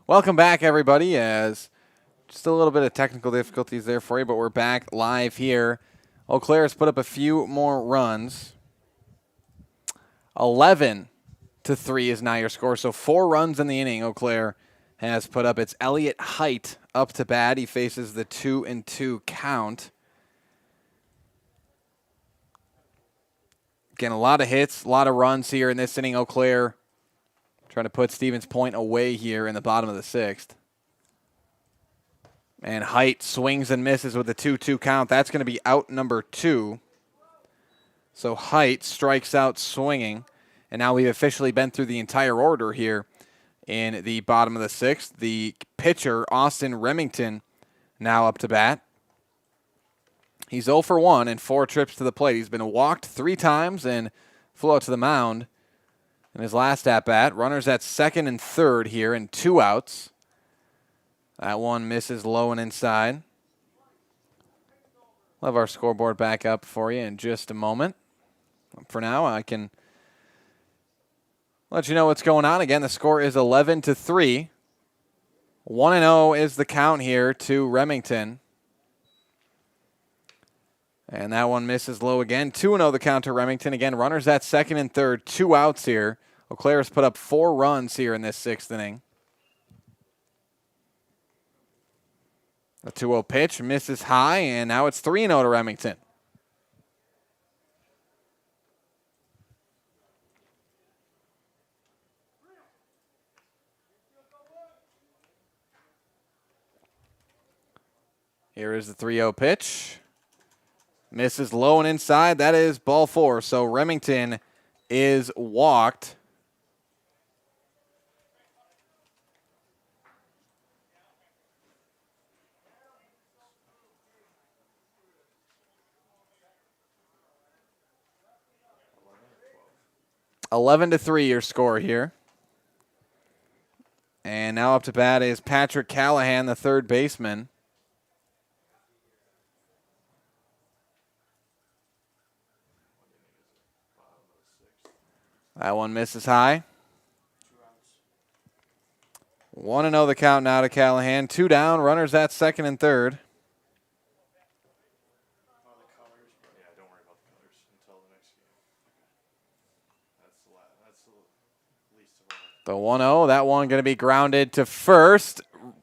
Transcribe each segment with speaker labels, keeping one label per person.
Speaker 1: Welcome back, everybody. As just a little bit of technical difficulties there for you, but we're back live here. Eau Claire has put up a few more runs. 11-3 is now your score. So 4 runs in the inning. Eau Claire has put up. It's Elliott Height up to bat. He faces the 2-2 count. Again, a lot of hits, a lot of runs here in this inning. Eau Claire trying to put Stevens Point away here in the bottom of the 6th. And Height swings and misses with the 2-2 count. That's going to be out number 2. So Height strikes out swinging. And now we've officially been through the entire order here in the bottom of the 6th. The pitcher, Austin Remington, now up to bat. He's 0 for 1 in 4 trips to the plate. He's been walked 3 times and flew out to the mound in his last at-bat. Runners at second and third here and 2 outs. That one misses low and inside. We'll have our scoreboard back up for you in just a moment. For now, I can let you know what's going on. Again, the score is 11-3. 1-0 is the count here to Remington. And that one misses low again. 2-0 the count to Remington. Again, runners at second and third. 2 outs here. Eau Claire has put up 4 runs here in this 6th inning. The 2-0 pitch misses high, and now it's 3-0 to Remington. Here is the 3-0 pitch. Misses low and inside. That is ball 4. So Remington is walked. (11-3) your score here. And now up to bat is Patrick Callahan, the third baseman. That one misses high. 1-0 the count now to Callahan. 2 down, runners at second and third. The 1-0, that one going to be grounded to first.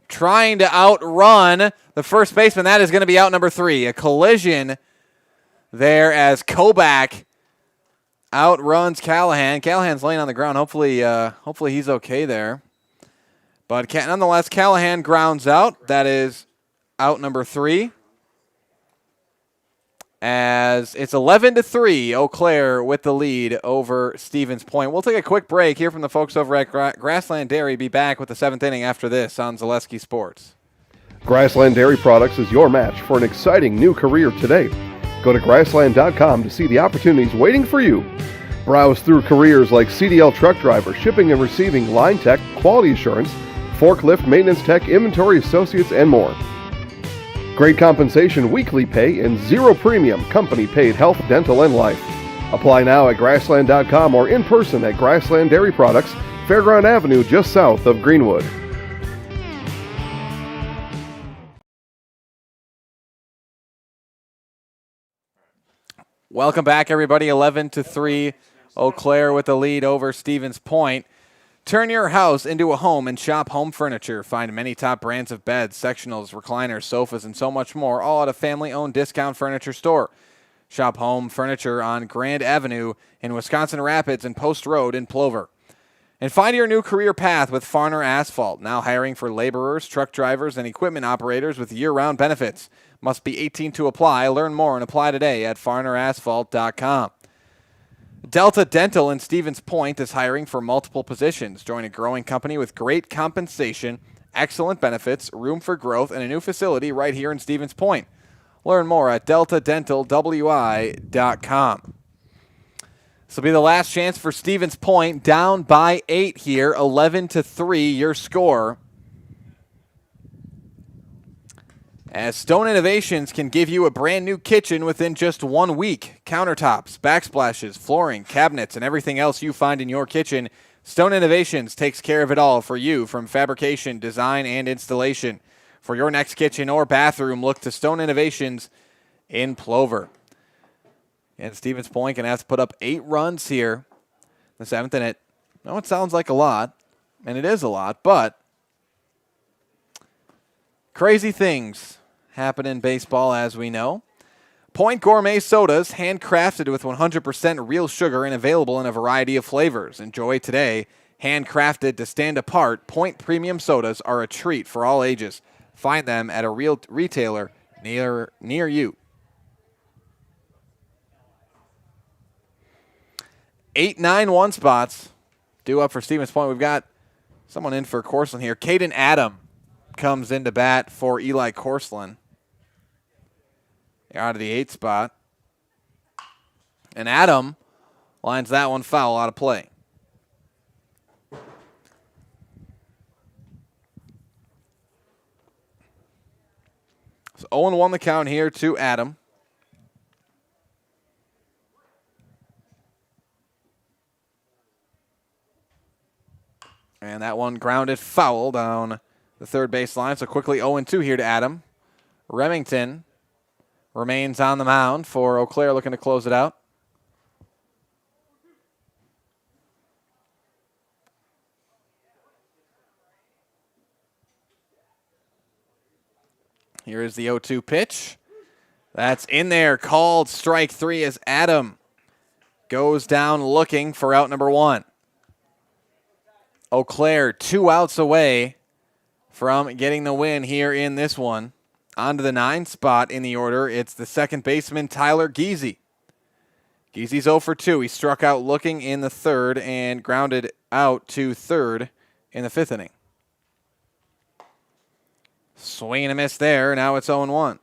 Speaker 1: Trying to outrun the first baseman. That is going to be out number 3. A collision there as Kobach outruns Callahan. Callahan's laying on the ground. Hopefully he's okay there. But nonetheless, Callahan grounds out. That is out number 3. As it's 11-3, Eau Claire with the lead over Stevens Point. We'll take a quick break here from the folks over at Grassland Dairy. Be back with the 7th inning after this on Zaleski Sports.
Speaker 2: Grassland Dairy Products is your match for an exciting new career today. Go to grassland.com to see the opportunities waiting for you. Browse through careers like CDL truck driver, shipping and receiving, line tech, quality assurance, forklift, maintenance tech, inventory associates, and more. Great compensation, weekly pay, and 0 premium company-paid health, dental, and life. Apply now at grassland.com or in person at Grassland Dairy Products, Fairground Avenue, just south of Greenwood.
Speaker 1: Welcome back, everybody. 11-3, Eau Claire with the lead over Stevens Point. Turn your house into a home and shop home furniture. Find many top brands of beds, sectionals, recliners, sofas, and so much more, all at a family-owned discount furniture store. Shop home furniture on Grand Avenue in Wisconsin Rapids and Post Road in Plover. And find your new career path with Farner Asphalt, now hiring for laborers, truck drivers, and equipment operators with year-round benefits. Must be 18 to apply. Learn more and apply today at farnerasphalt.com. Delta Dental in Stevens Point is hiring for multiple positions. Join a growing company with great compensation, excellent benefits, room for growth, and a new facility right here in Stevens Point. Learn more at deltadentalwi.com. This will be the last chance for Stevens Point, down by 8 here, 11-3 your score. As Stone Innovations can give you a brand new kitchen within just 1 week. Countertops, backsplashes, flooring, cabinets, and everything else you find in your kitchen Stone Innovations takes care of it all for you, from fabrication, design, and installation. For your next kitchen or bathroom, look to Stone Innovations in Plover. And Stevens Point going to have to put up 8 runs here in the 7th, and it sounds like a lot, and it is a lot, but crazy things happen in baseball, as we know. Point Gourmet Sodas, handcrafted with 100% real sugar and available in a variety of flavors. Enjoy today. Handcrafted to stand apart, Point Premium Sodas are a treat for all ages. Find them at a real retailer near you. 8-9-1 spots due up for Stevens Point. We've got someone in for Cortland here. Caden Adam comes into bat for Eli Cortland. Out of the 8th spot. And Adam lines that one foul out of play. So 0-1 the count here to Adam. And that one grounded foul down the third base line. So quickly 0-2 here to Adam. Remington remains on the mound for Eau Claire, looking to close it out. Here is the 0-2 pitch. That's in there, called strike 3 as Adam goes down looking for out number 1. Eau Claire 2 outs away from getting the win here in this one. On to the 9th spot in the order, it's the second baseman, Tyler Giese. Giese's 0 for 2. He struck out looking in the 3rd and grounded out to 3rd in the 5th inning. Swing and a miss there. Now it's 0-1.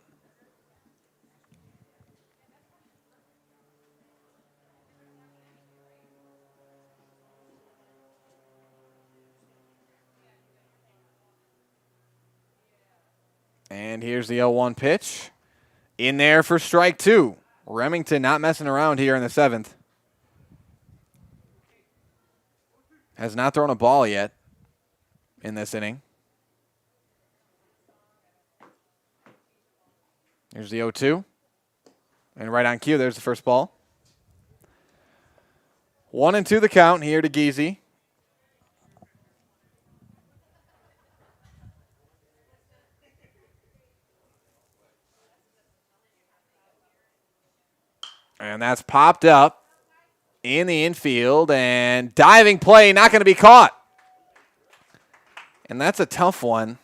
Speaker 1: And here's the 0-1 pitch. In there for strike 2. Remington not messing around here in the 7th. Has not thrown a ball yet in this inning. Here's the 0-2. And right on cue, there's the first ball. 1-2 the count here to Giese. And that's popped up in the infield, and diving play, not going to be caught. And that's a tough one.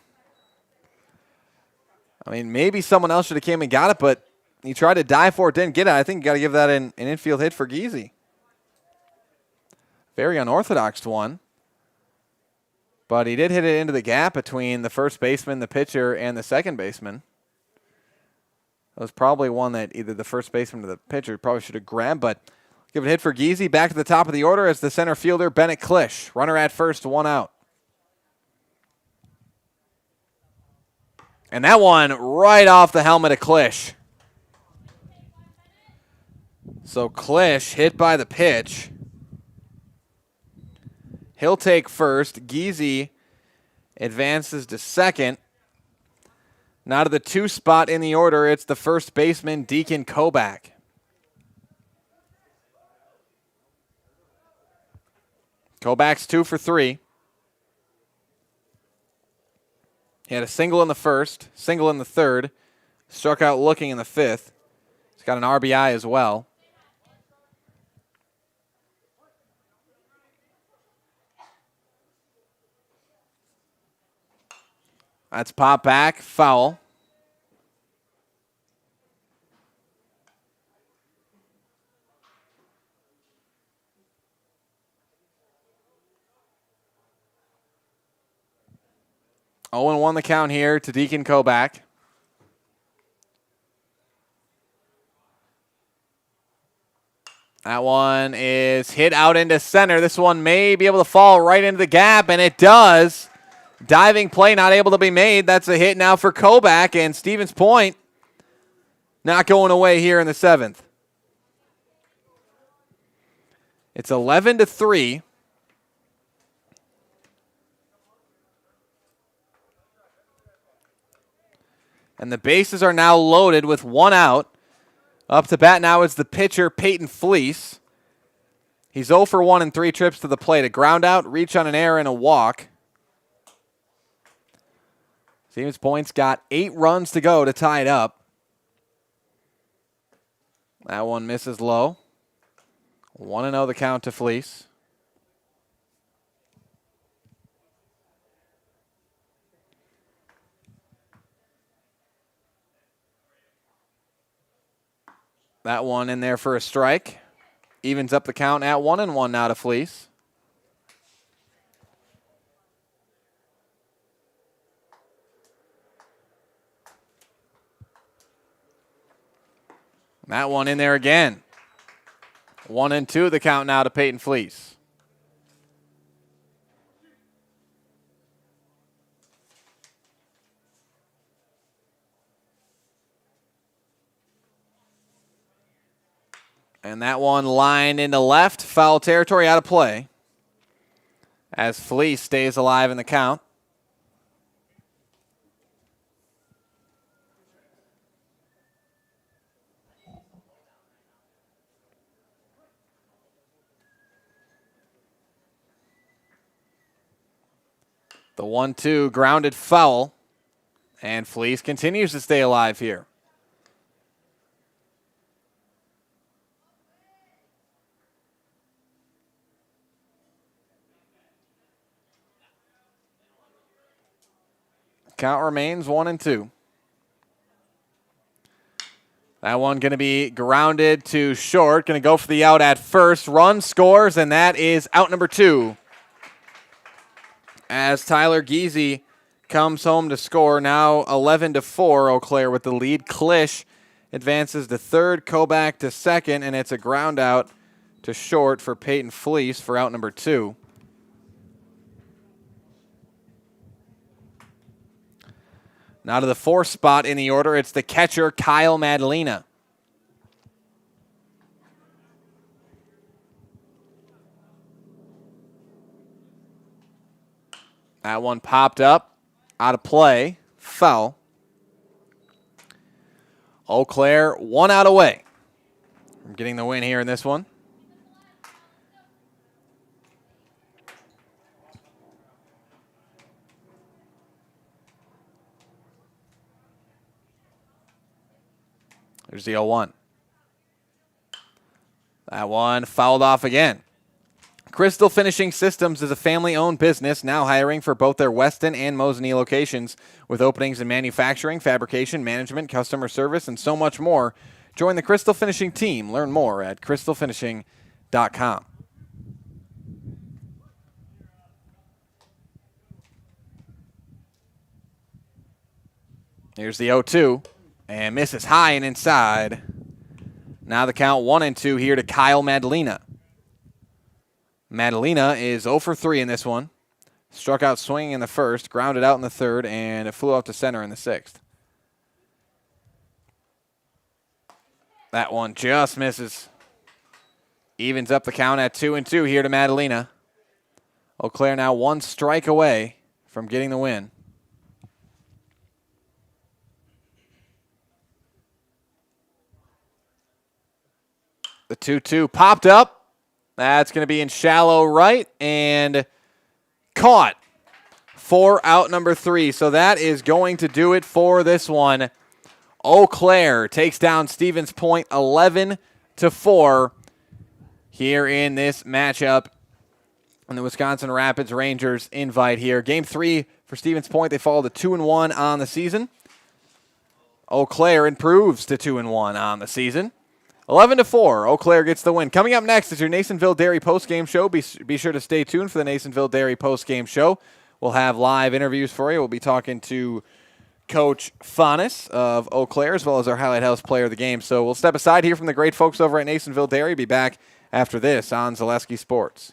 Speaker 1: I mean, maybe someone else should have came and got it, but he tried to dive for it, didn't get it. I think you got to give that an infield hit for Giese. Very unorthodox one. But he did hit it into the gap between the first baseman, the pitcher, and the second baseman. It was probably one that either the first baseman or the pitcher probably should have grabbed, but give it a hit for Giese. Back to the top of the order as the center fielder, Bennett Klisch. Runner at first, 1 out. And that one right off the helmet of Klisch. So Klisch hit by the pitch. He'll take first. Giese advances to second. Now to the 2 spot in the order, it's the first baseman, Deacon Kobach. Kobach's 2 for 3. He had a single in the 1st, single in the 3rd, struck out looking in the 5th. He's got an RBI as well. That's pop back, foul. Oh, 0-1 the count here to Deacon Kobach. That one is hit out into center. This one may be able to fall right into the gap, and it does. Diving play not able to be made. That's a hit now for Kobach, and Stevens Point not going away here in the 7th. It's 11-3. And the bases are now loaded with one out. Up to bat now is the pitcher, Peyton Fleece. He's 0 for 1 in 3 trips to the plate. A ground out, reach on an error, and a walk. Stevens Point's got 8 runs to go to tie it up. That one misses low. 1-0 the count to Fleece. That one in there for a strike. Evens up the count at 1-1 now to Fleece. That one in there again. 1-2 the count now to Peyton Fleece. And that one lined into left, foul territory, out of play. As Fleece stays alive in the count. The 1-2 grounded foul. And Fleece continues to stay alive here. Count remains 1-2. That one going to be grounded to short. Going to go for the out at first. Run scores, and that is out number 2. As Tyler Giese comes home to score. Now 11-4, Eau Claire with the lead. Klisch advances to third, Kobach to second, and it's a ground out to short for Peyton Fleece for out number 2. Now to the 4th spot in the order, it's the catcher, Kyle Madalena. That one popped up, out of play, foul. Eau Claire 1 out away from getting the win here in this one. There's the 0-1. That one fouled off again. Crystal Finishing Systems is a family-owned business now hiring for both their Weston and Mosinee locations with openings in manufacturing, fabrication, management, customer service, and so much more. Join the Crystal Finishing team. Learn more at crystalfinishing.com. Here's the 0-2. And misses high and inside. Now the count 1-2 here to Kyle Madalena. Madalena is 0 for 3 in this one. Struck out swinging in the first, grounded out in the third, and it flew off to center in the 6th. That one just misses. Evens up the count at 2-2 here to Madalena. Eau Claire now 1 strike away from getting the win. The 2-2 popped up. That's going to be in shallow right and caught for out number 3. So that is going to do it for this one. Eau Claire takes down Stevens Point 11-4 here in this matchup in the Wisconsin Rapids Rangers invite here. Game 3 for Stevens Point. They fall to 2-1 on the season. Eau Claire improves to 2-1 on the season. 11-4, Eau Claire gets the win. Coming up next is your Nasonville Dairy postgame show. Be sure to stay tuned for the Nasonville Dairy postgame show. We'll have live interviews for you. We'll be talking to Coach Faunus of Eau Claire as well as our Highlight House player of the game. So we'll step aside here from the great folks over at Nasonville Dairy. Be back after this on Zaleski Sports.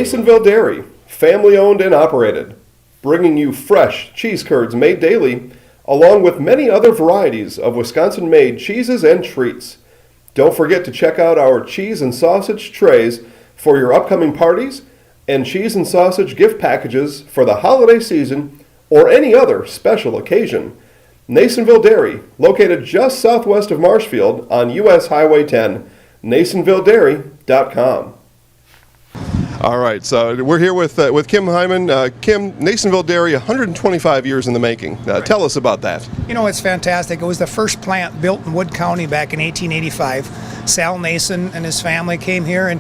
Speaker 2: Nasonville Dairy, family owned and operated, bringing you fresh cheese curds made daily, along with many other varieties of Wisconsin-made cheeses and treats. Don't forget to check out our cheese and sausage trays for your upcoming parties and cheese and sausage gift packages for the holiday season or any other special occasion. Nasonville Dairy, located just southwest of Marshfield on US Highway 10, NasonvilleDairy.com. All right, so we're here with Kim Hyman. Kim, Nasonville Dairy, 125 years in the making. Tell us about that.
Speaker 3: You know, it's fantastic. It was the first plant built in Wood County back in 1885. Sal Nason and his family came here, and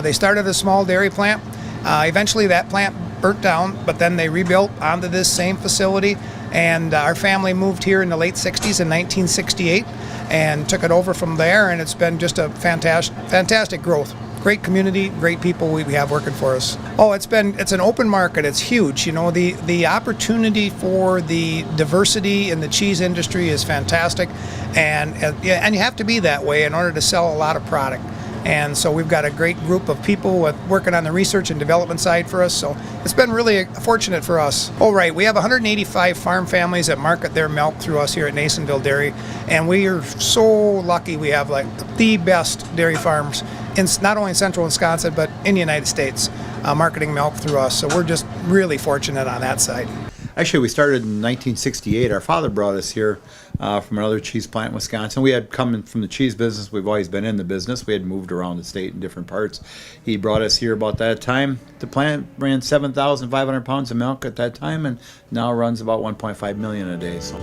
Speaker 3: they started a small dairy plant. Eventually that plant burnt down, but then they rebuilt onto this same facility, and our family moved here in the late 60s in 1968 and took it over from there, and it's been just a fantastic growth. Great community, great people we have working for us. Oh, it's an open market. It's huge. You know, the opportunity for the diversity in the cheese industry is fantastic, and you have to be that way in order to sell a lot of product. And so we've got a great group of people working on the research and development side for us. So it's been really fortunate for us. Oh, right. We have 185 farm families that market their milk through us here at Nasonville Dairy. And we are so lucky we have like the best dairy farms in not only in central Wisconsin, but in the United States, marketing milk through us. So we're just really fortunate on that side.
Speaker 4: Actually, we started in 1968. Our father brought us here from another cheese plant in Wisconsin. We had come from the cheese business. We've always been in the business. We had moved around the state in different parts. He brought us here about that time. The plant ran 7,500 pounds of milk at that time, and now runs about 1.5 million a day. So.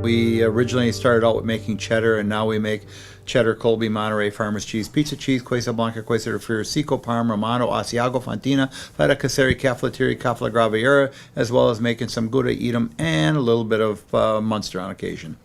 Speaker 4: We originally started out with making cheddar, and now we make cheddar, Colby, Monterey, Farmers Cheese, Pizza Cheese, Quesa Blanca, Quesa de Friar, Seco, Parm, Romano, Asiago, Fontina, Feta Caseri, Caflateri, Cafla Graviera, as well as making some Gouda Edam and a little bit of Munster on occasion.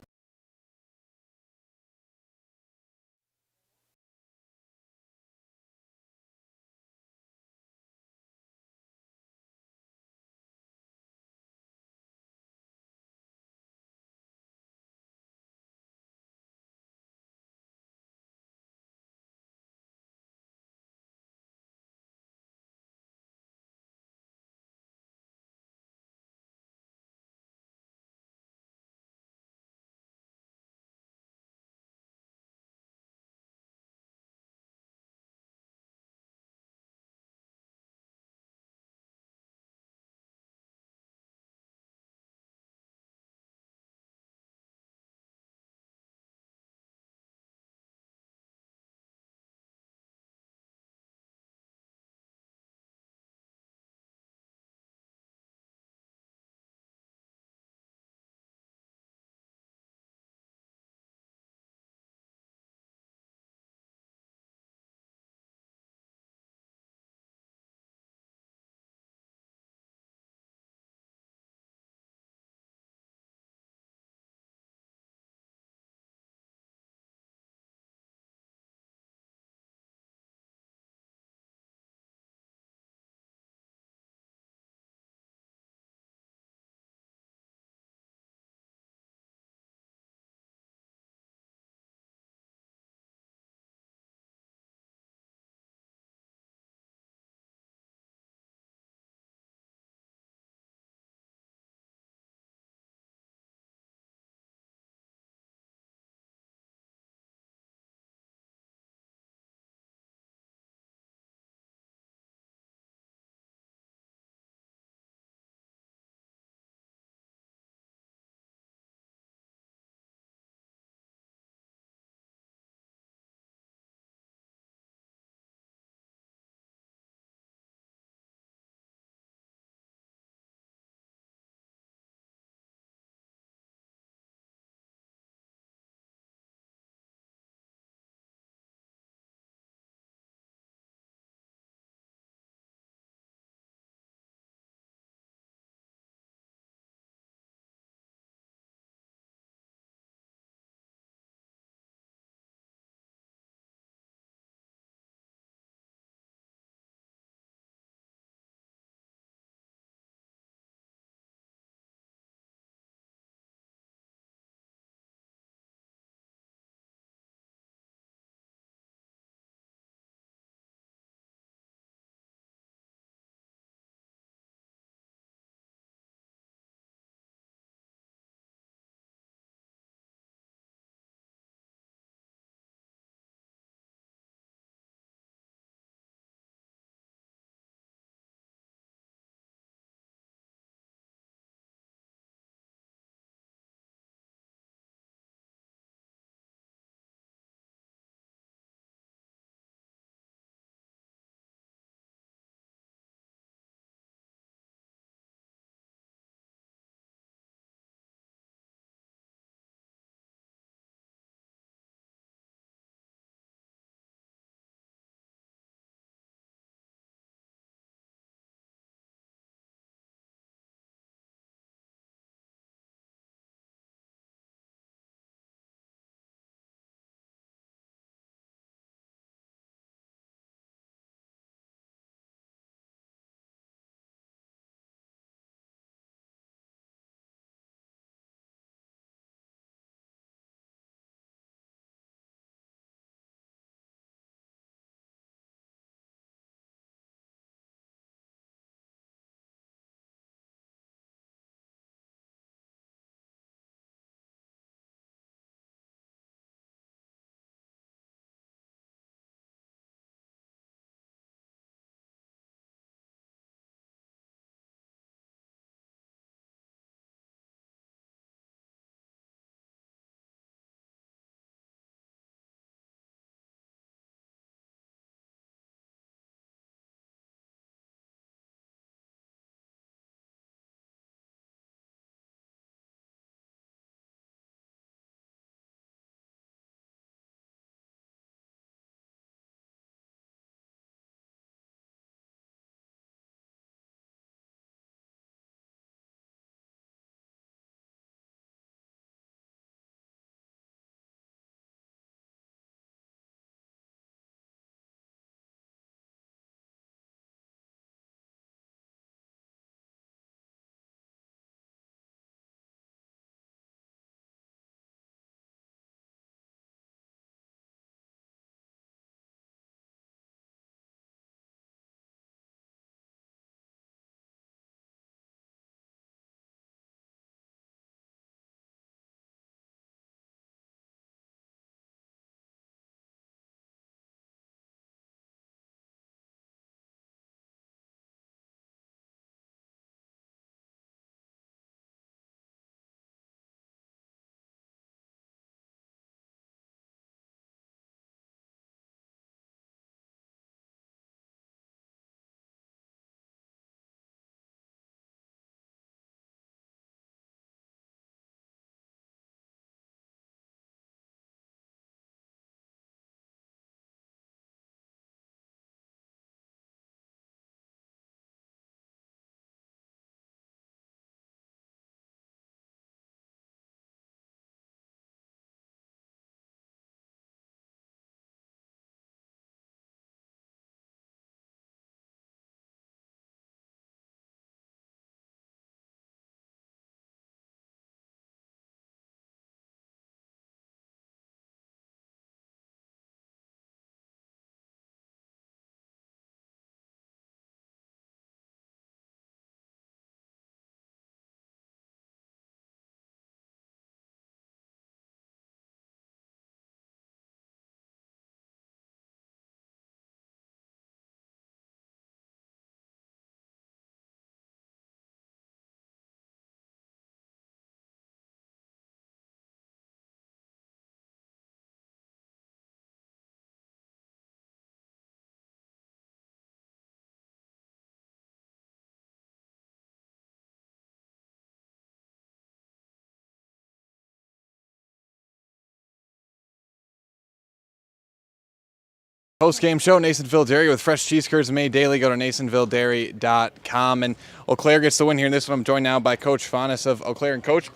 Speaker 1: Post-game show, Nasonville Dairy with fresh cheese curds made daily. Go to nasonvilledairy.com. And Eau Claire gets the win here in this one. I'm joined now by Coach Faunus of Eau Claire. And Coach,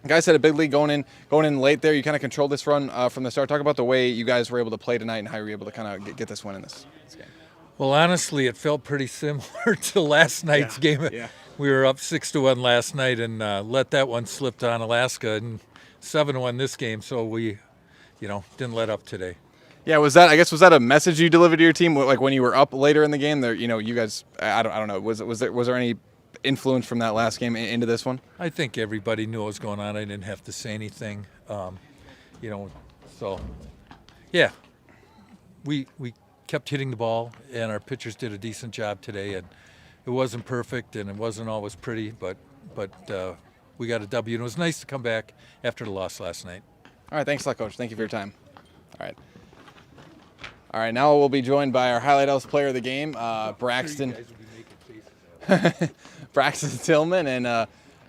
Speaker 1: you guys had a big lead going in late there. You kind of controlled this run from the start. Talk about the way you guys were able to play tonight and how you were able to kind of get this win in this game.
Speaker 5: Well, honestly, it felt pretty similar to last night's game.
Speaker 1: Yeah.
Speaker 5: We were up 6-1 last night and let that one slip to Onalaska, and 7-1 this game. So we, didn't let up today.
Speaker 1: Yeah, was that a message you delivered to your team, like when you were up later in the game? There, you guys, I don't know. Was there any influence from that last game into this one?
Speaker 5: I think everybody knew what was going on. I didn't have to say anything. So yeah, we kept hitting the ball, and our pitchers did a decent job today. And it wasn't perfect, and it wasn't always pretty, but we got a W. And it was nice to come back after the loss last night.
Speaker 1: All right, thanks a lot, Coach. Thank you for your time. All right, now we'll be joined by our Highlight House player of the game, Braxton. Braxton Tillman,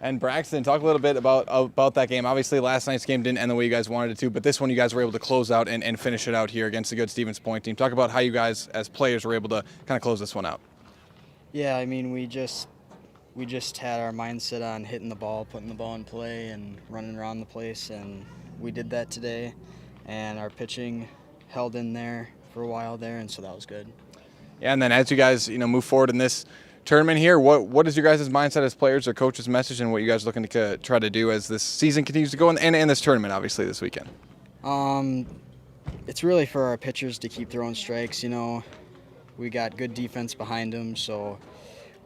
Speaker 1: and Braxton, talk a little bit about that game. Obviously, last night's game didn't end the way you guys wanted it to, but this one you guys were able to close out and finish it out here against the good Stevens Point team. Talk about how you guys, as players, were able to kind of close this one out.
Speaker 6: Yeah, I mean, we just had our mindset on hitting the ball, putting the ball in play, and running around the place, and we did that today. And our pitching held in there for a while there, and so that was good. Yeah,
Speaker 1: and then as you guys move forward in this tournament here, what is your guys' mindset as players or coach's message, and what you guys are looking to try to do as this season continues to go and this tournament obviously this weekend?
Speaker 6: It's really for our pitchers to keep throwing strikes. We got good defense behind them, so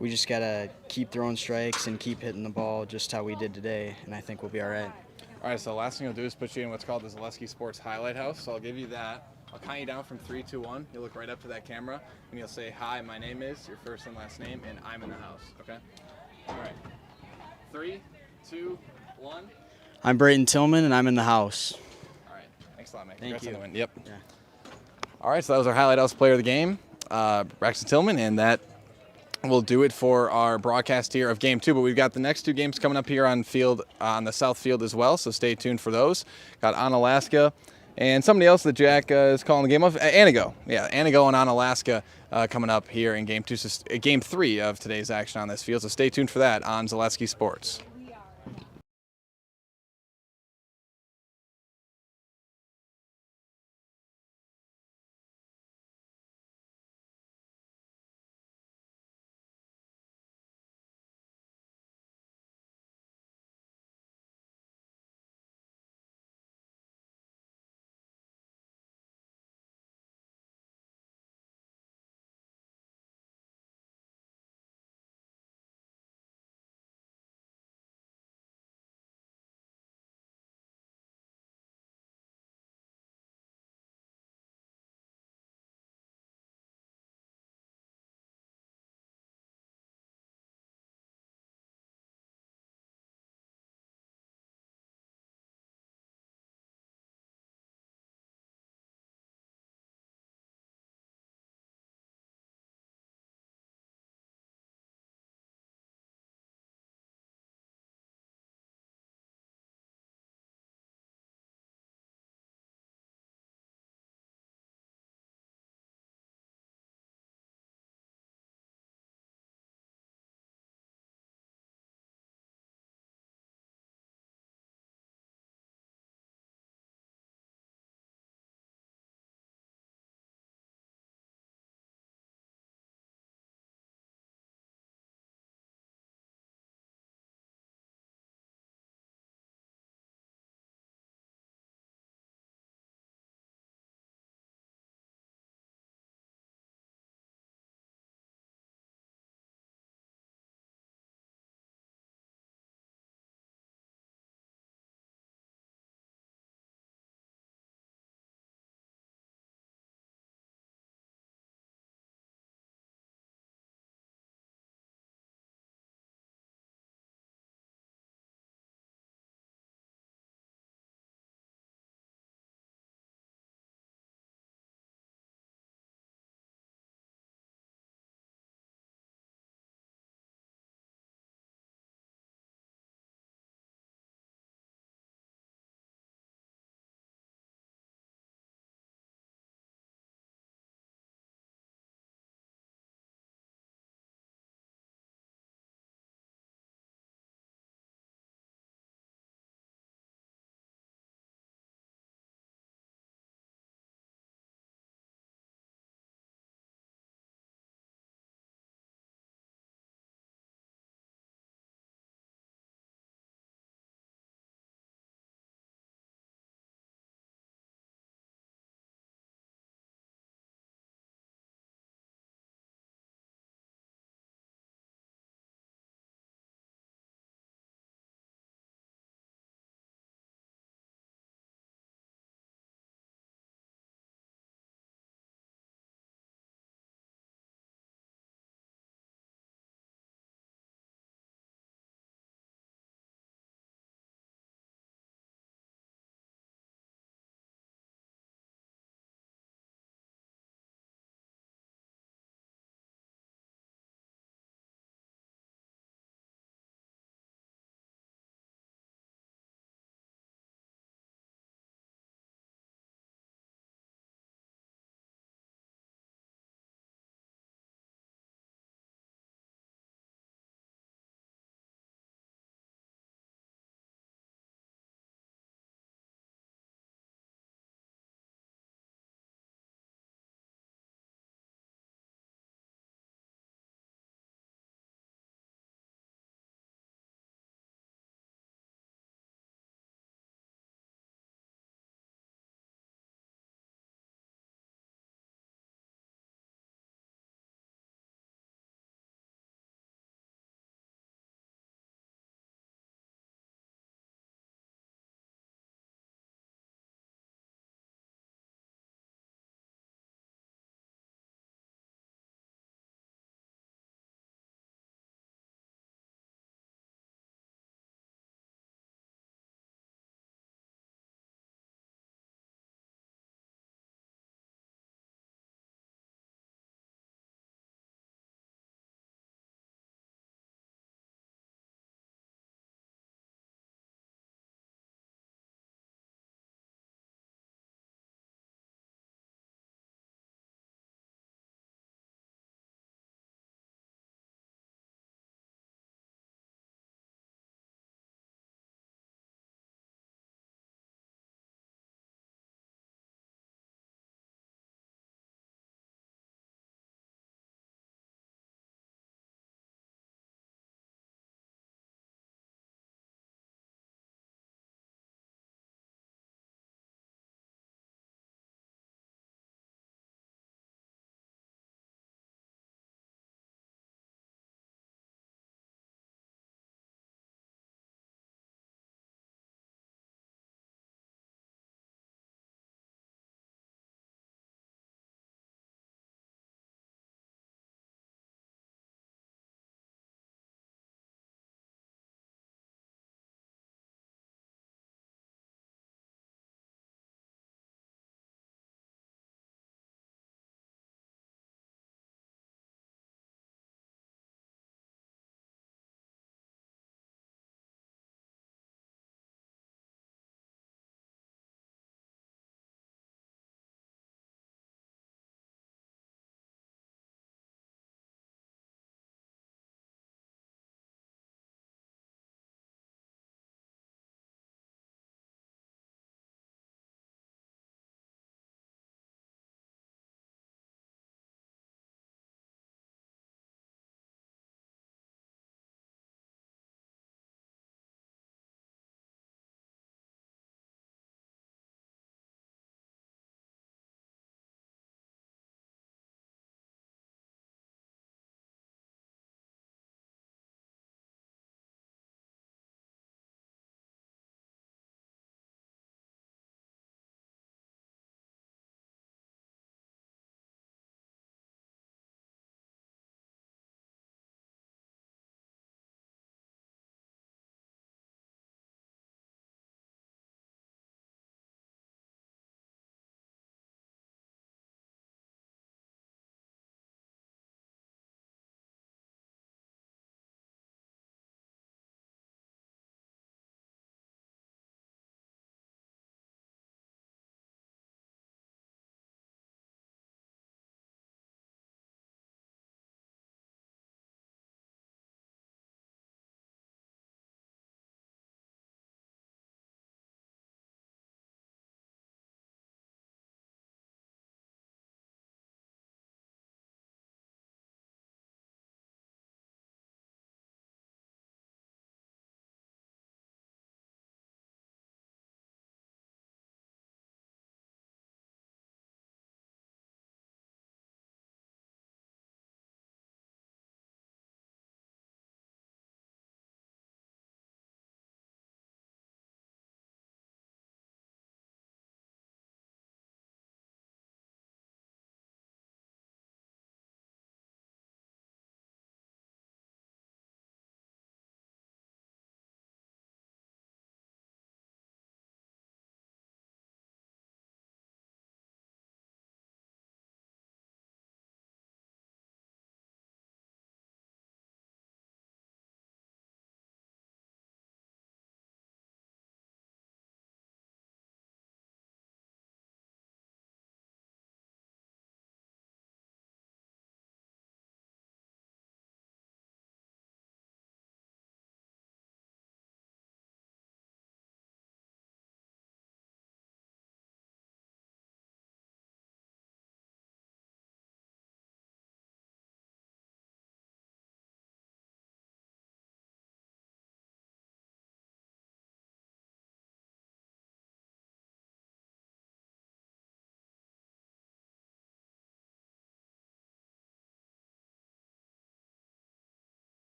Speaker 6: we just gotta keep throwing strikes and keep hitting the ball just how we did today, and I think we'll be all right.
Speaker 1: All right, so the last thing you'll do is put you in what's called the Zaleski Sports Highlight House. So I'll give you that. I'll count you down from 3, 2, 1. You'll look right up to that camera, and you'll say, "Hi, my name is," your first and last name, and "I'm in the house." Okay? All right. 3, 2, 1.
Speaker 6: I'm Brayton Tillman, and I'm in the house.
Speaker 1: All right. Thanks a lot, man.
Speaker 6: Thank
Speaker 1: Congrats
Speaker 6: you.
Speaker 1: on the win. Yep.
Speaker 6: Yeah.
Speaker 1: All right, so that was our Highlight House player of the game, Braxton Tillman, and that will do it for our broadcast here of Game 2. But we've got the next 2 games coming up here on the South Field as well, so stay tuned for those. Got Onalaska and somebody else that Jack is calling the game of, Anago. Yeah, Anago and Onalaska coming up here in Game 2, Game 3 of today's action on this field. So stay tuned for that on Zaleski Sports.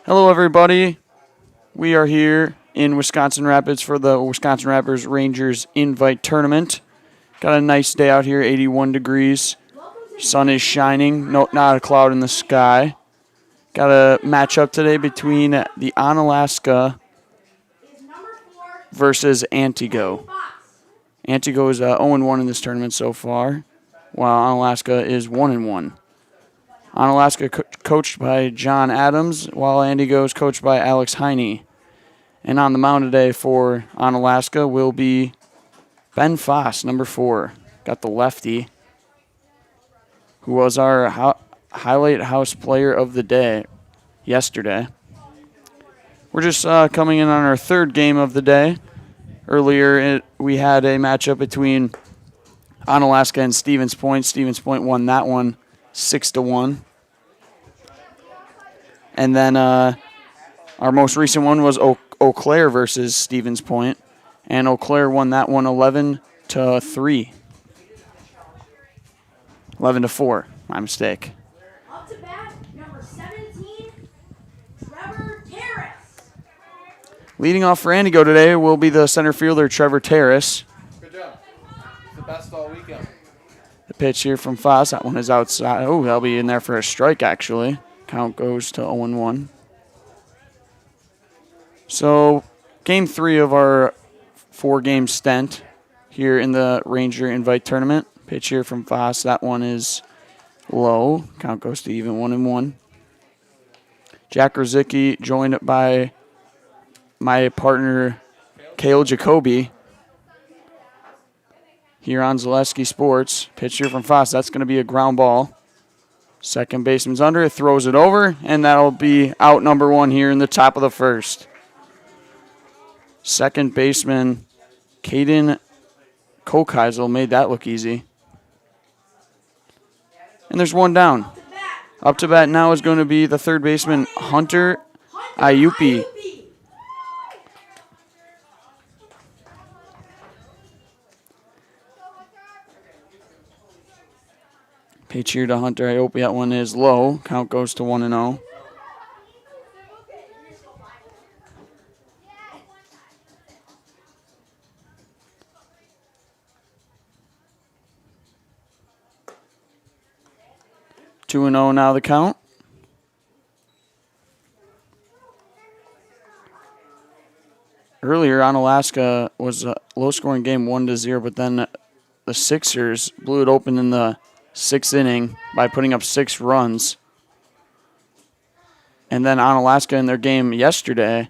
Speaker 7: Hello, everybody. We are here in Wisconsin Rapids for the Wisconsin Rapids Rangers Invite Tournament. Got a nice day out here, 81 degrees. Sun is shining, no, not a cloud in the sky. Got a matchup today between the Onalaska versus Antigo. Antigo is 0-1 in this tournament so far, while Onalaska is 1-1. Onalaska coached by John Adams, while Antigo is coached by Alex Heine. And on the mound today for Onalaska will be Ben Foss, number 4. Got the lefty, who was our highlight house player of the day yesterday. We're just coming in on our third game of the day. Earlier, we had a matchup between Onalaska and Stevens Point. Stevens Point won that one 6-1. And then our most recent one was Eau Claire versus Stevens Point, and Eau Claire won that one 11-3. 11-4, my mistake.
Speaker 8: Up to bat, number 17, Trevor Terrace.
Speaker 7: Leading off for Antigo today will be the center fielder, Trevor Terrace.
Speaker 1: Good job. The best all weekend.
Speaker 7: The pitch here from Foss, that one is outside. Oh, that'll be in there for a strike, actually. Count goes to 0-1. So, game 3 of our 4-game stint here in the Ranger Invite Tournament. Pitch here from Foss, that one is low. Count goes to even 1-1. Jack Rosicki, joined by my partner, Cale Jacoby, here on Zaleski Sports. Pitch here from Foss, that's going to be a ground ball. Second baseman's under it, throws it over, and that'll be out number 1 here in the top of the first. Second baseman, Caden Kokeisel, made that look easy. And there's one down. Up to bat now is going to be the third baseman, Hunter Ayupi. Pitch here to Hunter Ayupi. That one is low. Count goes to 1-0. Two and 0 now the count. Earlier, Onalaska was a low-scoring game, 1-0, but then the Sixers blew it open in the 6th inning by putting up 6 runs. And then Onalaska in their game yesterday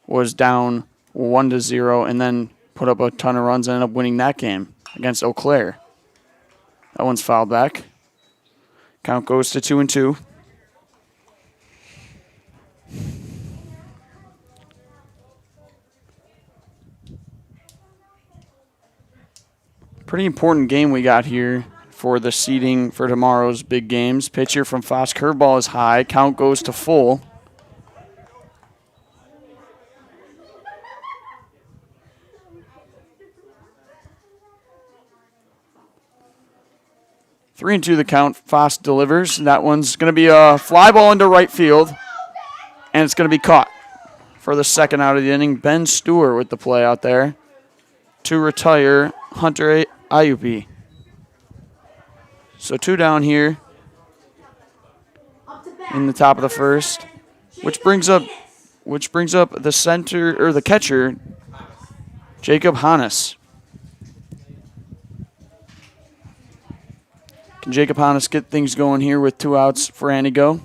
Speaker 7: was down 1-0 and then put up a ton of runs and ended up winning that game against Eau Claire. That one's fouled back. Count goes to 2-2. Pretty important game we got here for the seeding for tomorrow's big games. Pitch here from Foss. Curveball is high. Count goes to full. Three and 2 the count. Foss delivers. That one's going to be a fly ball into right field, and it's going to be caught for the second out of the inning. Ben Stewart with the play out there to retire Hunter Ayupi. So 2 down here in the top of the first, which brings up the center or the catcher, Jacob Hannes. Can Jacob Hannes get things going here with 2 outs for Antigo?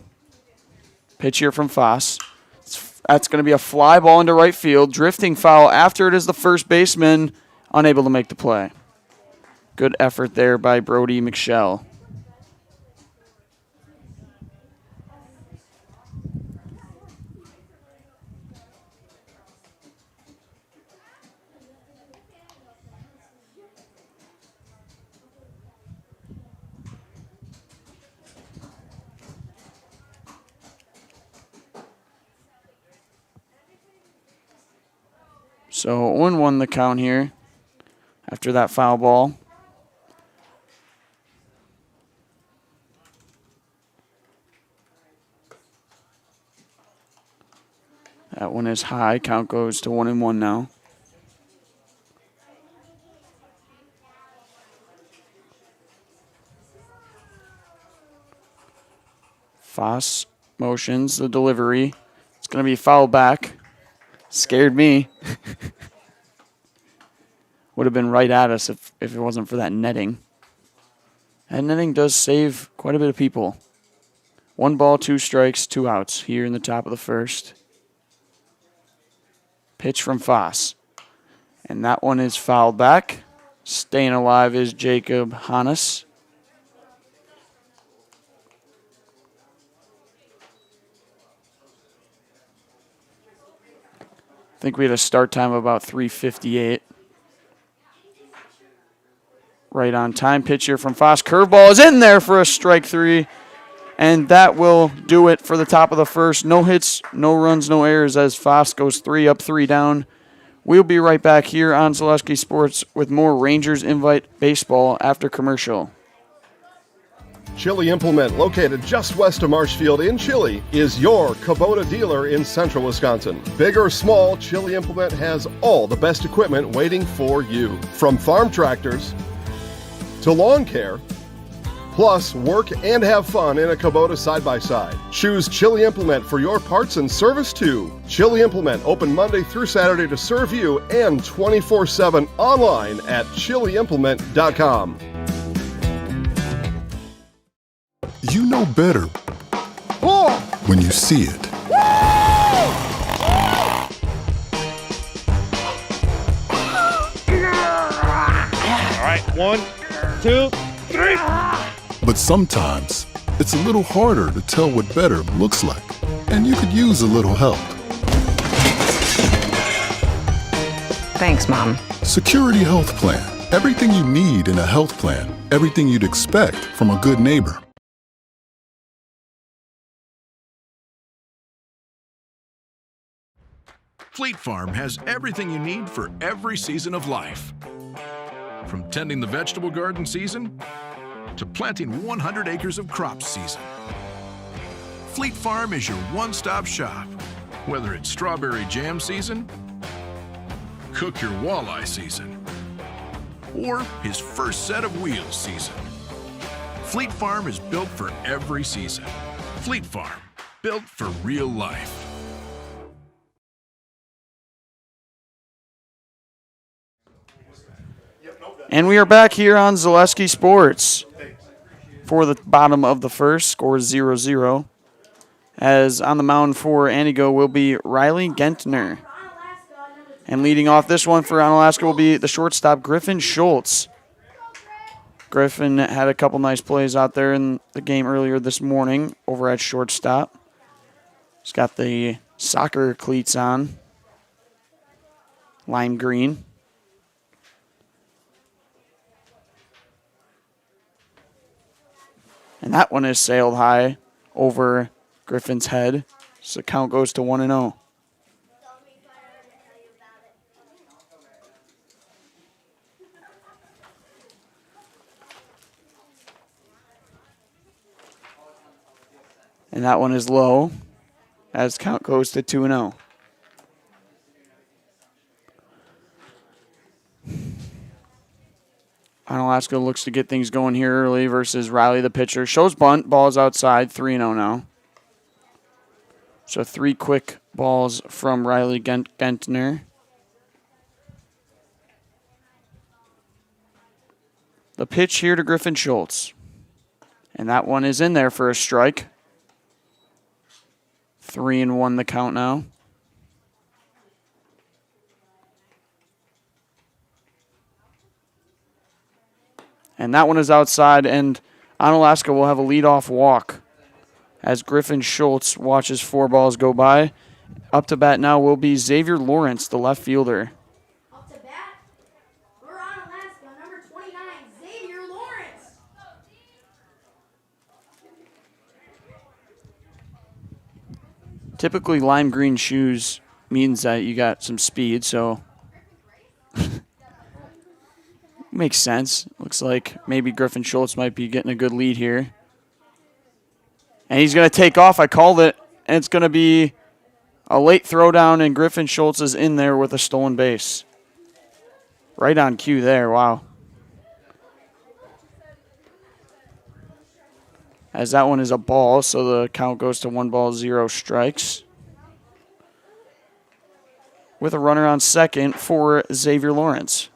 Speaker 7: Pitch here from Foss. That's going to be a fly ball into right field. Drifting foul after it is the first baseman, unable to make the play. Good effort there by Brody McShell. So 1-1 the count here after that foul ball. That one is high. Count goes to 1-1 now. Foss motions the delivery. It's going to be fouled back. Scared me. Would have been right at us if it wasn't for that netting. That netting does save quite a bit of people. 1 ball, 2 strikes, 2 outs here in the top of the first. Pitch from Foss. And that one is fouled back. Staying alive is Jacob Hannes. I think we had a start time of about 3:58. Right on time. Pitch here from Foss. Curveball is in there for a strike 3. And that will do it for the top of the first. No hits, no runs, no errors as Foss goes 3 up, 3 down. We'll be right back here on Zaleski Sports with more Rangers Invite Baseball after commercial.
Speaker 2: Chili Implement, located just west of Marshfield in Chili, is your Kubota dealer in central Wisconsin. Big or small, Chili Implement has all the best equipment waiting for you. From farm tractors to lawn care, plus work and have fun in a Kubota side-by-side. Choose Chili Implement for your parts and service too. Chili Implement, open Monday through Saturday to serve you and 24/7 online at chiliimplement.com.
Speaker 9: You know better when you see it.
Speaker 10: All right, 1, 2, 3.
Speaker 9: But sometimes it's a little harder to tell what better looks like, and you could use a little help.
Speaker 11: Thanks, Mom.
Speaker 9: Security Health Plan. Everything you need in a health plan. Everything you'd expect from a good neighbor.
Speaker 12: Fleet Farm has everything you need for every season of life. From tending the vegetable garden season to planting 100 acres of crops season. Fleet Farm is your one-stop shop. Whether it's strawberry jam season, cook your walleye season, or his first set of wheels season. Fleet Farm is built for every season. Fleet Farm, built for real life.
Speaker 7: And we are back here on Zaleski Sports for the bottom of the first. Score 0-0. As on the mound for Antigo will be Riley Gentner. And leading off this one for Onalaska will be the shortstop, Griffin Schultz. Griffin had a couple nice plays out there in the game earlier this morning over at shortstop. He's got the soccer cleats on, lime green. And that one is sailed high over Griffin's head. So the count goes to 1-0. And that one is low as count goes to 2-0. Onalaska looks to get things going here early versus Riley, the pitcher. Shows bunt, ball's outside, 3-0 now. So 3 quick balls from Riley Gentner. The pitch here to Griffin Schultz. And that one is in there for a strike. 3-1 the count now. And that one is outside, and Onalaska will have a leadoff walk as Griffin Schultz watches 4 balls go by. Up to bat now will be Xavier Lawrence, the left fielder.
Speaker 8: Up to bat for Onalaska, number 29, Xavier Lawrence.
Speaker 7: Typically, lime green shoes means that you got some speed, so makes sense. Looks like maybe Griffin Schultz might be getting a good lead here. And he's going to take off. I called it, and it's going to be A late throwdown, and Griffin Schultz is in there with a stolen base. Right on cue there, wow. As that one is a ball, so the count goes to 1-0 with a runner on second for Xavier Lawrence.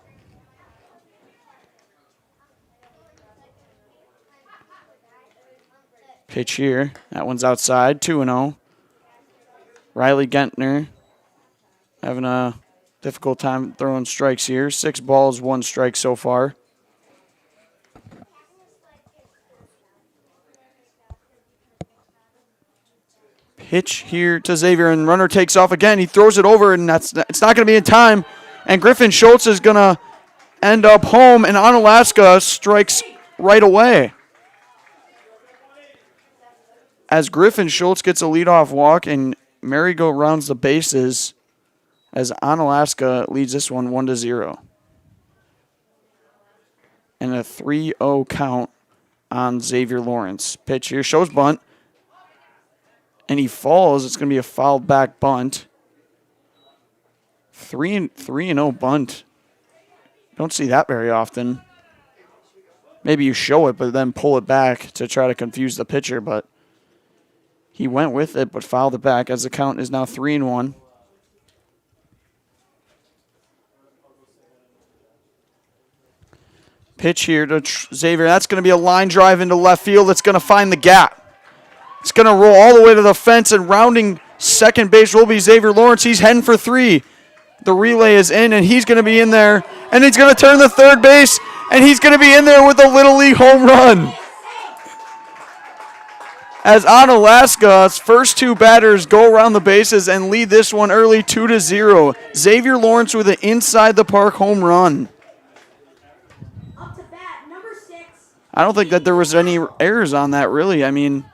Speaker 7: Pitch here. That one's outside, 2-0. Riley Gentner having a difficult time throwing strikes here. 6 balls, 1 strike so far. Pitch here to Xavier, and runner takes off again. He throws it over, and it's not going to be in time. And Griffin Schultz is going to end up home, and Onalaska strikes right away. As Griffin Schultz gets a leadoff walk, and Marigo rounds the bases as Onalaska leads this one 1-0. And a 3-0 count on Xavier Lawrence. Pitch here, shows bunt. And he falls. It's going to be a foul back bunt. 3-0 bunt. Don't see that very often. Maybe you show it, but then pull it back to try to confuse the pitcher. But he went with it, but fouled it back as the count is now 3-1. Pitch here to Xavier. That's going to be a line drive into left field. It's going to find the gap. It's going to roll all the way to the fence, and rounding second base will be Xavier Lawrence. He's heading for 3. The relay is in, and he's going to be in there. And he's going to turn the third base, and he's going to be in there with a Little League home run. As Onalaska's first 2 batters go around the bases and lead this one early 2-0. Xavier Lawrence with an inside-the-park home run.
Speaker 8: Up to bat, number 6.
Speaker 7: I don't think that there was any errors on that, really. I mean,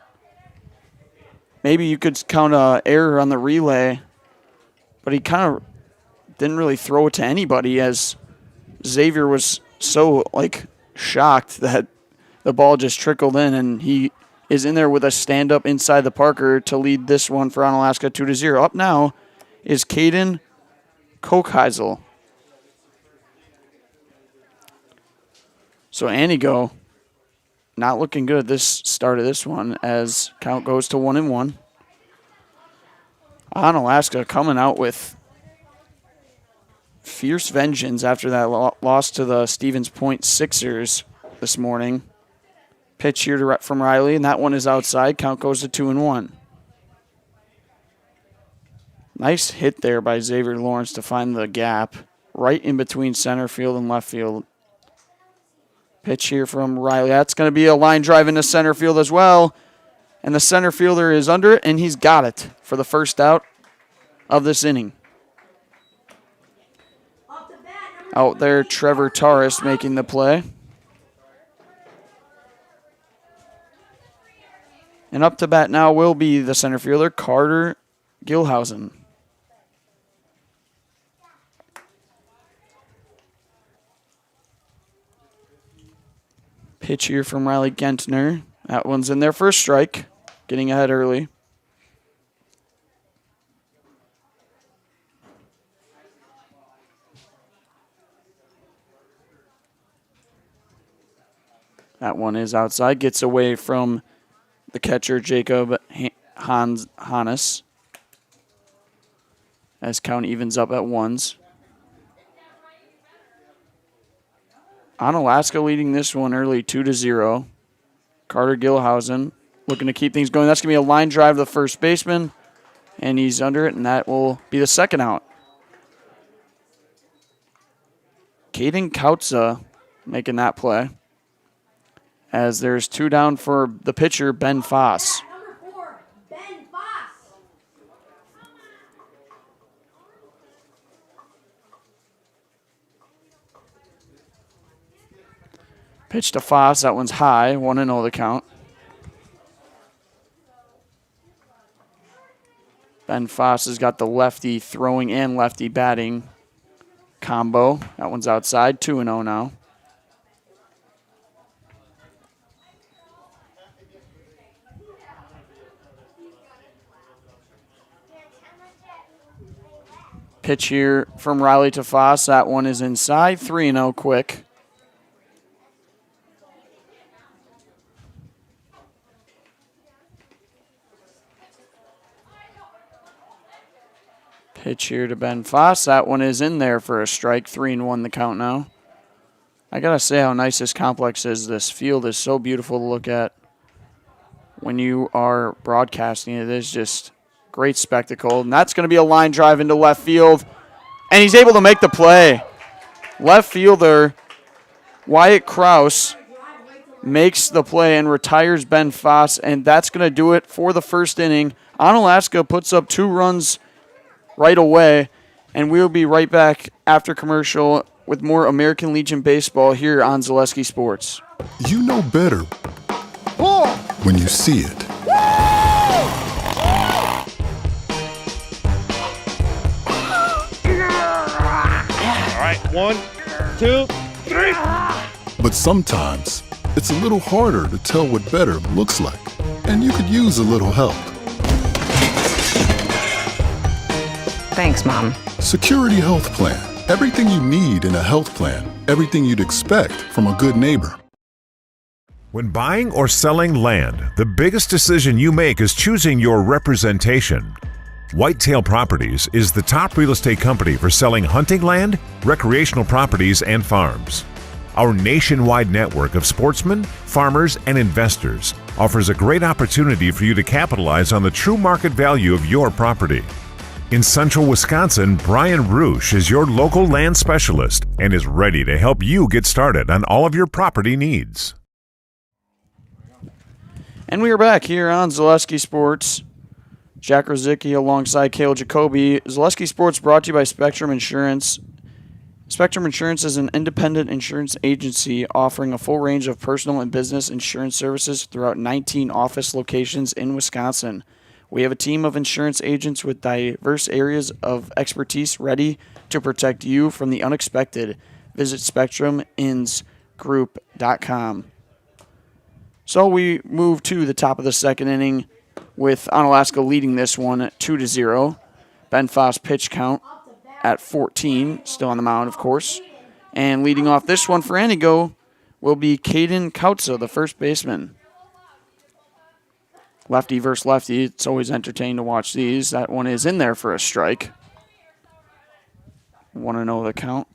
Speaker 7: maybe you could count an error on the relay, but he kind of didn't really throw it to anybody as Xavier was so, shocked that the ball just trickled in, and he is in there with a stand-up inside the Parker to lead this one for Onalaska 2-0. Up now is Caden Kochheisel. So Anigo not looking good at this start of this one as count goes to 1-1. Onalaska coming out with fierce vengeance after that loss to the Stevens Point Sixers this morning. Pitch here from Riley, and that one is outside. Count goes to 2-1. Nice hit there by Xavier Lawrence to find the gap right in between center field and left field. Pitch here from Riley. That's going to be a line drive into center field as well. And the center fielder is under it, and he's got it for the first out of this inning. Out there, Trevor Torres making the play. And up to bat now will be the center fielder, Carter Gilhausen. Pitch here from Riley Gentner. That one's in there for a strike, getting ahead early. That one is outside, gets away from the catcher, Jacob Hannes, as count evens up at 1s. Onalaska leading this one early 2-0. Carter Gilhausen looking to keep things going. That's going to be a line drive to the first baseman, and he's under it, and that will be the second out. Caden Kautza making that play, as there's 2 down for the pitcher, Ben Foss.
Speaker 8: Number 4, Ben Foss.
Speaker 7: Pitch to Foss. That one's high. 1-0 the count. Ben Foss has got the lefty throwing and lefty batting combo. That one's outside. 2-0 now. Pitch here from Riley to Foss. That one is inside. 3-0 quick. Pitch here to Ben Foss. That one is in there for a strike. 3-1 the count now. I got to say how nice this complex is. This field is so beautiful to look at when you are broadcasting. It is just great spectacle. And that's going to be a line drive into left field. And he's able to make the play. Left fielder Wyatt Krause makes the play and retires Ben Foss. And that's going to do it for the first inning. Onalaska puts up 2 runs right away. And we'll be right back after commercial with more American Legion baseball here on Zaleski Sports.
Speaker 9: You know better when you see it.
Speaker 10: All right, 1, 2, 3.
Speaker 9: But sometimes it's a little harder to tell what better looks like, and you could use a little help.
Speaker 11: Thanks, Mom.
Speaker 9: Security Health Plan. Everything you need in a health plan. Everything you'd expect from a good neighbor.
Speaker 13: When buying or selling land, the biggest decision you make is choosing your representation. Whitetail Properties is the top real estate company for selling hunting land, recreational properties, and farms. Our nationwide network of sportsmen, farmers, and investors offers a great opportunity for you to capitalize on the true market value of your property. In central Wisconsin, Brian Roosh is your local land specialist and is ready to help you get started on all of your property needs.
Speaker 7: And we are back here on Zaleski Sports. Jack Rosicki alongside Cale Jacoby. Zaleski Sports brought to you by Spectrum Insurance. Spectrum Insurance is an independent insurance agency offering a full range of personal and business insurance services throughout 19 office locations in Wisconsin. We have a team of insurance agents with diverse areas of expertise ready to protect you from the unexpected. Visit SpectrumInsGroup.com. So we move to the top of the second inning with Onalaska leading this one 2-0. Ben Foss pitch count at 14, still on the mound, of course. And leading off this one for Antigo will be Caden Kautza, the first baseman. Lefty versus lefty. It's always entertaining to watch these. That one is in there for a strike. 1-0 the count.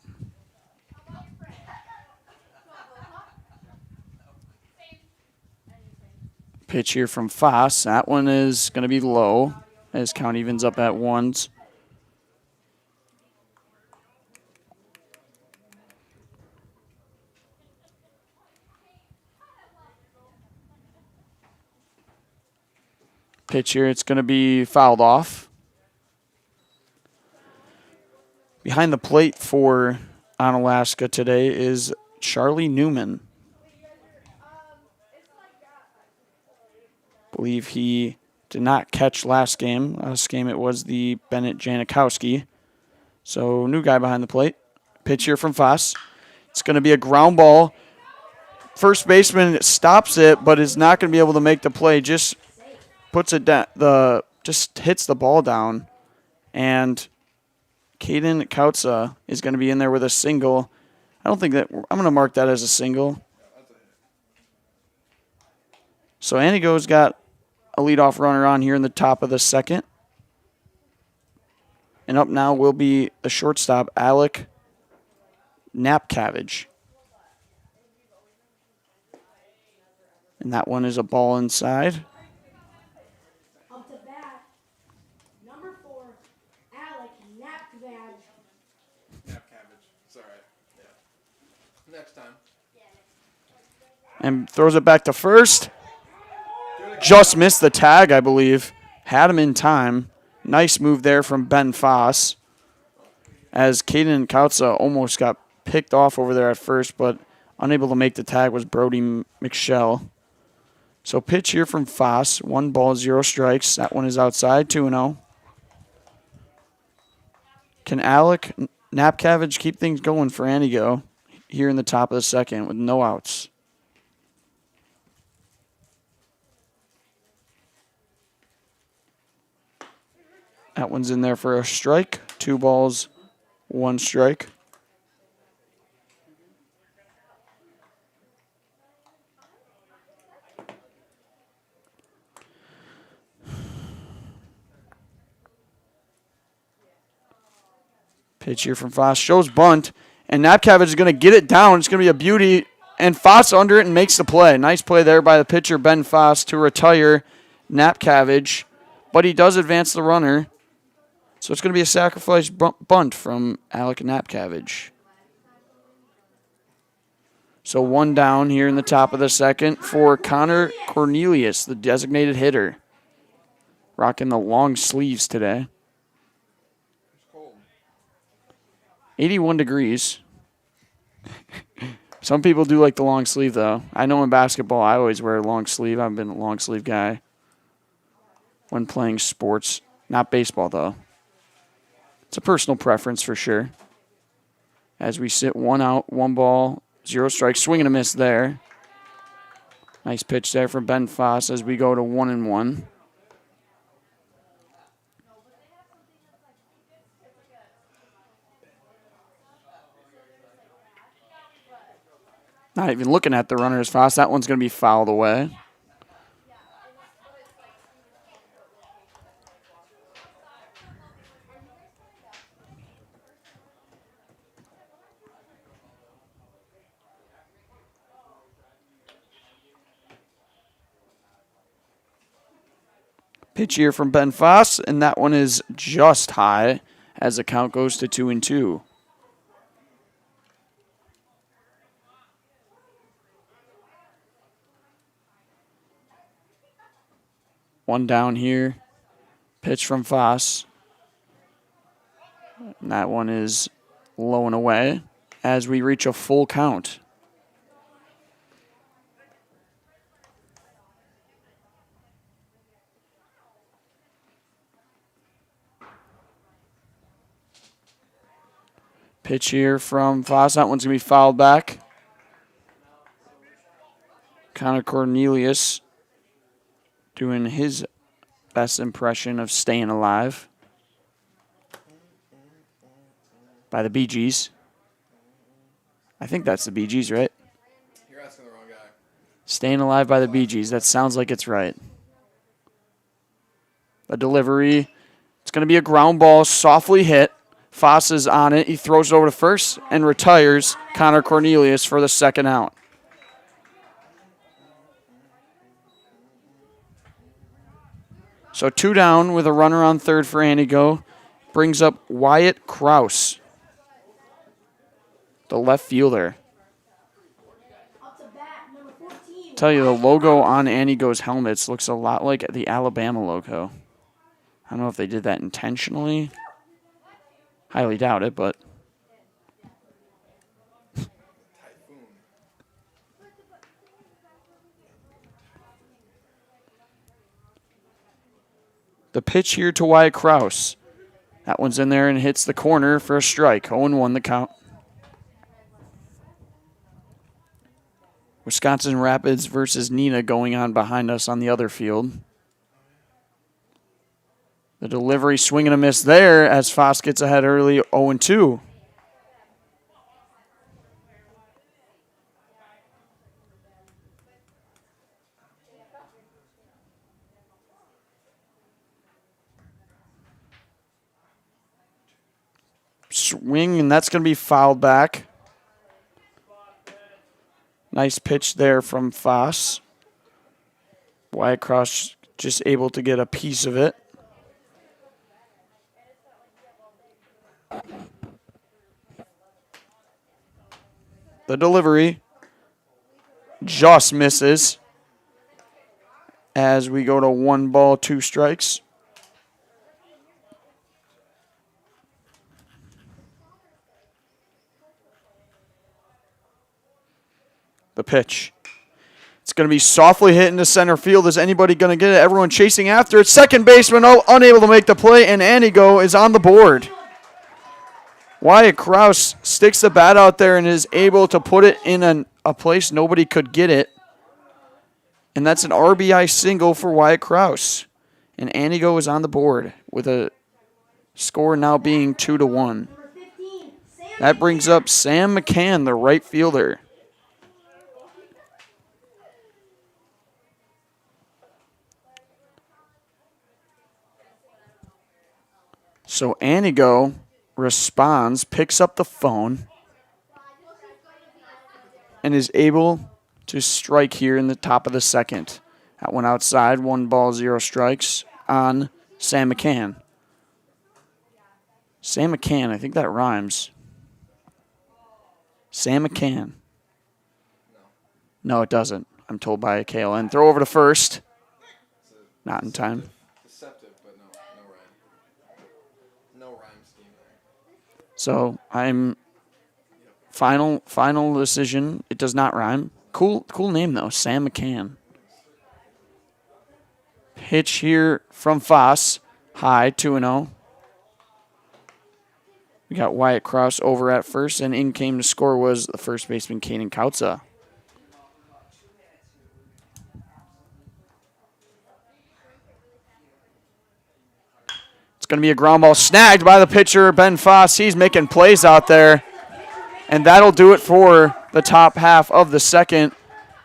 Speaker 7: Pitch here from Foss. That one is going to be low as count evens up at 1s. Pitch here, it's going to be fouled off. Behind the plate for Onalaska today is Charlie Newman. Believe he did not catch last game. Last game it was the Bennett Janikowski. So new guy behind the plate. Pitch here from Foss. It's going to be a ground ball. First baseman stops it, but is not going to be able to make the play. Just puts it down, just hits the ball down, and Caden Kautza is going to be in there with a single. I don't think that I'm going to mark that as a single. So Antigo's got a leadoff runner on here in the top of the second, and up now will be the shortstop Alec Napcavage, and that one is a ball inside. And throws it back to first. Just missed the tag, I believe. Had him in time. Nice move there from Ben Foss. As Caden Kautza almost got picked off over there at first, but unable to make the tag was Brody McShell. So pitch here from Foss. 1 ball, 0 strikes. That one is outside, 2-0. Can Alec Napcavage keep things going for Antigo here in the top of the second with no outs? That one's in there for a strike. 2 balls, 1 strike. Pitch here from Foss. Shows bunt. And Napcavage is going to get it down. It's going to be a beauty. And Foss under it and makes the play. Nice play there by the pitcher, Ben Foss, to retire Napcavage. But he does advance the runner. So it's going to be a sacrifice bunt from Alec Napcavage. So 1 down here in the top of the second for Connor Cornelius, the designated hitter. Rocking the long sleeves today. 81 degrees. Some people do like the long sleeve, though. I know in basketball, I always wear a long sleeve. I've been a long sleeve guy when playing sports. Not baseball, though. It's a personal preference for sure. As we sit 1 out, 1 ball, 0 strikes. Swing and a miss there. Nice pitch there from Ben Foss as we go to 1-1. Not even looking at the runner as Foss. That one's going to be fouled away. Pitch here from Ben Foss, and that one is just high as the count goes to 2-2. One down here. Pitch from Foss. And that one is low and away as we reach a full count. Pitch here from Foss. That one's going to be fouled back. Connor Cornelius doing his best impression of staying alive by the Bee Gees. I think that's the Bee Gees, right?
Speaker 1: You're asking the wrong guy.
Speaker 7: Staying alive by the Bee Gees. That sounds like it's right. A delivery. It's going to be a ground ball, softly hit. Foss is on it. He throws it over to first and retires Connor Cornelius for the second out. So 2 down with a runner on third for Antigo. Brings up Wyatt Krause, the left fielder. Tell you, the logo on Antigo's helmets looks a lot like the Alabama logo. I don't know if they did that intentionally. Highly doubt it, but... The pitch here to Wyatt Krause. That one's in there and hits the corner for a strike. 0-1 the count. Wisconsin Rapids versus Neenah going on behind us on the other field. The delivery, swing and a miss there as Foss gets ahead early, 0-2. Swing, and that's going to be fouled back. Nice pitch there from Foss. Wyatt Krause just able to get a piece of it. The delivery just misses as we go to 1 ball, 2 strikes. The pitch. It's going to be softly hit into center field. Is anybody going to get it? Everyone chasing after it. Second baseman unable to make the play, and Antigo is on the board. Wyatt Krause sticks the bat out there and is able to put it in a place nobody could get it. And that's an RBI single for Wyatt Krause. And Antigo is on the board with a Score now being 2-1. That brings up Sam McCann, the right fielder. So Anigo responds, picks up the phone, and is able to strike here in the top of the second. That one outside, 1 ball, 0 strikes on Sam McCann. Sam McCann, I think that rhymes. Sam McCann. No, it doesn't. I'm told by KLN. Throw over to first. Not in time.
Speaker 1: Deceptive, but no rhyme scheme there.
Speaker 7: So I'm final decision. It does not rhyme. Cool name though, Sam McCann. Pitch here from Foss. High, 2-0. We got Wyatt Cross over at first, and in came to score was the first baseman, Kaden Kautza. It's going to be a ground ball snagged by the pitcher, Ben Foss. He's making plays out there, and that'll do it for the top half of the second.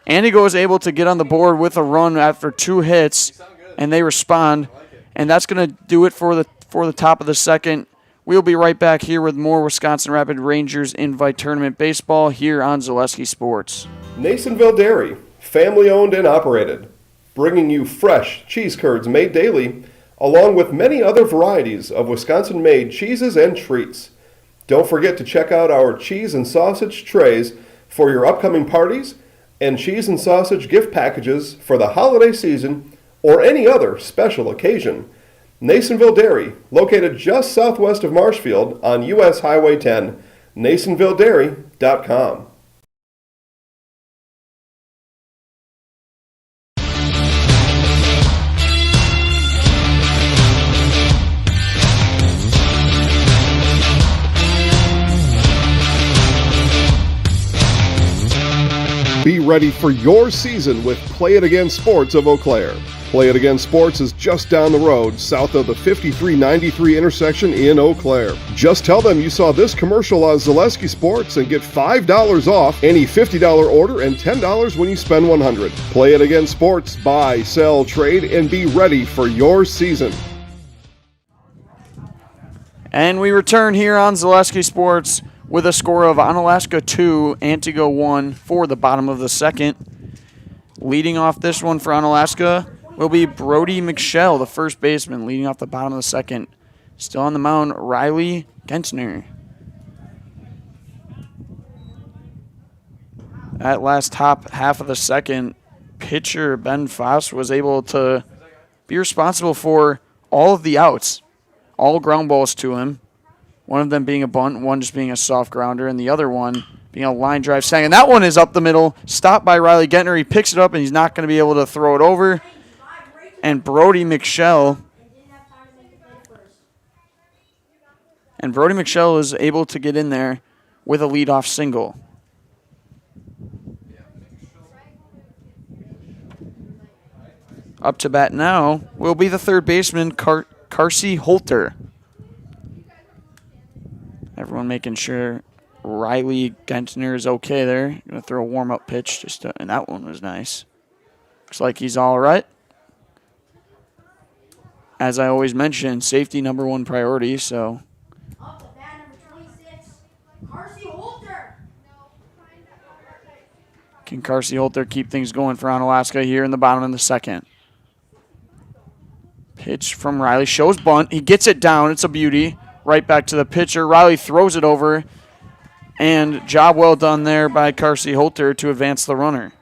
Speaker 7: Andigo is able to get on the board with a run after 2 hits, and they respond, and that's going to do it for the top of the second. We'll be right back here with more Wisconsin Rapid Rangers Invite Tournament Baseball here on Zaleski Sports.
Speaker 2: Nasonville Dairy, family owned and operated, bringing you fresh cheese curds made daily, along with many other varieties of Wisconsin-made cheeses and treats. Don't forget to check out our cheese and sausage trays for your upcoming parties and cheese and sausage gift packages for the holiday season or any other special occasion. Nasonville Dairy, located just southwest of Marshfield on U.S. Highway 10, NasonvilleDairy.com. Be ready for your season with Play It Again Sports of Eau Claire. Play It Again Sports is just down the road, south of the 5393 intersection in Eau Claire. Just tell them you saw this commercial on Zaleski Sports and get $5 off any $50 order and $10 when you spend $100. Play It Again Sports, buy, sell, trade, and be ready for your season.
Speaker 7: And we return here on Zaleski Sports with a score of Onalaska 2, Antigo 1 for the bottom of the second. Leading off this one for Onalaska will be Brody McShell, the first baseman, leading off the bottom of the second. Still on the mound, Riley Gentner. That last top half of the second, pitcher Ben Foss was able to be responsible for all of the outs, all ground balls to him. One of them being a bunt, one just being a soft grounder, and the other one being a line drive snag. And that one is up the middle, stopped by Riley Gentner. He picks it up, and he's not going to be able to throw it over. And Brody McShell is able to get in there with a leadoff single. Up to bat now will be the third baseman, Carsey Holter. Everyone making sure Riley Gentner is okay there. Going to throw a warm-up pitch, and that one was nice. Looks like he's all right. As I always mention, safety #1 priority, so.
Speaker 8: Up to bat number 26, Carsey Holter.
Speaker 7: Can Carsey Holter keep things going for Onalaska here in the bottom of the second? Pitch from Riley, shows bunt. He gets it down. It's a beauty. Right back to the pitcher. Riley throws it over, and job well done there by Carsey Holter to advance the runner.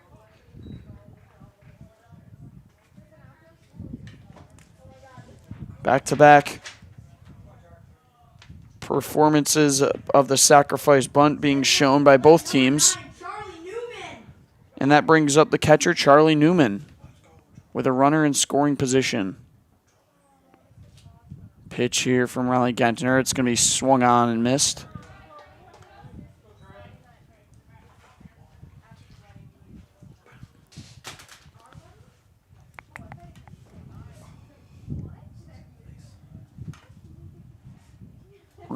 Speaker 7: Back-to-back performances of the sacrifice bunt being shown by both teams. And that brings up the catcher, Charlie Newman, with a runner in scoring position. Pitch here from Riley Gentner. It's going to be swung on and missed.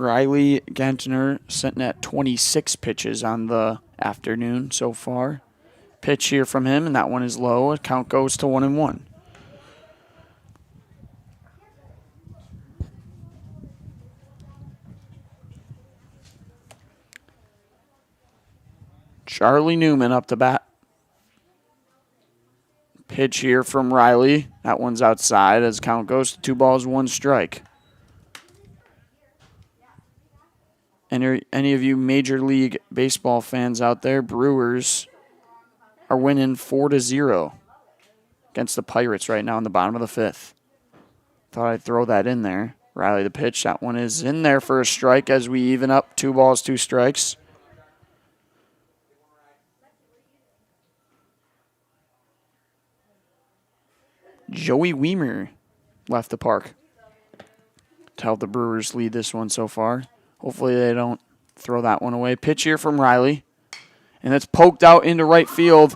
Speaker 7: Riley Gentner sitting at 26 pitches on the afternoon so far. Pitch here from him, and that one is low. Count goes to 1-1. Charlie Newman up to bat. Pitch here from Riley. That one's outside as count goes to 2 balls, 1 strike. Any of you Major League Baseball fans out there, Brewers are winning 4-0 against the Pirates right now in the bottom of the 5th. Thought I'd throw that in there. Riley the pitch. That one is in there for a strike as we even up 2 balls, 2 strikes. Joey Weimer left the park to help the Brewers lead this one so far. Hopefully they don't throw that one away. Pitch here from Riley. And it's poked out into right field.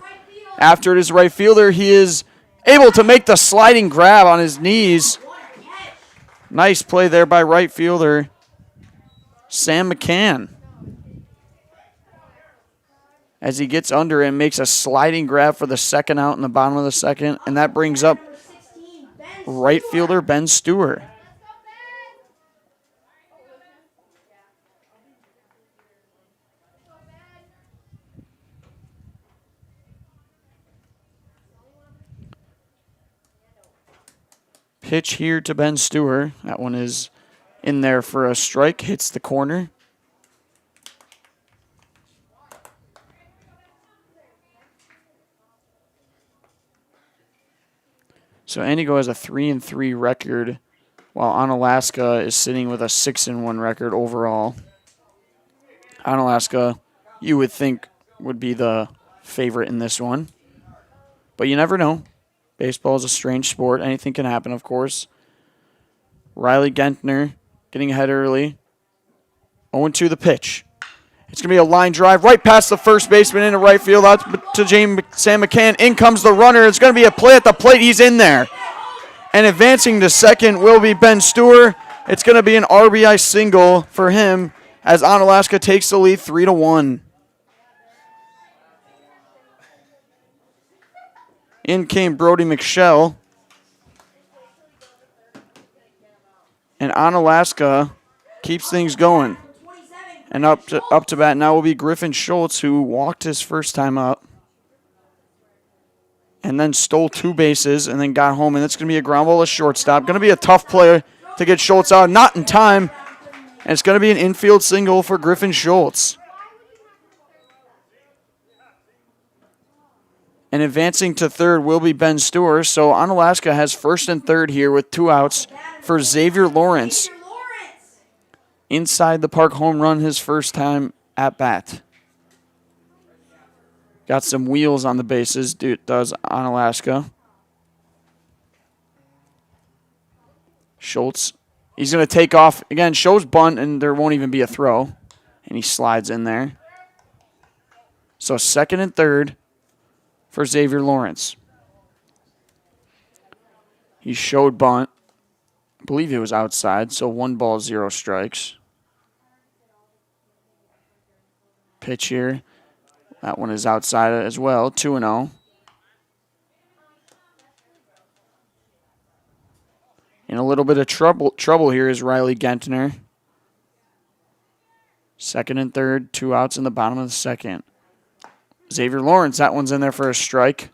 Speaker 7: After it is right fielder, he is able to make the sliding grab on his knees. Nice play there by right fielder Sam McCann. As he gets under and makes a sliding grab for the second out in the bottom of the second. And that brings up right fielder Ben Stewart. Pitch here to Ben Stewart. That one is in there for a strike. Hits the corner. So Antigo has a 3-3 record, while Onalaska is sitting with a 6-1 record overall. Onalaska, you would think, would be the favorite in this one. But you never know. Baseball is a strange sport. Anything can happen, of course. Riley Gentner getting ahead early. 0-2 the pitch. It's going to be a line drive right past the first baseman into right field out to Sam McCann. In comes the runner. It's going to be a play at the plate. He's in there. And advancing to second will be Ben Stewart. It's going to be an RBI single for him as Onalaska takes the lead 3-1. In came Brody McShell. And Onalaska keeps things going. And up to bat now will be Griffin Schultz, who walked his first time up. And then stole 2 bases and then got home. And it's going to be a ground ball to shortstop. Going to be a tough play to get Schultz out. Not in time. And it's going to be an infield single for Griffin Schultz. And advancing to third will be Ben Stewart. So Onalaska has first and third here with 2 outs for Xavier Lawrence. Inside the park home run his first time at bat. Got some wheels on the bases, does Onalaska. Schultz, he's going to take off. Again, shows bunt, and there won't even be a throw. And he slides in there. So second and third for Xavier Lawrence. He showed bunt. I believe he was outside, so 1 ball, 0 strikes. Pitch here. That one is outside as well, 2-0. In a little bit of trouble here is Riley Gentner. Second and third, 2 outs in the bottom of the second. Xavier Lawrence, that one's in there for a strike.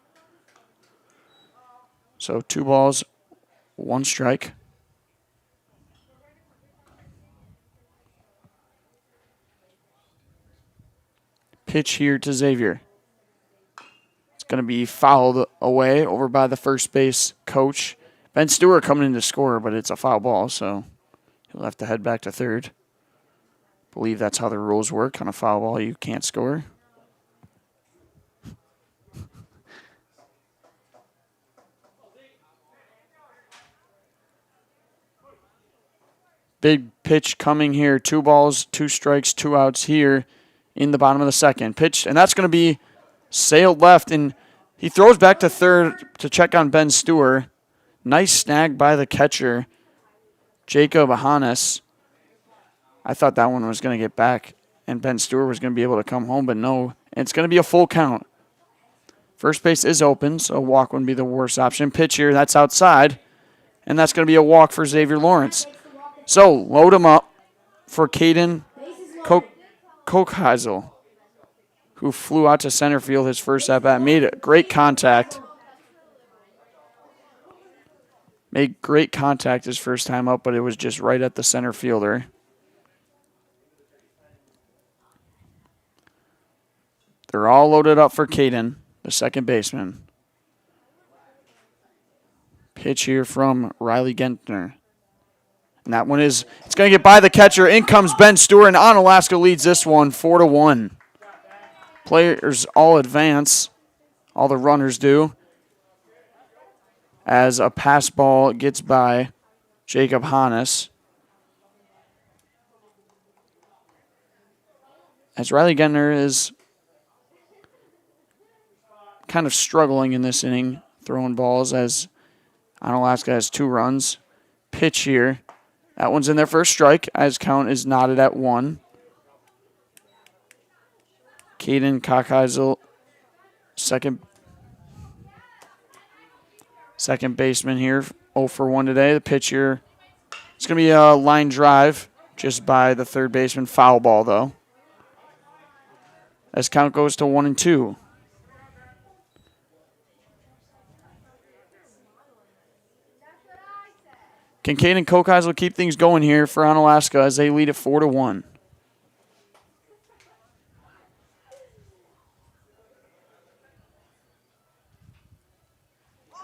Speaker 7: So 2 balls, 1 strike. Pitch here to Xavier. It's going to be fouled away over by the first base coach. Ben Stewart coming in to score, but it's a foul ball, so he'll have to head back to third. I believe that's how the rules work. On a foul ball, you can't score. Big pitch coming here. 2 balls, 2 strikes, 2 outs here in the bottom of the second. Pitch, and that's going to be sailed left, and he throws back to third to check on Ben Stewart. Nice snag by the catcher, Jacob Ahanas. I thought that one was going to get back and Ben Stewart was going to be able to come home, but no. It's going to be a full count. First base is open, so a walk wouldn't be the worst option. Pitch here, that's outside, and that's going to be a walk for Xavier Lawrence. So load him up for Caden Kochheisel, who flew out to center field his first at-bat, made a great contact. Made great contact his first time up, but it was just right at the center fielder. They're all loaded up for Caden, the second baseman. Pitch here from Riley Gentner. And that one it's going to get by the catcher. In comes Ben Stewart, and Onalaska leads this one 4-1. Players all advance. All the runners do. As a pass ball gets by Jacob Hannes. As Riley Gentner is kind of struggling in this inning, throwing balls as Onalaska has 2 runs. Pitch here. That one's in there for a strike, as count is knotted at 1. Caden Kochheisel, second baseman here, 0 for 1 today. The pitch here, it's going to be a line drive just by the third baseman. Foul ball, though. As count goes to 1-2. Can Caden Kochheisel keep things going here for Onalaska as they lead it 4-1?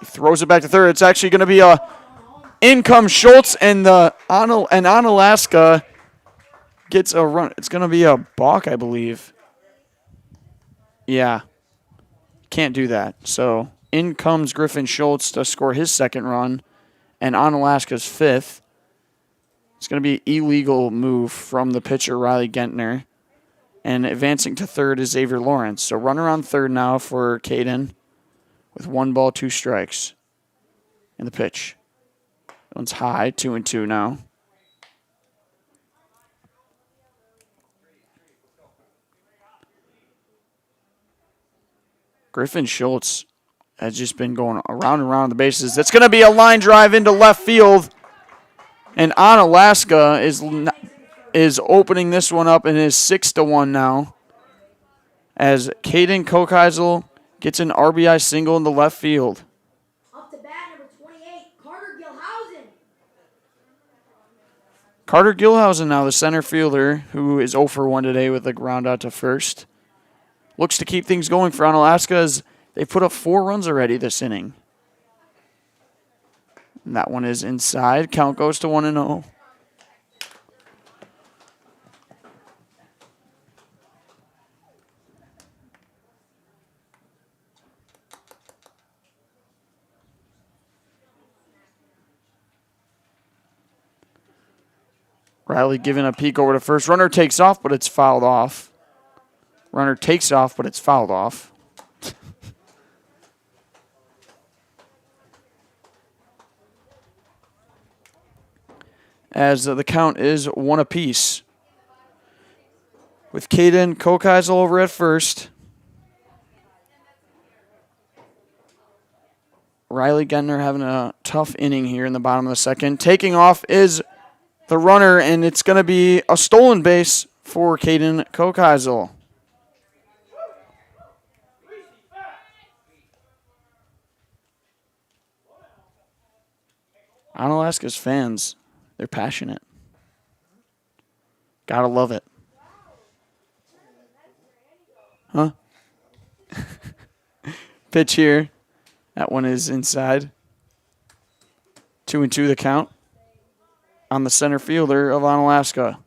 Speaker 7: He throws it back to third. It's actually going to be in comes Schultz, and Onalaska gets a run. It's going to be a balk, I believe. Yeah. Can't do that. So in comes Griffin Schultz to score his second run. And Onalaska's 5th. It's going to be an illegal move from the pitcher, Riley Gentner. And advancing to third is Xavier Lawrence. So runner on third now for Caden with 1 ball, 2 strikes. And the pitch. That one's high, 2-2 now. Griffin Schultz has just been going around and around the bases. It's going to be a line drive into left field. And Onalaska is opening this one up and is 6-1 now. As Caden Kochheisel gets an RBI single in the left field.
Speaker 8: Up to bat, number 28, Carter Gilhausen.
Speaker 7: Carter Gilhausen now, the center fielder, who is 0 for 1 today with a ground out to first. Looks to keep things going for Onalaska as they put up 4 runs already this inning. And that one is inside. Count goes to 1-0. Riley giving a peek over to first. Runner takes off, but it's fouled off. Runner takes off, but it's fouled off. As the count is 1 apiece. With Caden Kochheisel over at first. Riley Gentner having a tough inning here in the bottom of the second. Taking off is the runner, and it's going to be a stolen base for Caden Kochheisel. Onalaska's fans, they're passionate. Gotta love it. Huh? Pitch here. That one is inside. 2-2 the count on the center fielder of Onalaska.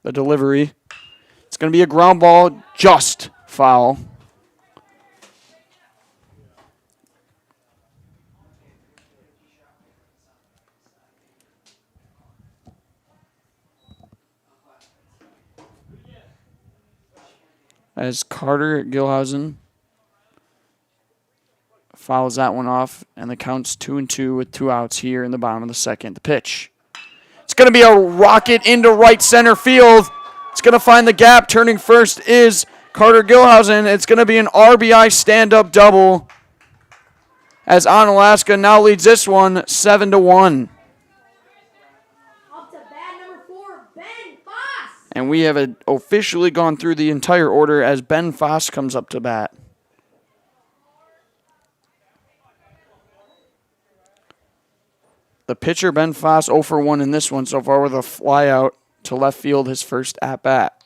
Speaker 7: The delivery. It's going to be a ground ball, just foul. As Carter Gilhausen fouls that one off, and the count's 2-2 with 2 outs here in the bottom of the second. The pitch. It's going to be a rocket into right center field. It's going to find the gap. Turning first is Carter Gilhausen. It's going to be an RBI stand-up double as Onalaska now leads this one 7-1.
Speaker 8: Up to bat number 4, Ben Foss.
Speaker 7: And we have officially gone through the entire order as Ben Foss comes up to bat. The pitcher, Ben Foss, 0 for 1 in this one so far with a fly out to left field, his first at-bat.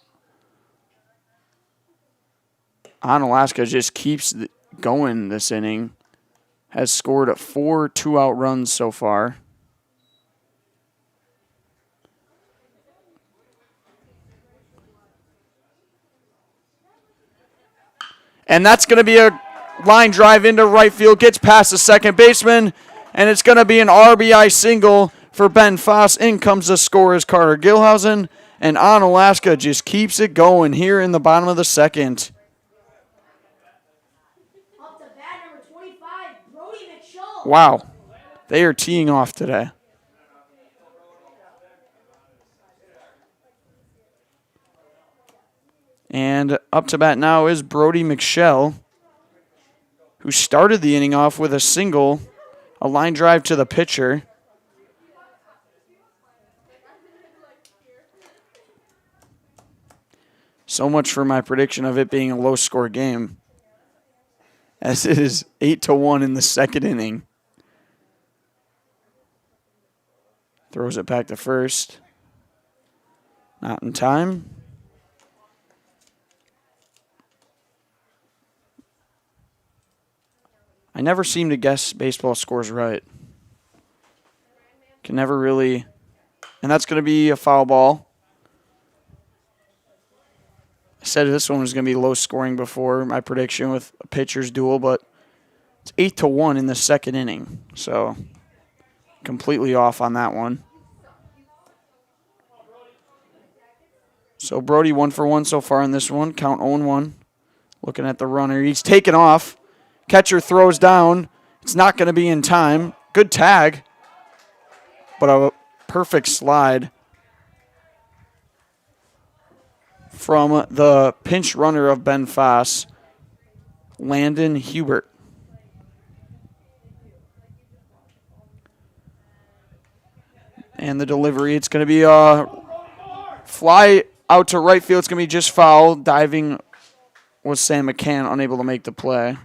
Speaker 7: Onalaska just keeps going this inning. Has scored 4 2-out runs so far. And that's going to be a line drive into right field. Gets past the second baseman. And it's going to be an RBI single for Ben Foss. In comes the scorer is Carter Gilhausen. And Onalaska just keeps it going here in the bottom of the second.
Speaker 8: Up to bat number 25, Brody McShull.
Speaker 7: Wow. They are teeing off today. And up to bat now is Brody McShell, who started the inning off with a single, a line drive to the pitcher. So much for my prediction of it being a low-score game, as it is 8-1 in the second inning. Throws it back to first. Not in time. I never seem to guess baseball scores right. Can never really. And that's going to be a foul ball. I said this one was going to be low scoring before my prediction with a pitcher's duel, but it's 8-1 in the second inning. So completely off on that one. So Brody 1 for 1 so far in this one. Count 0-1. Looking at the runner. He's taken off. Catcher throws down. It's not going to be in time. Good tag. But a perfect slide from the pinch runner of Ben Foss, Landon Hubert. And the delivery, it's going to be a fly out to right field. It's going to be just foul. Diving was Sam McCann, unable to make the play.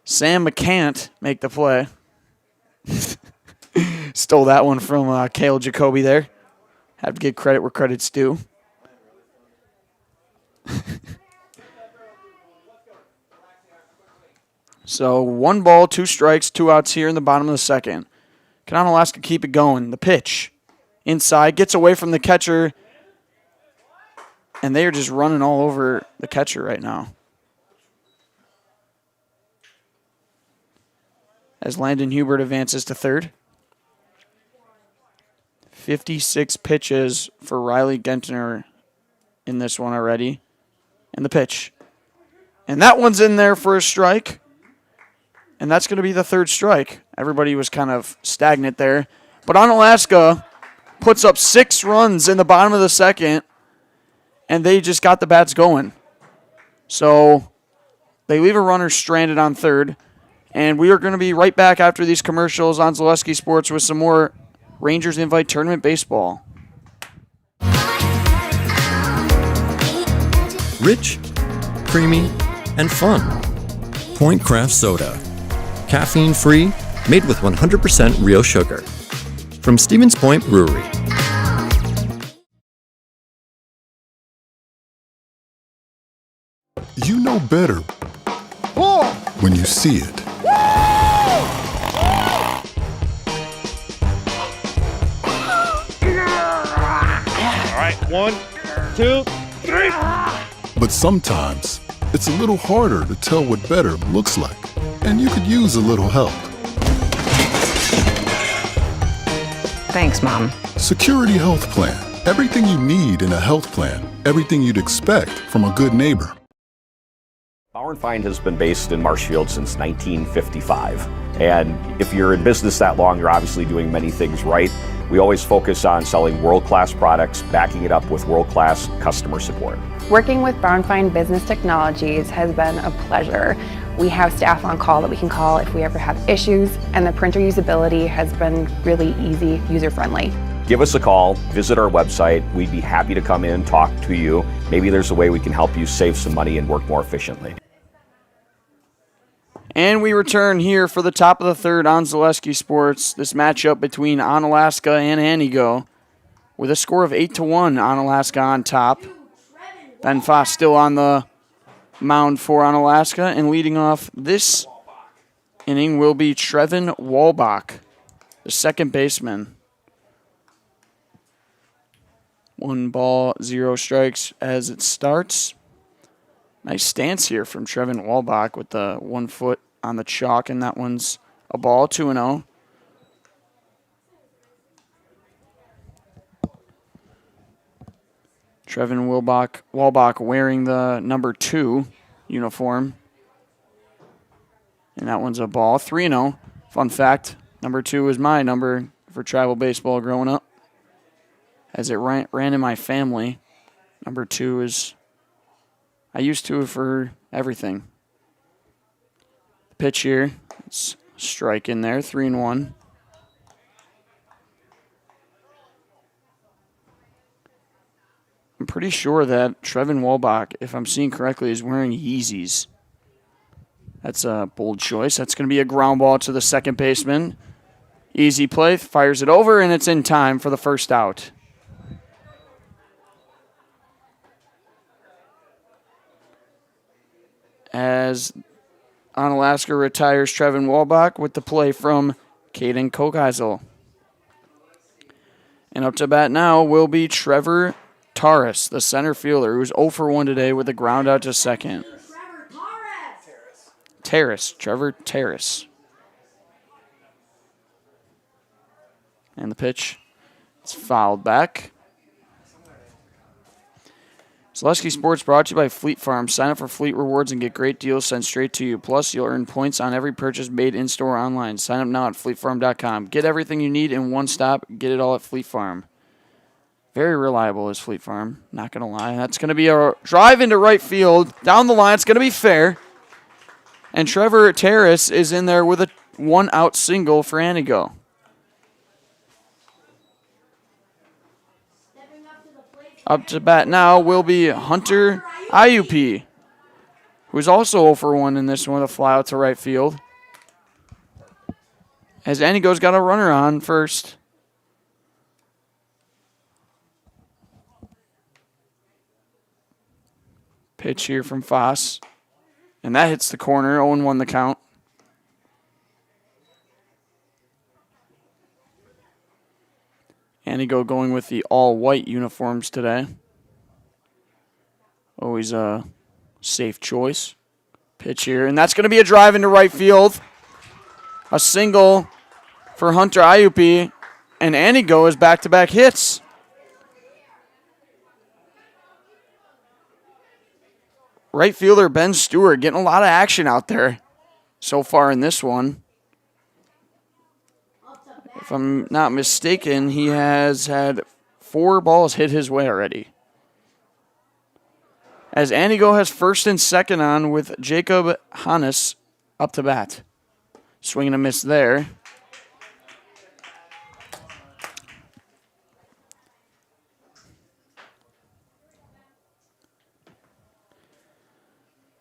Speaker 7: Sam McCan't make the play. Stole that one from Cale Jacoby there. Have to give credit where credit's due. So 1 ball, 2 strikes, 2 outs here in the bottom of the second. Can Onalaska keep it going? The pitch. Inside, gets away from the catcher. And they are just running all over the catcher right now. As Landon Hubert advances to third. 56 pitches for Riley Gentner in this one already. And the pitch. And that one's in there for a strike. And that's going to be the third strike. Everybody was kind of stagnant there. But Onalaska puts up 6 runs in the bottom of the second. And they just got the bats going. So they leave a runner stranded on third. And we are going to be right back after these commercials on Zaleski Sports with some more Rangers Invite Tournament baseball.
Speaker 14: Rich, creamy, and fun. Point Craft Soda. Caffeine-free, made with 100% real sugar. From Stevens Point Brewery.
Speaker 9: You know better when you see it.
Speaker 10: All right, 1, 2, 3.
Speaker 9: But sometimes it's a little harder to tell what better looks like, and you could use a little help.
Speaker 11: Thanks, Mom.
Speaker 9: Security Health Plan. Everything you need in a health plan. Everything you'd expect from a good neighbor.
Speaker 15: Bauer & Feind has been based in Marshfield since 1955. And if you're in business that long, you're obviously doing many things right. We always focus on selling world-class products, backing it up with world-class customer support.
Speaker 11: Working with Bauer & Feind Business Technologies has been a pleasure. We have staff on call that we can call if we ever have issues, and the printer usability has been really easy, user-friendly.
Speaker 15: Give us a call, visit our website. We'd be happy to come in, talk to you. Maybe there's a way we can help you save some money and work more efficiently.
Speaker 7: And we return here for the top of the third on Zaleski Sports. This matchup between Onalaska and Antigo. With a score of 8-1, Onalaska on top. Ben Foss still on the mound for Onalaska. And leading off this inning will be Trevin Walbach, the second baseman. 1 ball, 0 strikes as it starts. Nice stance here from Trevin Walbach with the 1 foot on the chalk, and that one's a ball, 2-0. Trevin Walbach wearing the number 2 uniform, and that one's a ball, 3-0. Fun fact, number 2 is my number for travel baseball growing up. As it ran in my family, number 2 is... I used to for everything. Pitch here. It's strike in there. 3-1. I'm pretty sure that Trevin Walbach, if I'm seeing correctly, is wearing Yeezys. That's a bold choice. That's going to be a ground ball to the second baseman. Easy play. Fires it over, and it's in time for the first out. As Onalaska retires Trevin Walbach with the play from Caden Kokeisel. And up to bat now will be Trevor Taurus, the center fielder, who's 0 for 1 today with a ground out to second. Trevor Terrace. And the pitch, it's fouled back. Zaleski Sports brought to you by Fleet Farm. Sign up for Fleet Rewards and get great deals sent straight to you. Plus, you'll earn points on every purchase made in-store or online. Sign up now at fleetfarm.com. Get everything you need in one stop. Get it all at Fleet Farm. Very reliable is Fleet Farm. Not going to lie. That's going to be a drive into right field. Down the line. It's going to be fair. And Trevor Terrace is in there with a 1-out single for Antigo. Up to bat now will be Hunter IUP, who's also 0 for 1 in this one with a fly out to right field. As Antigo's got a runner on first. Pitch here from Foss. And that hits the corner. 0-1 the count. Antigo going with the all-white uniforms today. Always a safe choice. Pitch here, and that's going to be a drive into right field. A single for Hunter IUP, and Antigo is back-to-back hits. Right fielder Ben Stewart getting a lot of action out there so far in this one. If I'm not mistaken, he has had 4 balls hit his way already. As Antigo has first and second on with Jacob Hannes up to bat. Swing and a miss there.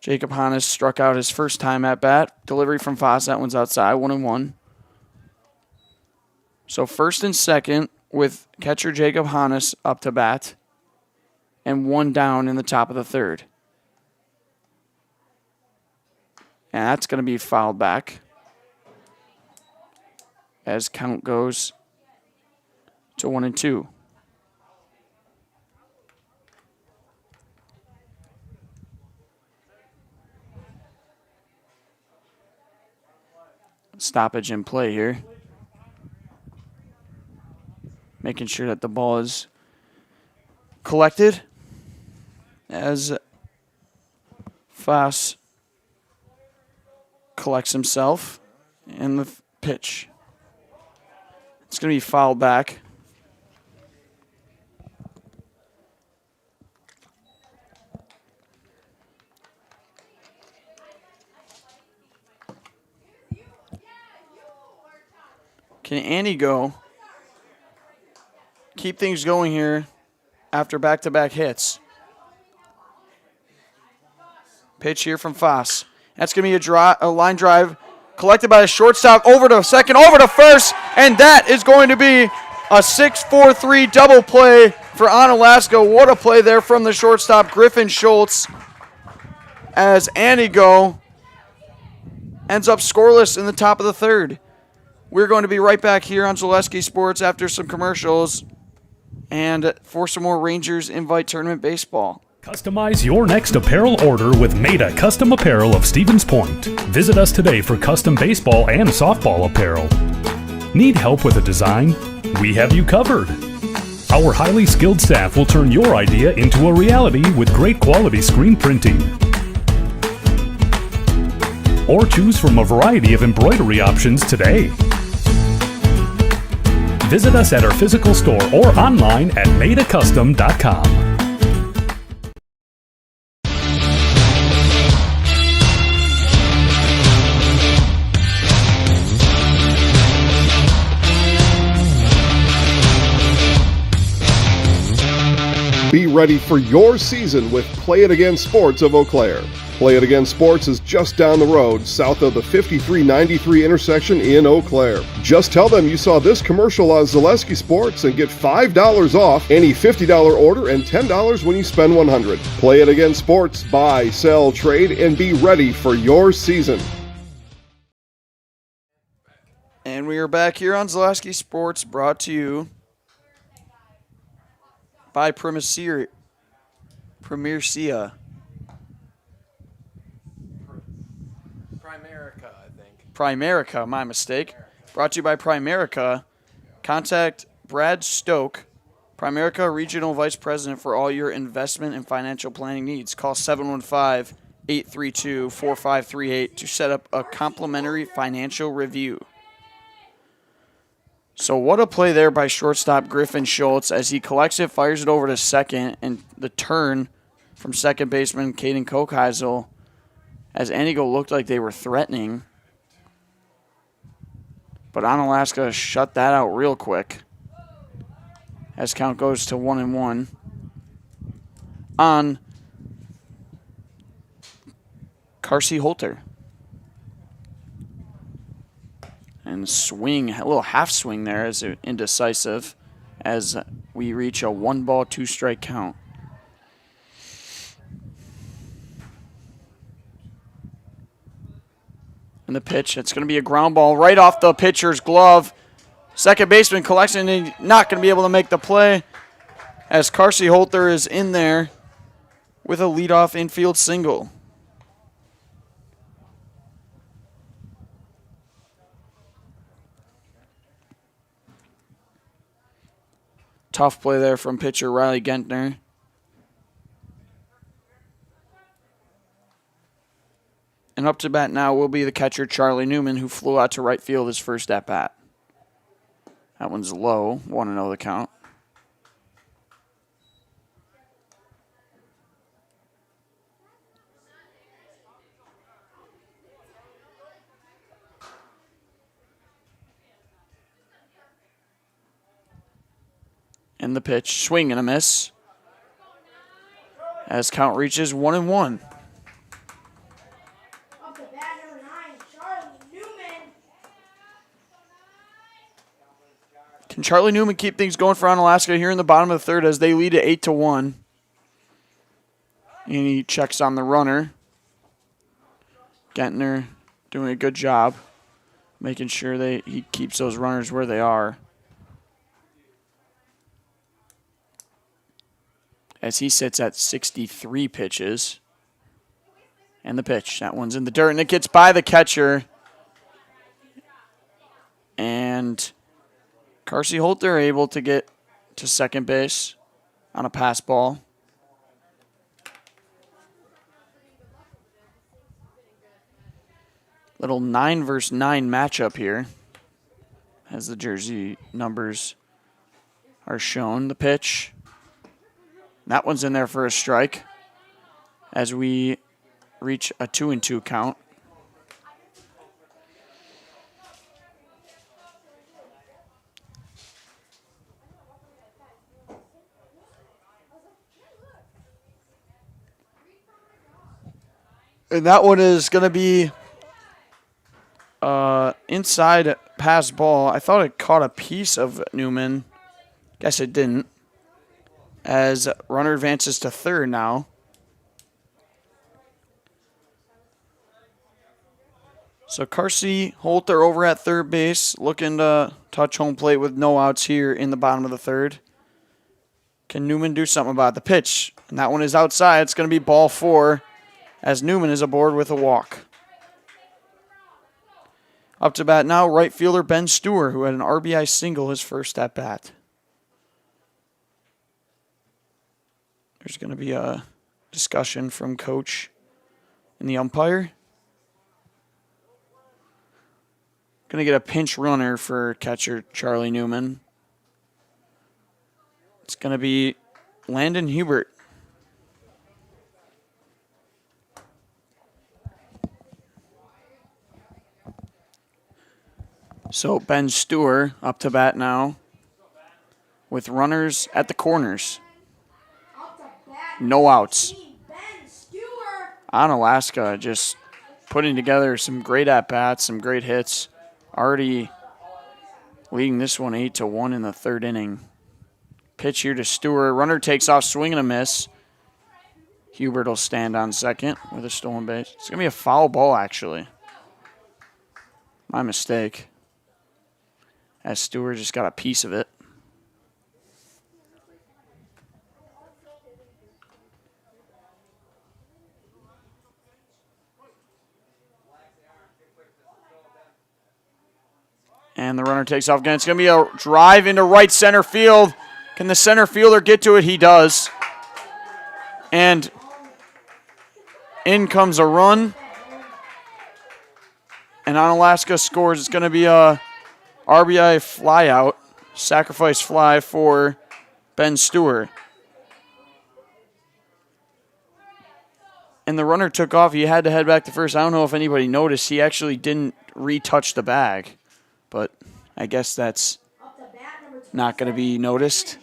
Speaker 7: Jacob Hannes struck out his first time at bat. Delivery from Foss. That one's outside. 1-1. So first and second with catcher Jacob Hannes up to bat. And 1 down in the top of the third. And that's going to be fouled back. As count goes to 1-2. Stoppage in play here. Making sure that the ball is collected as Foss collects himself in the pitch. It's going to be fouled back. Can Andy go? Keep things going here after back-to-back hits. Pitch here from Foss. That's going to be a line drive collected by a shortstop over to second, over to first, and that is going to be a 6-4-3 double play for Onalaska. What a play there from the shortstop, Griffin Schultz, as Anigo ends up scoreless in the top of the third. We're going to be right back here on Zaleski Sports after some commercials and for some more Rangers Invite Tournament baseball.
Speaker 16: Customize your next apparel order with Maida Custom Apparel of Stevens Point. Visit us today for custom baseball and softball apparel. Need help with a design? We have you covered. Our highly skilled staff will turn your idea into a reality with great quality screen printing. Or choose from a variety of embroidery options today. Visit us at our physical store or online at maidacustom.com.
Speaker 2: Be ready for your season with Play It Again Sports of Eau Claire. Play It Again Sports is just down the road, south of the 5393 intersection in Eau Claire. Just tell them you saw this commercial on Zaleski Sports and get $5 off any $50 order and $10 when you spend $100. Play It Again Sports, buy, sell, trade, and be ready for your season.
Speaker 7: And we are back here on Zaleski Sports, brought to you by Primerica.
Speaker 1: Primerica, I think.
Speaker 7: Primerica, my mistake. Brought to you by Primerica. Contact Brad Stoke, Primerica Regional Vice President, for all your investment and financial planning needs. Call 715-832-4538 to set up a complimentary financial review. So what a play there by shortstop Griffin Schultz as he collects it, fires it over to second, and the turn from second baseman Caden Kokheisel as Anigo looked like they were threatening. But Onalaska shut that out real quick as count goes to 1-1 on Carsey Holter. And swing, a little half swing there as indecisive as we reach a 1-ball, 2-strike count. And the pitch, it's going to be a ground ball right off the pitcher's glove. Second baseman collects it and not going to be able to make the play as Carsey Holter is in there with a leadoff infield single. Tough play there from pitcher Riley Gentner. And up to bat now will be the catcher Charlie Newman, who flew out to right field his first at-bat. That one's low, 1-0 the count. And the pitch, swing and a miss. As count reaches 1-1.
Speaker 8: Up to bat number 9, Charlie Newman.
Speaker 7: Can Charlie Newman keep things going for Onalaska here in the bottom of the third as they lead at 8-1? And he checks on the runner. Gentner doing a good job making sure he keeps those runners where they are. As he sits at 63 pitches. And the pitch, that one's in the dirt, and it gets by the catcher. And Carsey Holter able to get to second base on a pass ball. Little 9 versus 9 matchup here as the jersey numbers are shown. The pitch. That one's in there for a strike as we reach a 2-2 count. And that one is going to be inside pass ball. I thought it caught a piece of Newman. Guess it didn't. As runner advances to third now. So Carsey Holter over at third base, looking to touch home plate with no outs here in the bottom of the third. Can Newman do something about the pitch? And that one is outside. It's going to be ball 4 as Newman is aboard with a walk. Up to bat now, right fielder Ben Stewart, who had an RBI single his first at bat. There's going to be a discussion from coach and the umpire. Going to get a pinch runner for catcher Charlie Newman. It's going to be Landon Hubert. So Ben Stewart up to bat now with runners at the corners. No outs. Onalaska just putting together some great at-bats, some great hits. Already leading this one 8-1 in the third inning. Pitch here to Stewart. Runner takes off, swing and a miss. Hubert will stand on second with a stolen base. It's going to be a foul ball, actually. My mistake. As Stewart just got a piece of it. And the runner takes off again. It's going to be a drive into right center field. Can the center fielder get to it? He does. And in comes a run. And Onalaska scores. It's going to be a RBI flyout, sacrifice fly for Ben Stewart. And the runner took off. He had to head back to first. I don't know if anybody noticed. He actually didn't retouch the bag. But I guess that's not going to be noticed.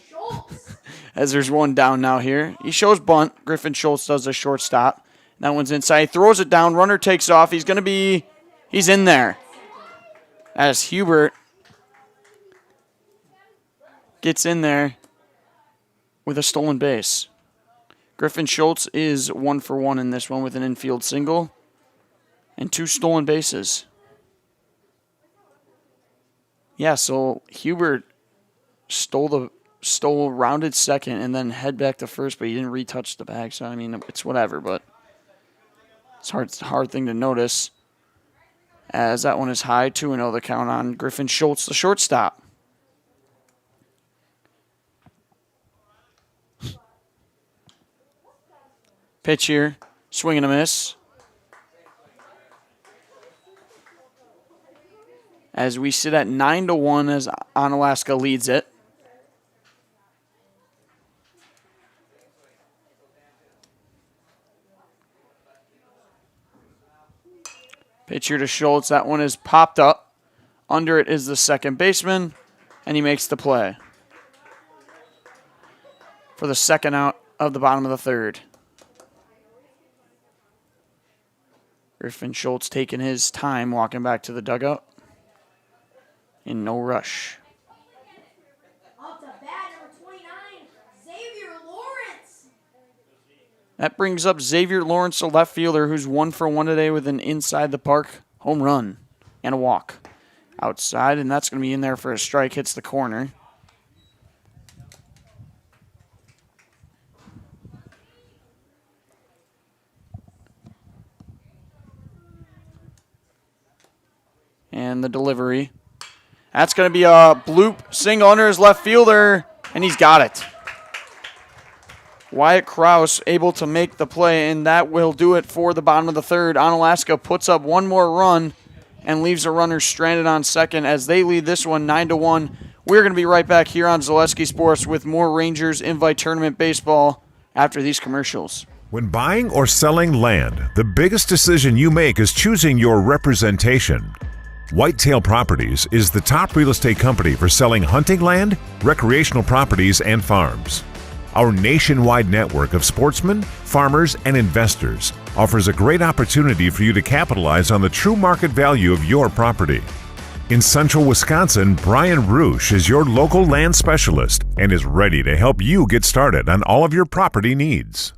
Speaker 7: As there's one down now here. He shows bunt. Griffin Schultz does a shortstop. That one's inside. He throws it down. Runner takes off. He's in there. As Hubert gets in there with a stolen base. Griffin Schultz is 1 for 1 in this one with an infield single and 2 stolen bases. Yeah, so Hubert stole rounded second and then head back to first, but he didn't retouch the bag. So I mean, it's whatever, but it's a hard thing to notice. As that one is high, 2-0 the count on Griffin Schultz, the shortstop. Pitch here, swing and a miss. As we sit at 9-1 as Onalaska leads it. Pitch here to Schultz. That one is popped up. Under it is the second baseman, and he makes the play for the second out of the bottom of the third. Griffin Schultz taking his time walking back to the dugout in no rush.
Speaker 8: Up to bat, number 29, Xavier Lawrence.
Speaker 7: That brings up Xavier Lawrence, a left fielder who's 1 for 1 today with an inside the park home run and a walk. Outside, and that's going to be in there for a strike, hits the corner. And the delivery. That's going to be a bloop single under his left fielder, and he's got it. Wyatt Krause able to make the play, and that will do it for the bottom of the third. Onalaska puts up one more run and leaves a runner stranded on second as they lead this one 9-1. We're going to be right back here on Zaleski Sports with more Rangers Invite Tournament baseball after these commercials.
Speaker 13: When buying or selling land, the biggest decision you make is choosing your representation. Whitetail Properties is the top real estate company for selling hunting land, recreational properties, and farms. Our nationwide network of sportsmen, farmers, and investors offers a great opportunity for you to capitalize on the true market value of your property. In central Wisconsin, Brian Roosh is your local land specialist and is ready to help you get started on all of your property needs.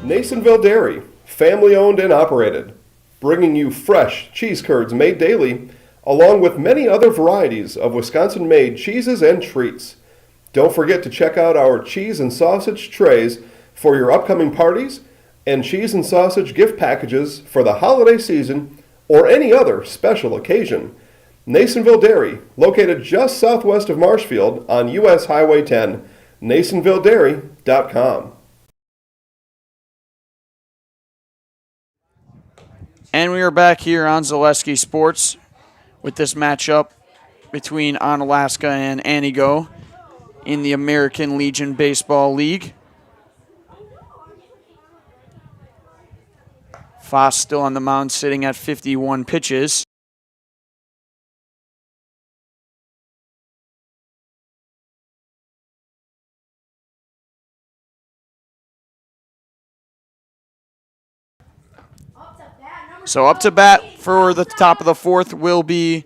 Speaker 2: Nasonville Dairy, family owned and operated, bringing you fresh cheese curds made daily, along with many other varieties of Wisconsin-made cheeses and treats. Don't forget to check out our cheese and sausage trays for your upcoming parties and cheese and sausage gift packages for the holiday season or any other special occasion. Nasonville Dairy, located just southwest of Marshfield on U.S. Highway 10, NasonvilleDairy.com.
Speaker 7: And we are back here on Zaleski Sports with this matchup between Onalaska and Anigo in the American Legion Baseball League. Foss still on the mound, sitting at 51 pitches. So up to bat for the top of the fourth will be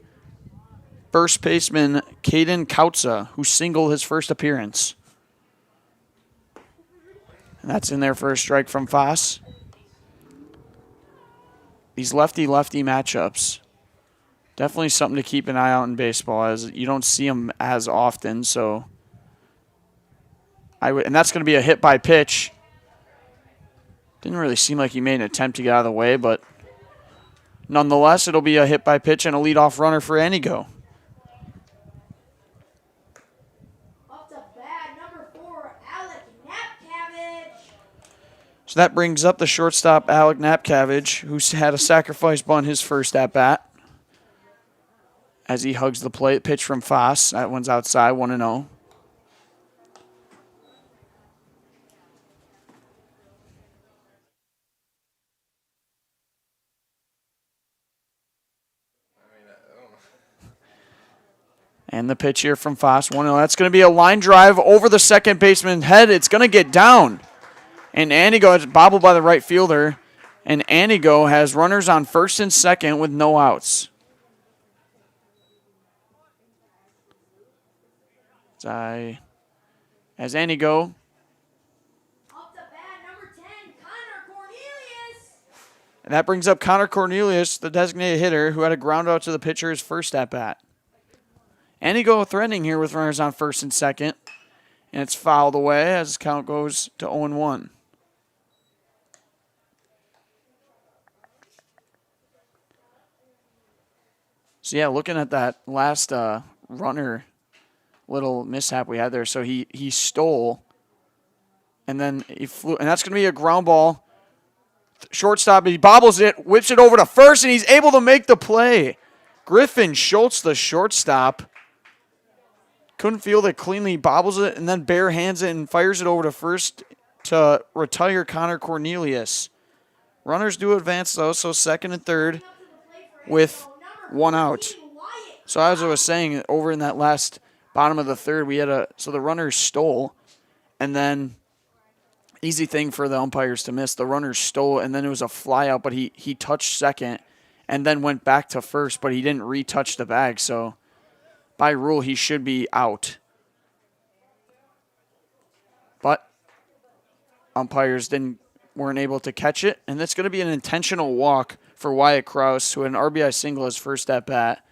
Speaker 7: first baseman Caden Kautza, who singled his first appearance. And that's in there for a strike from Foss. These lefty-lefty matchups, definitely something to keep an eye out in baseball, as you don't see them as often. So and that's going to be a hit by pitch. Didn't really seem like he made an attempt to get out of the way, but nonetheless, it'll be a hit by pitch and a leadoff runner for Anigo.
Speaker 8: Up to bat, number 4, Alec Napcavage.
Speaker 7: So that brings up the shortstop, Alec Napcavage, who's had a sacrifice bunt his first at-bat. As he hugs the plate, pitch from Foss. That one's outside, 1-0. And the pitch here from Foss, 1-0. That's going to be a line drive over the second baseman's head. It's going to get down. And Anigo is bobbled by the right fielder. And Anigo has runners on first and second with no outs. As Anigo.
Speaker 8: Up to bat, number 10, Connor Cornelius.
Speaker 7: And that brings up Connor Cornelius, the designated hitter, who had a ground out to the pitcher his first at-bat. Anigo threatening here with runners on first and second. And it's fouled away as count goes to 0-1. So, yeah, looking at that last runner little mishap we had there. So he stole, and then he flew. And that's going to be a ground ball. Shortstop, he bobbles it, whips it over to first, and he's able to make the play. Griffin Schultz, the shortstop, couldn't field it cleanly, bobbles it, and then bare hands it and fires it over to first to retire Connor Cornelius. Runners do advance, though, so second and third with one out. So as I was saying, over in that last bottom of the third, so the runners stole, and then easy thing for the umpires to miss. The runners stole, and then it was a fly out, but he touched second and then went back to first, but he didn't retouch the bag, so by rule, he should be out. But umpires weren't able to catch it, and that's going to be an intentional walk for Wyatt Krause, who had an RBI single his first at-bat,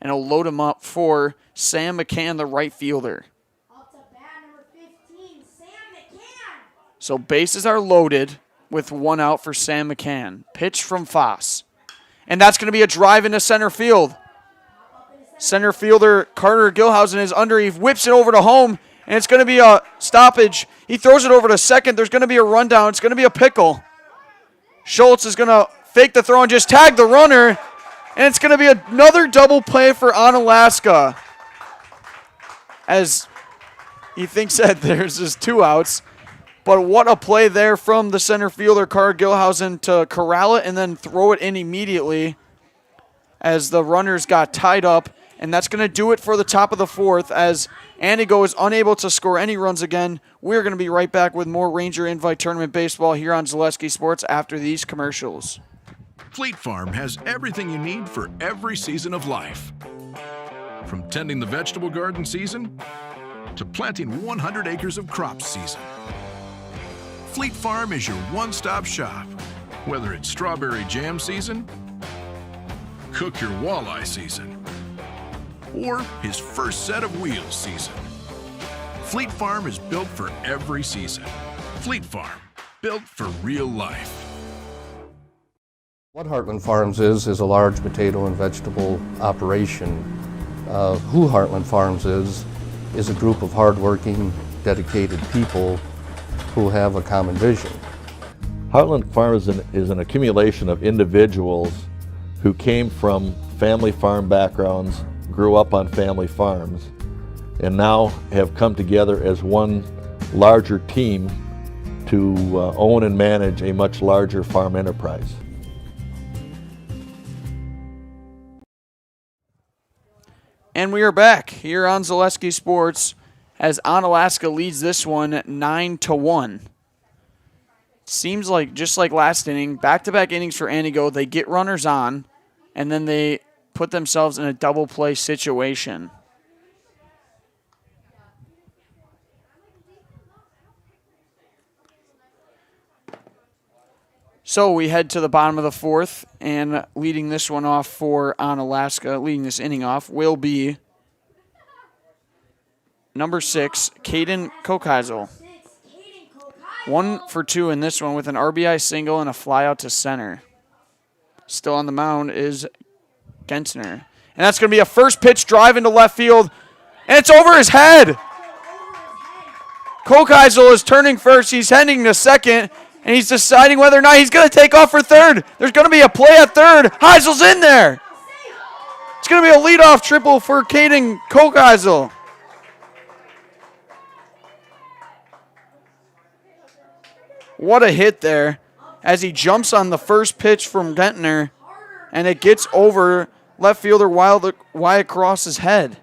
Speaker 7: and he'll load him up for Sam McCann, the right fielder.
Speaker 8: Up to bat, number 15, Sam McCann.
Speaker 7: So bases are loaded with one out for Sam McCann. Pitch from Foss. And that's going to be a drive into center field. Center fielder Carter Gilhausen is under. He whips it over to home, and it's going to be a stoppage. He throws it over to second. There's going to be a rundown. It's going to be a pickle. Schultz is going to fake the throw and just tag the runner. And it's going to be another double play for Onalaska. As he thinks that there's just 2 outs. But what a play there from the center fielder, Carter Gilhausen, to corral it and then throw it in immediately as the runners got tied up. And that's going to do it for the top of the 4th as Antigo is unable to score any runs again. We're going to be right back with more Ranger Invite Tournament baseball here on Zaleski Sports after these commercials.
Speaker 12: Fleet Farm has everything you need for every season of life. From tending the vegetable garden season to planting 100 acres of crops season. Fleet Farm is your one-stop shop. Whether it's strawberry jam season, cook your walleye season, or his first set of wheels season. Fleet Farm is built for every season. Fleet Farm, built for real life.
Speaker 17: What Heartland Farms is a large potato and vegetable operation. Who Heartland Farms is a group of hardworking, dedicated people who have a common vision.
Speaker 18: Heartland Farms is an accumulation of individuals who came from family farm backgrounds, grew up on family farms, and now have come together as one larger team to own and manage a much larger farm enterprise.
Speaker 7: And we are back here on Zaleski Sports as Onalaska leads this one 9-1. Seems like, just like last inning, back-to-back innings for Antigo, they get runners on, and then they put themselves in a double play situation. So we head to the bottom of the 4th, and leading this one off for Onalaska, leading this inning off, will be number 6, Caden Kokheisel. 1 for 2 in this one with an RBI single and a fly out to center. Still on the mound is Gensner. And that's going to be a first pitch drive into left field, and it's over his head. Kokheisel is turning first. He's heading to second, and he's deciding whether or not he's going to take off for third. There's going to be a play at third. Heisel's in there. It's going to be a leadoff triple for Caden Kokheisel. What a hit there as he jumps on the first pitch from Gentner, and it gets over left fielder Wyatt Cross's head.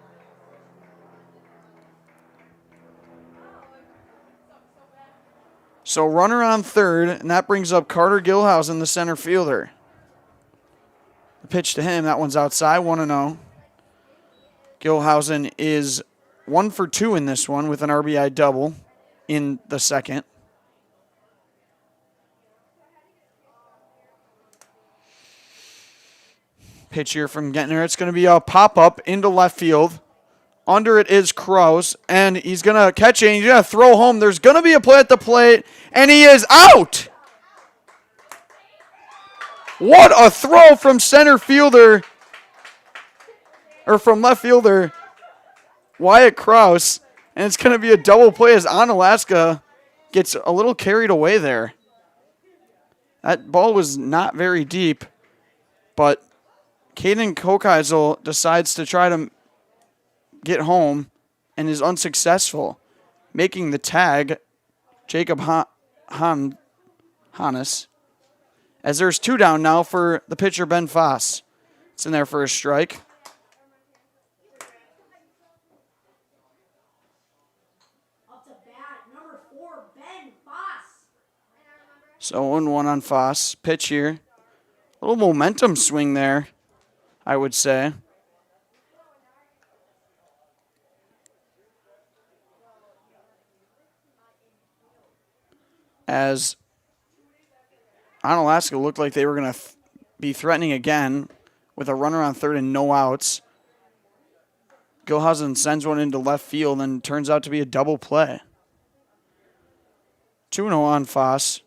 Speaker 7: So runner on third, and that brings up Carter Gilhausen, the center fielder. The pitch to him, that one's outside, 1-0. Gilhausen is 1 for 2 in this one with an RBI double in the second. Pitch here from Gentner. It's going to be a pop-up into left field. Under it is Krause, and he's going to catch it, and he's going to throw home. There's going to be a play at the plate, and he is out! What a throw from center fielder, or from left fielder, Wyatt Krause, and it's going to be a double play as Onalaska gets a little carried away there. That ball was not very deep, but Caden Kokheisel decides to try to get home and is unsuccessful, making the tag Jacob Hannes. As there's 2 down now for the pitcher Ben Foss. It's in there for a strike.
Speaker 8: Up to bat, number 4, Ben Foss.
Speaker 7: So 1-1 on Foss. Pitch here. A little momentum swing there, I would say. As Onalaska looked like they were going to be threatening again with a runner on third and no outs. Gilhausen sends one into left field and turns out to be a double play. 2-0 on Foss.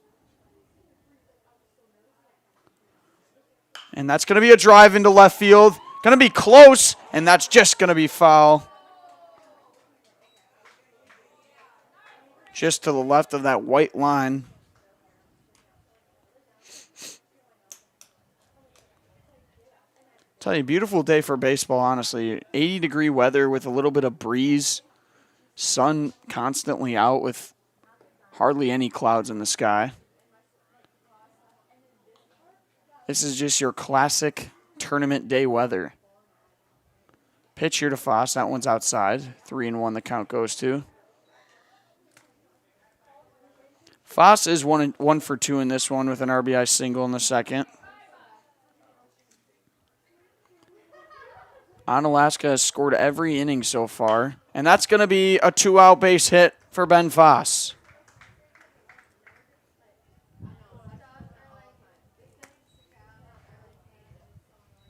Speaker 7: And that's going to be a drive into left field. Going to be close, and that's just going to be foul. Just to the left of that white line. Tell you, beautiful day for baseball, honestly. 80-degree weather with a little bit of breeze. Sun constantly out with hardly any clouds in the sky. This is just your classic tournament day weather. Pitch here to Foss. That one's outside. 3-1 the count goes to. Foss is 1 for 2 in this one with an RBI single in the second. Onalaska has scored every inning so far, and that's going to be a 2-out base hit for Ben Foss.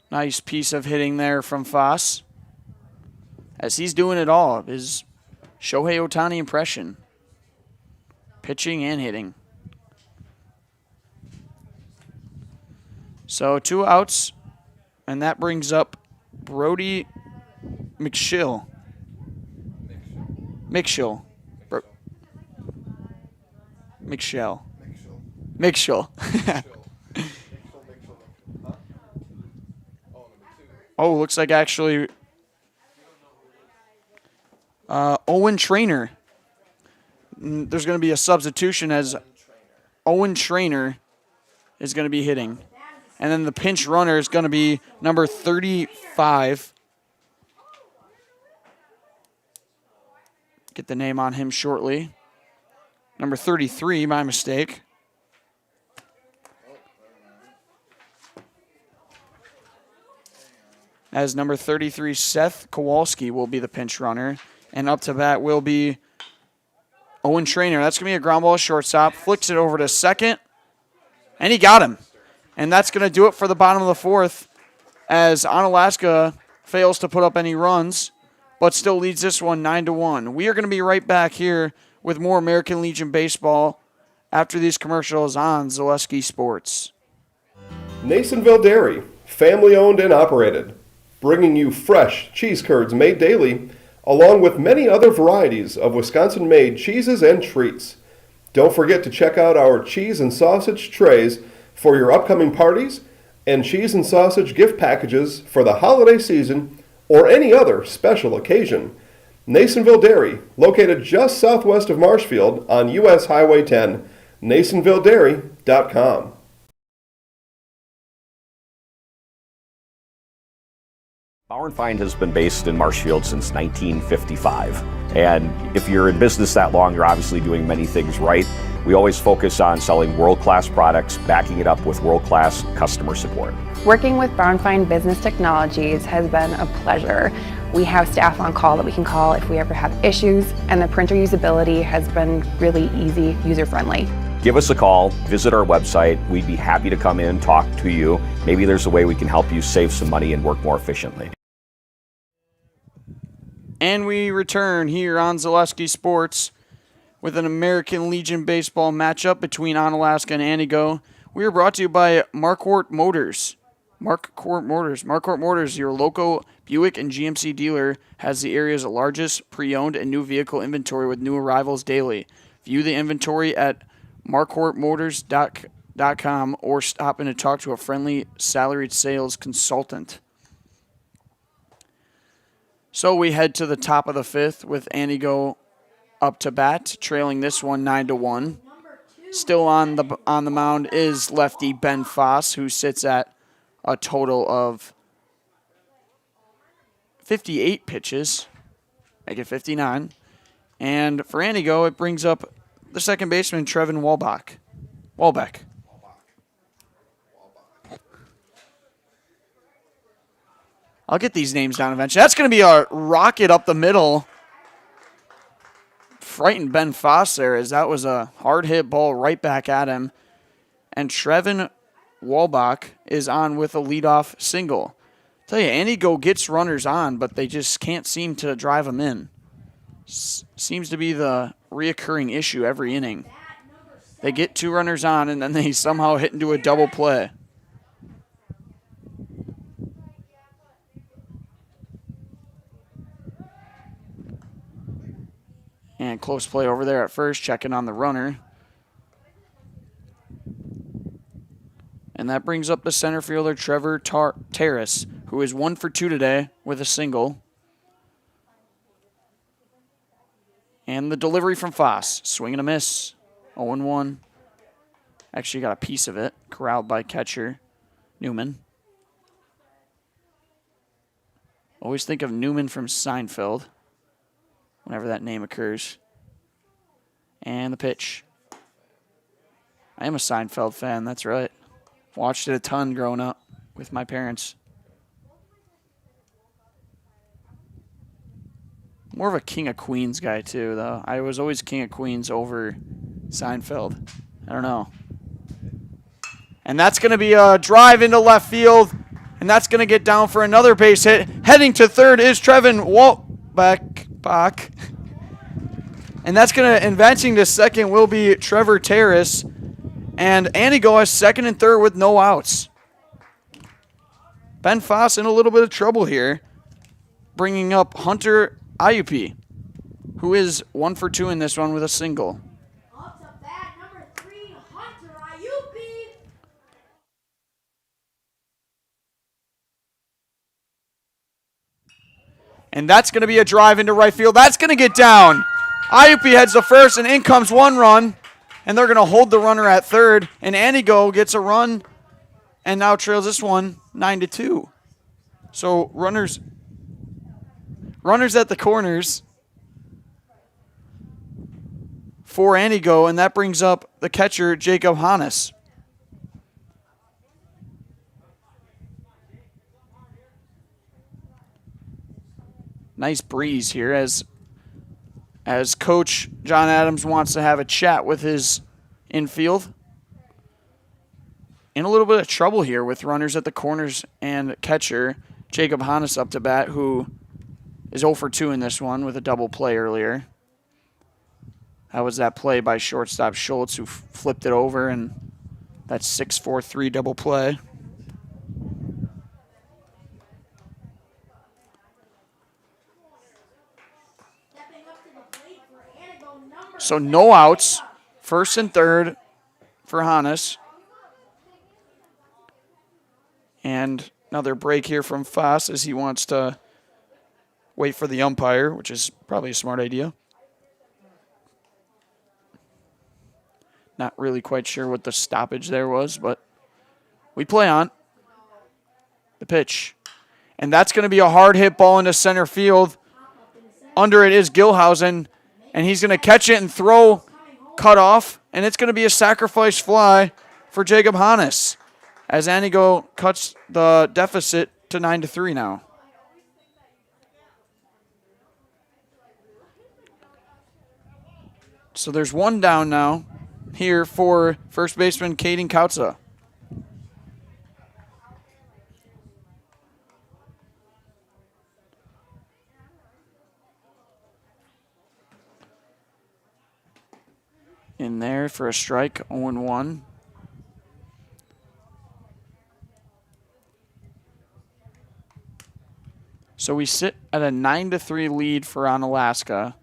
Speaker 7: Nice piece of hitting there from Foss, as he's doing it all. His Shohei Ohtani impression. Pitching and hitting. So 2 outs, and that brings up Brody McShill. McShill. Oh, looks like actually Owen Trainer. There's going to be a substitution as Owen Trainer is going to be hitting. And then the pinch runner is going to be number 35. Get the name on him shortly. Number 33, my mistake. As number 33, Seth Kowalski will be the pinch runner. And up to bat will be Owen Trainer. That's going to be a ground ball shortstop. Flicks it over to second. And he got him. And that's going to do it for the bottom of the fourth, as Onalaska fails to put up any runs, but still leads this one 9-1. We are going to be right back here with more American Legion baseball after these commercials on Zaleski Sports.
Speaker 2: Nasonville Dairy, family owned and operated, bringing you fresh cheese curds made daily, along with many other varieties of Wisconsin-made cheeses and treats. Don't forget to check out our cheese and sausage trays for your upcoming parties and cheese and sausage gift packages for the holiday season or any other special occasion. Nasonville Dairy, located just southwest of Marshfield on US Highway 10, NasonvilleDairy.com.
Speaker 15: Bauer & Feind has been based in Marshfield since 1955. And if you're in business that long, you're obviously doing many things right. We always focus on selling world-class products, backing it up with world-class customer support.
Speaker 11: Working with Bauer & Feind Business Technologies has been a pleasure. We have staff on call that we can call if we ever have issues, and the printer usability has been really easy, user-friendly.
Speaker 15: Give us a call, visit our website. We'd be happy to come in, talk to you. Maybe there's a way we can help you save some money and work more efficiently.
Speaker 7: And we return here on Zaleski Sports with an American Legion baseball matchup between Onalaska and Antigo. We are brought to you by Marquardt Motors. Marquardt Motors, your local Buick and GMC dealer, has the area's largest pre-owned and new vehicle inventory with new arrivals daily. View the inventory at marquardtmotors.com or stop in to talk to a friendly salaried sales consultant. So we head to the top of the fifth with Antigo up to bat, trailing this one 9-1. Still on the mound is lefty Ben Foss, who sits at a total of 58 pitches, make it 59. And for Antigo, it brings up the second baseman, Trevin Walbeck. I'll get these names down eventually. That's going to be a rocket up the middle. Frightened Ben Foss there, as that was a hard hit ball right back at him. And Trevin Walbach is on with a leadoff single. Tell you, Antigo gets runners on, but they just can't seem to drive them in. Seems to be the reoccurring issue every inning. They get 2 runners on, and then they somehow hit into a double play. And close play over there at first, checking on the runner. And that brings up the center fielder, Trevor Terrace, who is 1 for 2 today with a single. And the delivery from Foss. Swing and a miss. 0-1. Actually got a piece of it. Corralled by catcher Newman. Always think of Newman from Seinfeld whenever that name occurs. And the pitch. I am a Seinfeld fan, that's right. Watched it a ton growing up with my parents. More of a King of Queens guy, too, though. I was always King of Queens over Seinfeld. I don't know. And that's going to be a drive into left field. And that's going to get down for another base hit. Heading to third is Trevin Walbach. And that's going to, advancing to second, will be Trevor Terrace. And Anigo has second and third with no outs. Ben Foss in a little bit of trouble here. Bringing up Hunter Ayupi, who is 1 for 2 in this one with a single.
Speaker 8: Up to bat number 3, Hunter Ayupi.
Speaker 7: And that's going to be a drive into right field. That's going to get down. Ayupi heads to first, and in comes 1 run. And they're going to hold the runner at third. And Anigo gets a run and now trails this one 9-2. So runners at the corners for Anigo, and that brings up the catcher, Jacob Hannes. Nice breeze here as Coach John Adams wants to have a chat with his infield. In a little bit of trouble here with runners at the corners and catcher, Jacob Hannes up to bat, who is 0 for 2 in this one with a double play earlier. That was that play by shortstop Schultz, who flipped it over, and that's 6-4-3 double play. So no outs, first and third for Hannes. And another break here from Foss as he wants to wait for the umpire, which is probably a smart idea. Not really quite sure what the stoppage there was, but we play on. The pitch. And that's going to be a hard hit ball into center field. Under it is Gilhausen, and he's going to catch it and throw cut off, and it's going to be a sacrifice fly for Jacob Hannes as Anigo cuts the deficit to 9-3 now. So there's 1 down now here for first baseman Caden Kautza. In there for a strike, 0-1. So we sit at a 9-3 lead for Onalaska.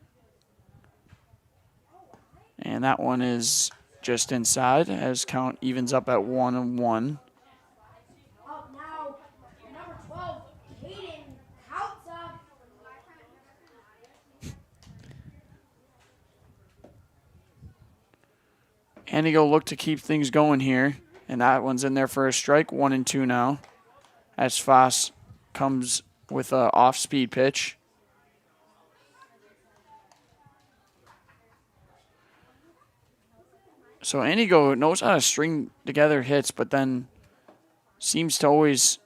Speaker 7: And that one is just inside as count evens up at 1-1.
Speaker 8: Up now, number 12, Caden Kautza.
Speaker 7: Anigo look to keep things going here. And that one's in there for a strike, 1-2 now. As Foss comes with an off-speed pitch. So Anigo knows how to string together hits, but then seems to always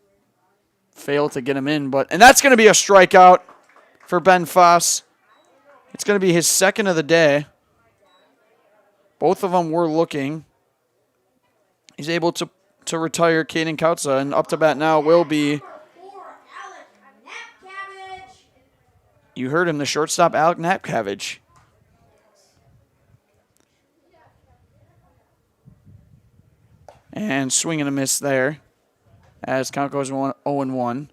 Speaker 7: fail to get him in. And that's going to be a strikeout for Ben Foss. It's going to be his second of the day. Both of them were looking. He's able to retire Caden Kautza, and up to bat now will be, you heard him, the shortstop, Alec Napcavage. And swing and a miss there as count goes 0-1.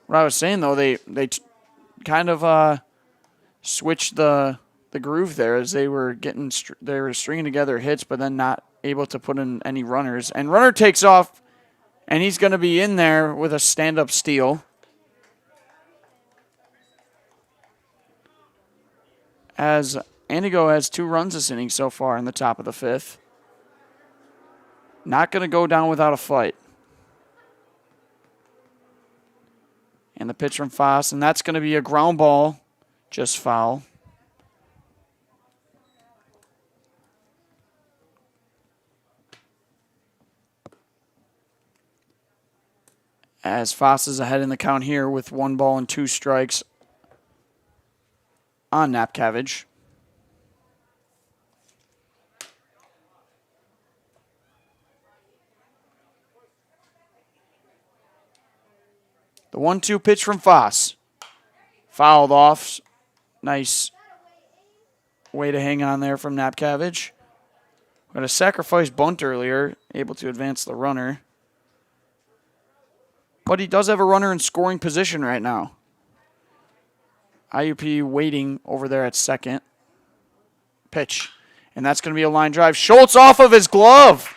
Speaker 7: What I was saying, though, they kind of switched the groove there as they were stringing together hits, but then not able to put in any runners. And runner takes off And he's going to be in there with a stand-up steal. As Antigo has 2 runs this inning so far in the top of the 5th. Not going to go down without a fight. And the pitch from Foss, and that's going to be a ground ball, just foul. As Foss is ahead in the count here with 1 ball and 2 strikes on Napkavage. The 1-2 pitch from Foss. Fouled off. Nice way to hang on there from Napkavage. Got a sacrifice bunt earlier, able to advance the runner. But he does have a runner in scoring position right now. IUP waiting over there at second. Pitch. And that's going to be a line drive. Schultz off of his glove.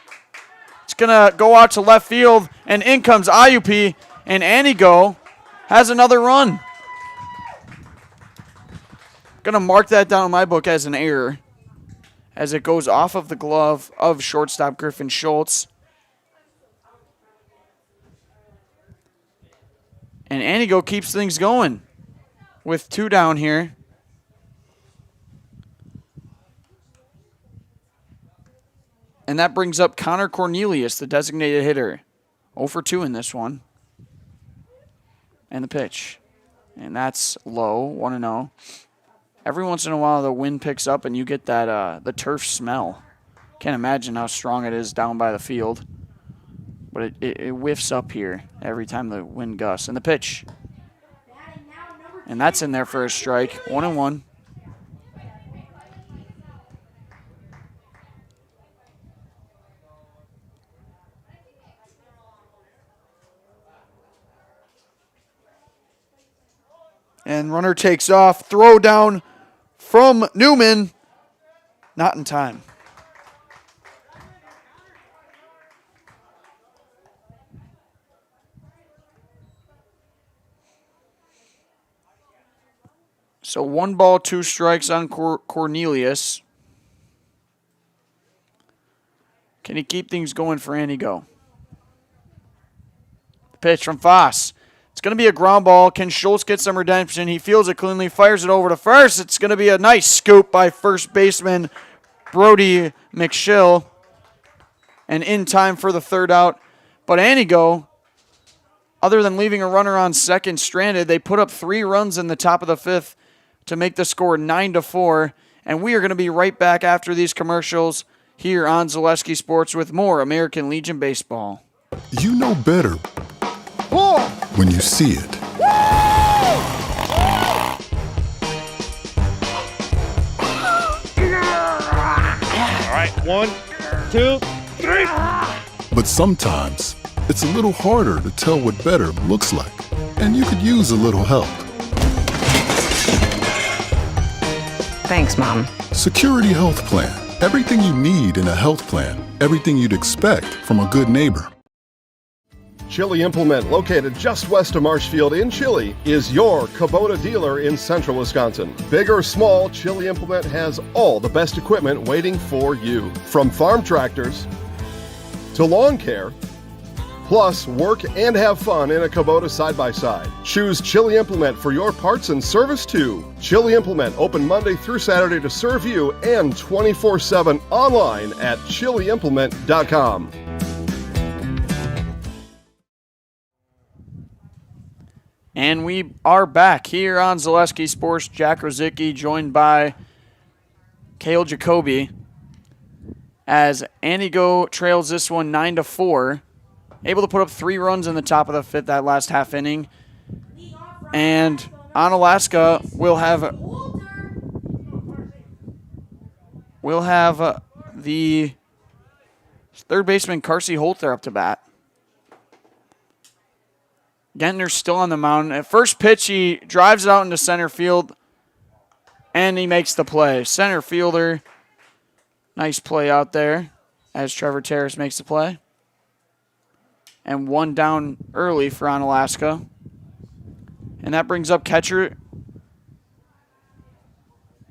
Speaker 7: It's going to go out to left field. And in comes IUP. And Anigo has another run. Going to mark that down in my book as an error, as it goes off of the glove of shortstop Griffin Schultz. And Anigo keeps things going with 2 down here. And that brings up Connor Cornelius, the designated hitter. 0 for 2 in this one. And the pitch. And that's low, 1-0. Every once in a while the wind picks up and you get that the turf smell. Can't imagine how strong it is down by the field. But it whiffs up here every time the wind gusts. And the pitch. And that's in there for a strike. 1-1. And runner takes off. Throw down from Newman. Not in time. So 1 ball, 2 strikes on Cornelius. Can he keep things going for Anigo? Pitch from Foss. It's going to be a ground ball. Can Schultz get some redemption? He fields it cleanly, fires it over to first. It's going to be a nice scoop by first baseman Brody McShill. And in time for the 3rd out. But Anigo, other than leaving a runner on second stranded, they put up 3 runs in the top of the 5th to make the score 9-4. And we are going to be right back after these commercials here on Zaleski Sports with more American Legion Baseball.
Speaker 9: You know better when you see it.
Speaker 10: All right, 1, 2, 3.
Speaker 9: But sometimes it's a little harder to tell what better looks like. And you could use a little help.
Speaker 19: Thanks, Mom.
Speaker 9: Security Health Plan. Everything you need in a health plan. Everything you'd expect from a good neighbor.
Speaker 2: Chili Implement, located just west of Marshfield in Chile, is your Kubota dealer in central Wisconsin. Big or small, Chili Implement has all the best equipment waiting for you. From farm tractors to lawn care, plus work and have fun in a Kubota side-by-side. Choose Chili Implement for your parts and service too. Chili Implement, open Monday through Saturday to serve you and 24/7 online at chiliimplement.com.
Speaker 7: And we are back here on Zaleski Sports. Jack Rosicki joined by Cale Jacoby as Anigo trails this one 9-4. Able to put up 3 runs in the top of the 5th that last half inning. And Onalaska will have the 3rd baseman Carsey Holter up to bat. Gentner's still on the mound. At first pitch, he drives it out into center field, and he makes the play. Center fielder, nice play out there as Trevor Terrace makes the play. and 1 down early for Onalaska. And that brings up catcher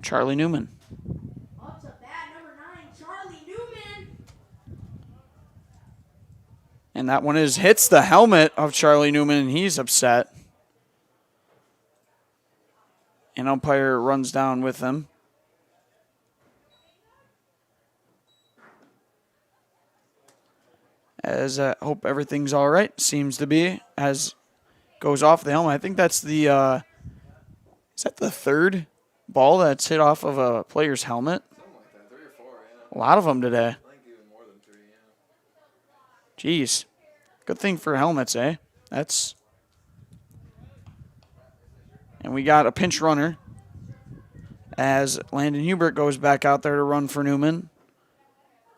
Speaker 7: Charlie Newman.
Speaker 8: Up to bat number 9, Charlie Newman.
Speaker 7: And that one hits the helmet of Charlie Newman, and he's upset. And umpire runs down with him. As I hope everything's all right. Seems to be, as goes off the helmet. I think that's the, is that the third ball that's hit off of a player's helmet? A lot of them today. Jeez. Good thing for helmets, eh? And we got a pinch runner as Landon Hubert goes back out there to run for Newman.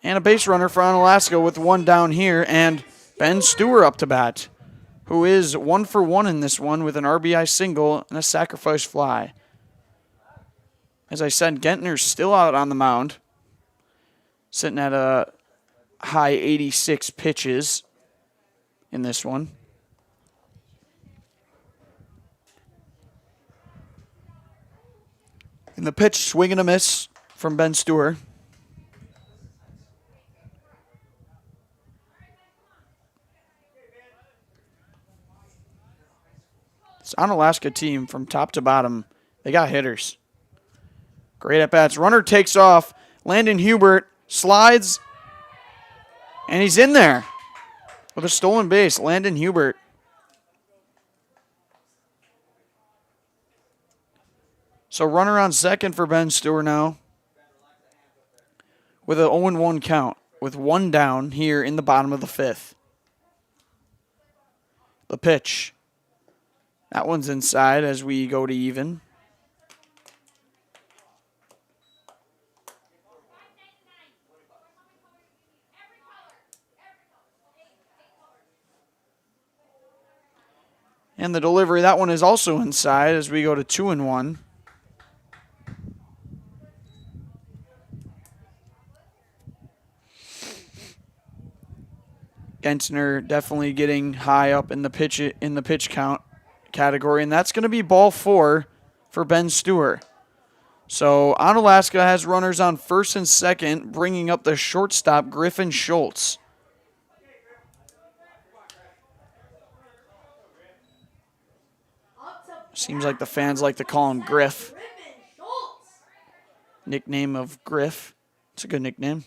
Speaker 7: And a base runner for Onalaska with 1 down here, and Ben Stewart up to bat, who is 1 for 1 in this one with an RBI single and a sacrifice fly. As I said, Gentner's still out on the mound, sitting at a high 86 pitches in this one. And the pitch, swing and a miss from Ben Stewart. This Onalaska team from top to bottom, they got hitters. Great at-bats. Runner takes off. Landon Hubert slides, and he's in there with a stolen base. Landon Hubert. So runner on second for Ben Stewart now with an 0-1 count with 1 down here in the bottom of the 5th. The pitch. That one's inside as we go to even. And the delivery, that one is also inside as we go to 2-1. Gentner definitely getting high up in the pitch count category, and that's going to be ball 4 for Ben Stewart. So Onalaska has runners on first and second, bringing up the shortstop Griffin Schultz. Seems like the fans like to call him Griff. Nickname of Griff. It's a good nickname,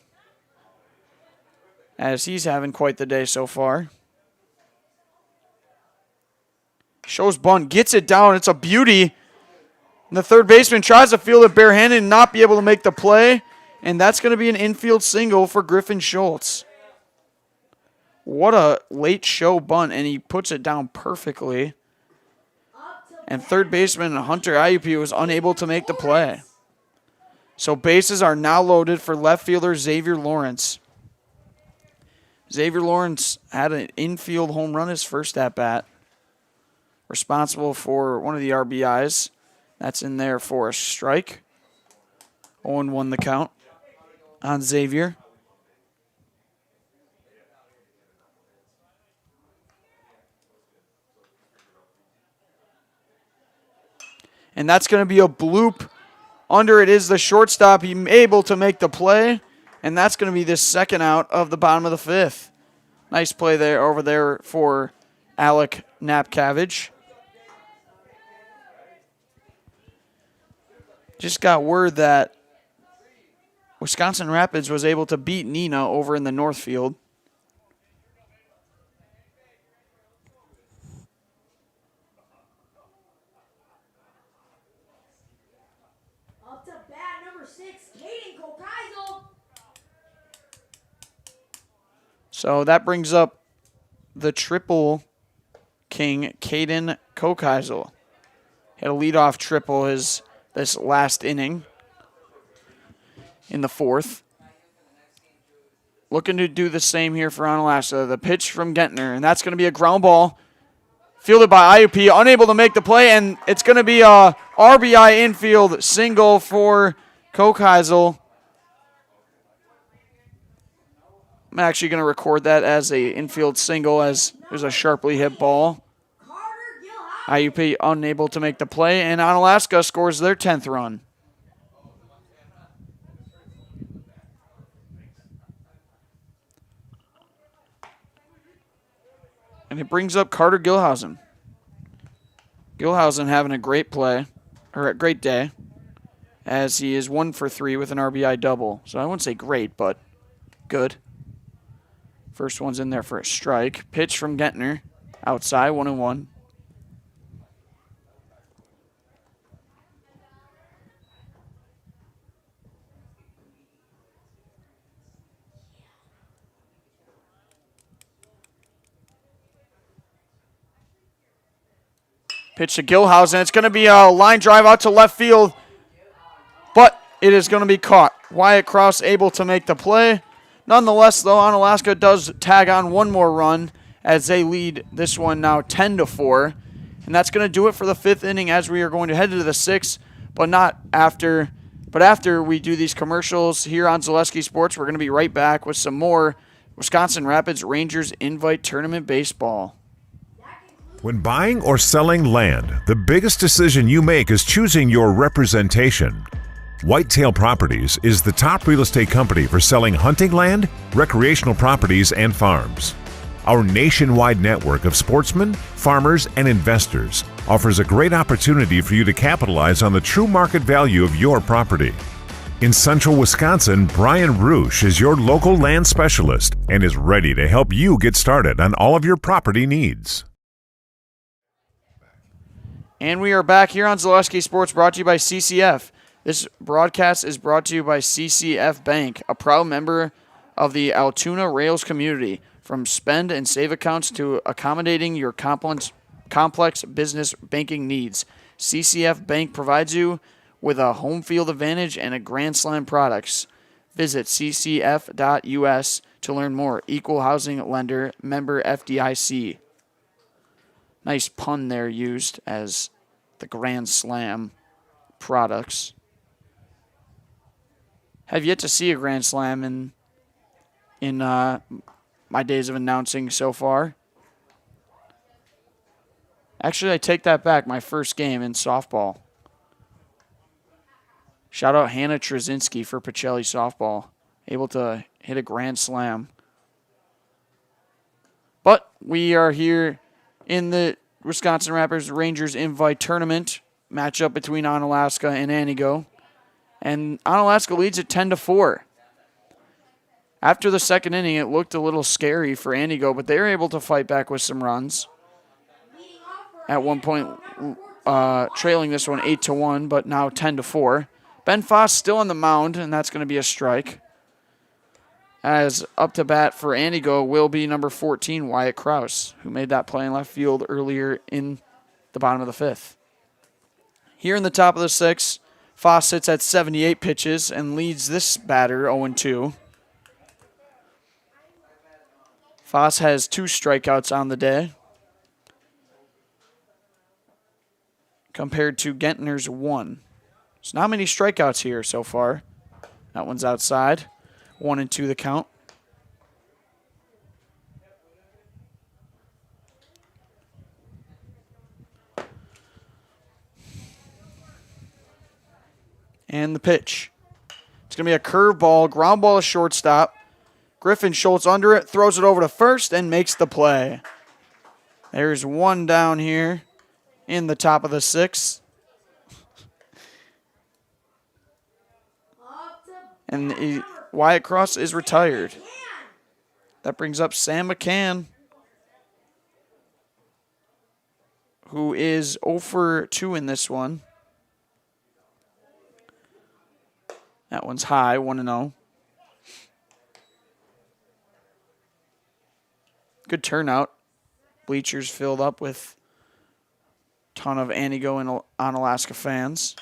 Speaker 7: as he's having quite the day so far. Shows bunt, gets it down. It's a beauty. And the third baseman tries to field it barehanded and not be able to make the play. And that's going to be an infield single for Griffin Schultz. What a late show bunt, and he puts it down perfectly. And third baseman Hunter IUP was unable to make the play. So bases are now loaded for left fielder Xavier Lawrence. Xavier Lawrence had an infield home run his first at-bat. Responsible for one of the RBIs. That's in there for a strike. 0-1 the count on Xavier. And that's going to be a bloop. Under it is the shortstop. He's able to make the play. And that's going to be the second out of the bottom of the 5th. Nice play there over there for Alec Napcavage. Just got word that Wisconsin Rapids was able to beat Neenah over in the North Field.
Speaker 8: Up to bat number 6, Caden Kokeisel.
Speaker 7: So that brings up the triple king, Caden Kokeisel. Hit a leadoff triple this last inning in the 4th. Looking to do the same here for Onalaska. The pitch from Gentner, and that's going to be a ground ball. Fielded by IUP, unable to make the play, and it's going to be a RBI infield single for Kokeisel. I'm actually going to record that as a infield single, as There's a sharply hit ball. IUP unable to make the play, and Onalaska scores their 10th run. And it brings up Carter Gilhausen. Gilhausen having a great play, or a great day, as he is 1 for 3 with an RBI double. So I wouldn't say great, but good. First one's in there for a strike. Pitch from Gentner, outside, 1-1. Pitch to Gilhausen. It's going to be a line drive out to left field, but it is going to be caught. Wyatt Krause able to make the play. Nonetheless, though, Onalaska does tag on one more run as they lead this one now 10-4. And that's going to do it for the 5th inning as we are going to head into the 6th, but not after. But after we do these commercials here on Zaleski Sports, we're going to be right back with some more Wisconsin Rapids Rangers Invite Tournament baseball.
Speaker 13: When buying or selling land, the biggest decision you make is choosing your representation. Whitetail Properties is the top real estate company for selling hunting land, recreational properties, and farms. Our nationwide network of sportsmen, farmers, and investors offers a great opportunity for you to capitalize on the true market value of your property. In central Wisconsin, Brian Roosh is your local land specialist and is ready to help you get started on all of your property needs.
Speaker 7: And we are back here on Zaleski Sports, brought to you by CCF. This broadcast is brought to you by CCF Bank, a proud member of the Altoona Rails community. From spend and save accounts to accommodating your complex business banking needs, CCF Bank provides you with a home field advantage and a Grand Slam products. Visit ccf.us to learn more. Equal housing lender, member FDIC. Nice pun there used as the Grand Slam products. Have yet to see a Grand Slam in my days of announcing so far. Actually, I take that back. My first game in softball. Shout out Hannah Trzynski for Pacelli softball. Able to hit a Grand Slam. But we are here in the Wisconsin Rapids Rangers Invite Tournament matchup between Onalaska and Anigo. And Onalaska leads it 10-4. After the second inning, it looked a little scary for Anigo, but they were able to fight back with some runs. At one point, trailing this one 8-1, but now 10-4. Ben Foss still on the mound, and that's going to be a strike. As up to bat for Anigo will be number 14, Wyatt Krause, who made that play in left field earlier in the bottom of the 5th. Here in the top of the 6th, Foss sits at 78 pitches and leads this batter 0-2. Foss has 2 strikeouts on the day, compared to Gentner's 1. So not many strikeouts here so far. That one's outside. 1-2 the count. And the pitch. It's going to be a curveball, ground ball to shortstop. Griffin Schultz under it, throws it over to first, and makes the play. There's one down here in the top of the 6th. And Wyatt Krause is retired. That brings up Sam McCann, who is 0 for 2 in this one. That one's high, 1-0. Good turnout. Bleachers filled up with a ton of Anigo and Onalaska fans.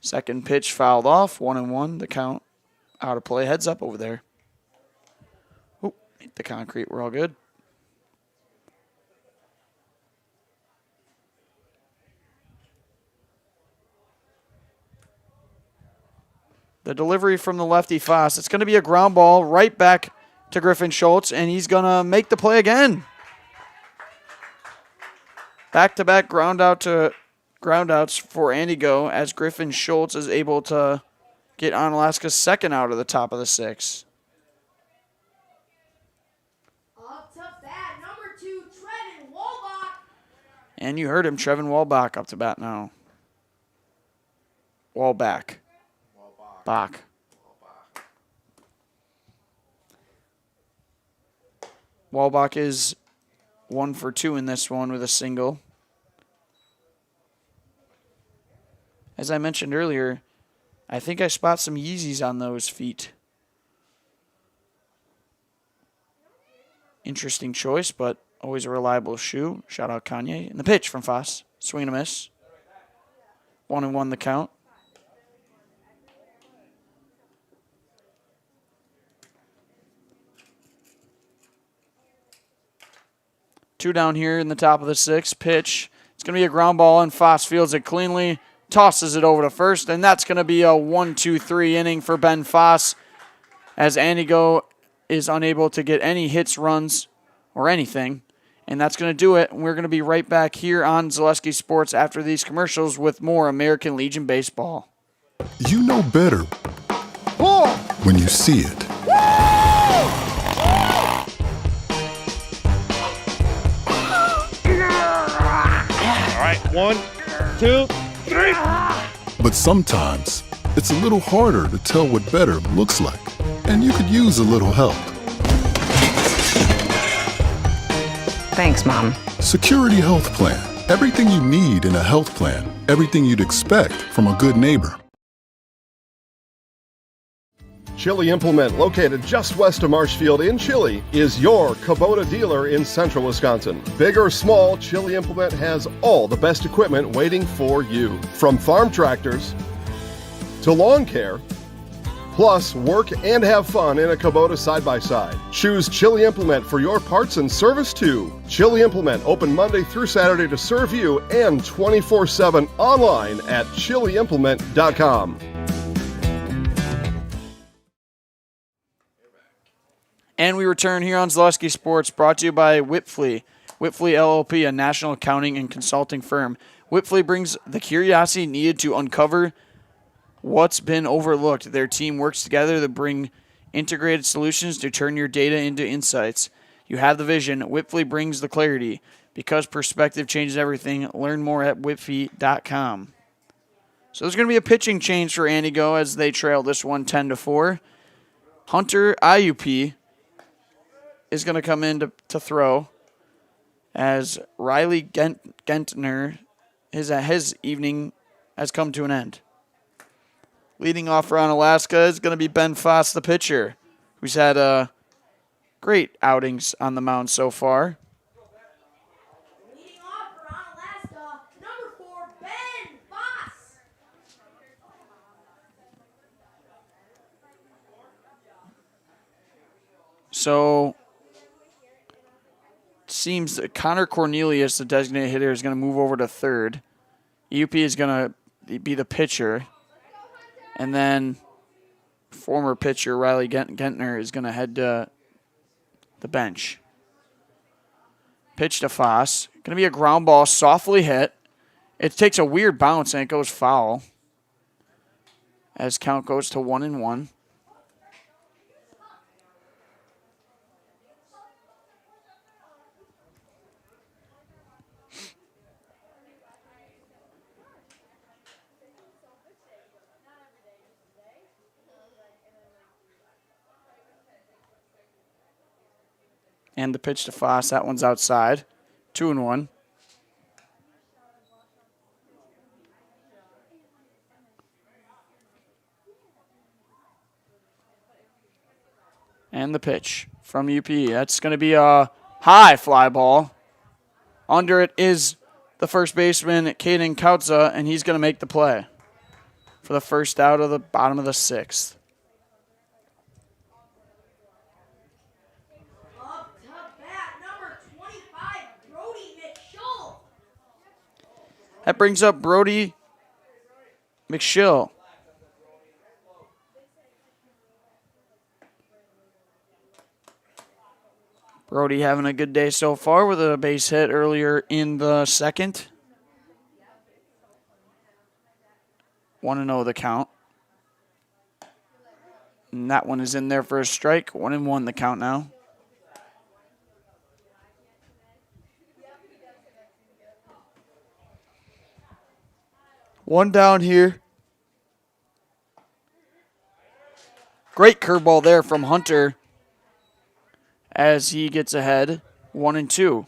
Speaker 7: Second pitch fouled off, 1-1, the count. Out of play, heads up over there. Oop, hit the concrete, we're all good. The delivery from the lefty Foss. It's going to be a ground ball right back to Griffin Schultz, and he's going to make the play again. Back-to-back groundouts for Andy Go as Griffin Schultz is able to get Onalaska's second out of the top of the 6th.
Speaker 8: Up to bat, number 2, Trevin Walbach.
Speaker 7: And you heard him, Trevin Walbach up to bat now. Walbach. Bach. Walbach is 1 for 2 in this one with a single. As I mentioned earlier, I think I spot some Yeezys on those feet. Interesting choice, but always a reliable shoe. Shout out Kanye. And the pitch from Foss. Swing and a miss. 1-1 the count. Two down here in the top of the 6th. Pitch. It's going to be a ground ball, and Foss fields it cleanly. Tosses it over to first, and that's going to be a 1-2-3 inning for Ben Foss as Andy Go is unable to get any hits, runs, or anything. And that's going to do it. We're going to be right back here on Zaleski Sports after these commercials with more American Legion baseball.
Speaker 9: You know better when you see it.
Speaker 10: All right, 1, 2, 3.
Speaker 9: But sometimes it's a little harder to tell what better looks like, and you could use a little help.
Speaker 19: Thanks, Mom.
Speaker 9: Security Health Plan. Everything you need in a health plan. Everything you'd expect from a good neighbor.
Speaker 2: Chili Implement, located just west of Marshfield in Chili, is your Kubota dealer in central Wisconsin. Big or small, Chili Implement has all the best equipment waiting for you. From farm tractors to lawn care, plus work and have fun in a Kubota side-by-side. Choose Chili Implement for your parts and service too. Chili Implement, open Monday through Saturday to serve you and 24/7 online at chiliimplement.com.
Speaker 7: And we return here on Zaleski Sports, brought to you by Whitflea. Whitflea LLP, a national accounting and consulting firm. Whitflea brings the curiosity needed to uncover what's been overlooked. Their team works together to bring integrated solutions to turn your data into insights. You have the vision. Whitflea brings the clarity. Because perspective changes everything, learn more at whitflea.com. So there's going to be a pitching change for Andy Go as they trail this one 10-4. Hunter IUP is going to come in to throw as Riley Gentner, his evening has come to an end. Leading off for Onalaska is going to be Ben Foss, the pitcher, who's had great outings on the mound so far.
Speaker 8: Leading off for Onalaska, number 4, Ben Foss.
Speaker 7: So seems that Connor Cornelius, the designated hitter, is going to move over to third. UP is going to be the pitcher. And then former pitcher Riley Gentner is going to head to the bench. Pitch to Foss. Going to be a ground ball, softly hit. It takes a weird bounce and it goes foul. As count goes to 1-1. And the pitch to Foss. That one's outside. 2-1. And the pitch from UP. That's going to be a high fly ball. Under it is the first baseman, Caden Kautza, and he's going to make the play for the first out of the bottom of the 6th. That brings up Brody McShill. Brody having a good day so far with a base hit earlier in the second. 1-0 the count. And that one is in there for a strike. 1-1 the count now. One down here. Great curveball there from Hunter as he gets ahead. 1-2.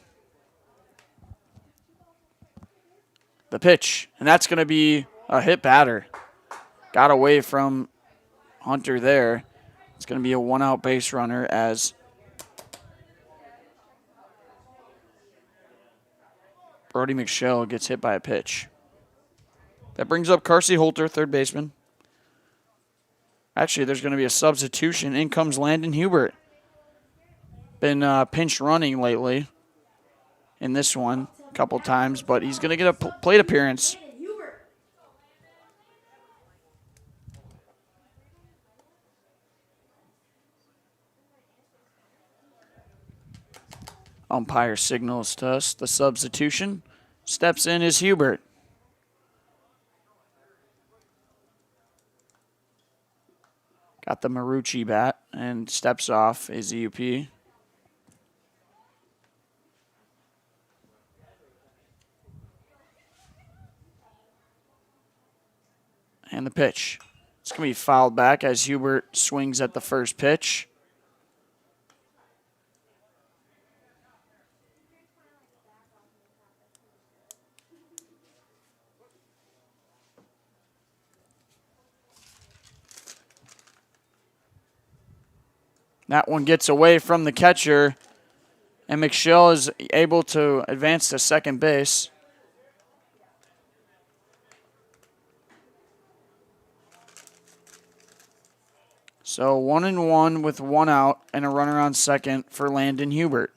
Speaker 7: The pitch, and that's going to be a hit batter. Got away from Hunter there. It's going to be a one-out base runner as Brody McShell gets hit by a pitch. That brings up Carsey Holter, third baseman. Actually, there's going to be a substitution. In comes Landon Hubert. Been pinch running lately in this one a couple times, but he's going to get a plate appearance. Umpire signals to us the substitution. Steps in is Hubert. Got the Marucci bat and steps off is EUP. And the pitch. It's going to be fouled back as Hubert swings at the first pitch. That one gets away from the catcher, and McShell is able to advance to second base. So 1-1 with one out and a runner on second for Landon Hubert.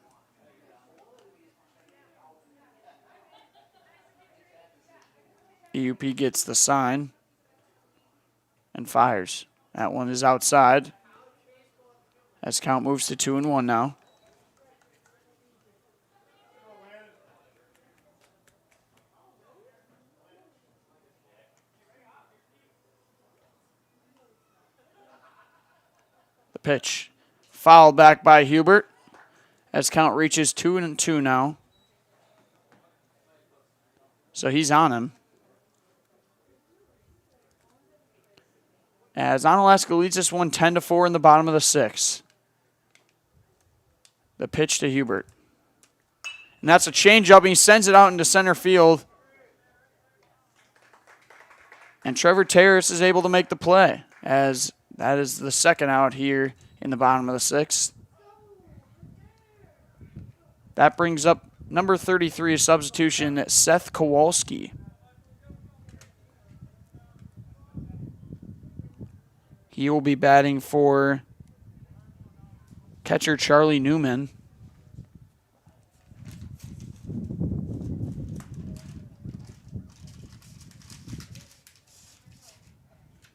Speaker 7: EUP gets the sign and fires. That one is outside. As count moves to 2-1 now. The pitch. Fouled back by Hubert. As count reaches 2-2 now. So he's on him. As Onalaska leads this one 10-4 in the bottom of the sixth. The pitch to Hubert. And that's a changeup. He sends it out into center field. And Trevor Terrace is able to make the play, as that is the second out here in the bottom of the sixth. That brings up number 33, substitution, Seth Kowalski. He will be batting for catcher Charlie Newman.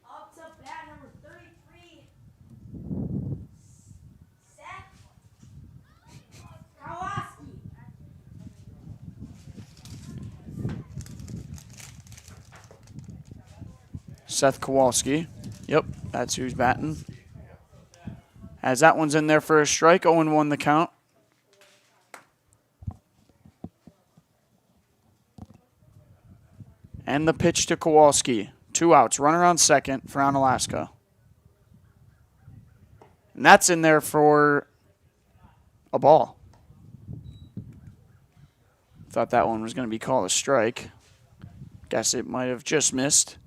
Speaker 8: Up to bat number 33, Seth Kowalski.
Speaker 7: Seth Kowalski. Yep, that's who's batting. As that one's in there for a strike, 0-1 the count. And the pitch to Kowalski. 2 outs, runner on second for Onalaska. And that's in there for a ball. Thought that one was going to be called a strike. Guess it might have just missed.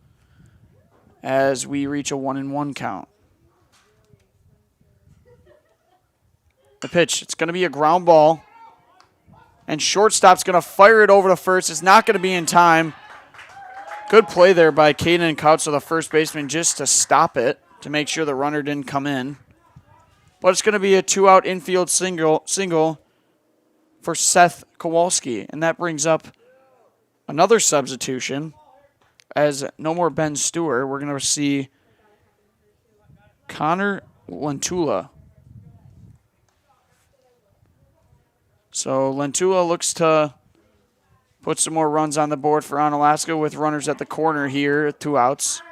Speaker 7: As we reach a 1-1 count. The pitch, it's going to be a ground ball. And shortstop's going to fire it over to first. It's not going to be in time. Good play there by Caden Kautz, the first baseman, just to stop it, to make sure the runner didn't come in. But it's going to be a 2-out infield single for Seth Kowalski. And that brings up another substitution. As no more Ben Stewart, we're going to see Connor Lentula. So Lentula looks to put some more runs on the board for Onalaska with runners at the corner here, 2 outs.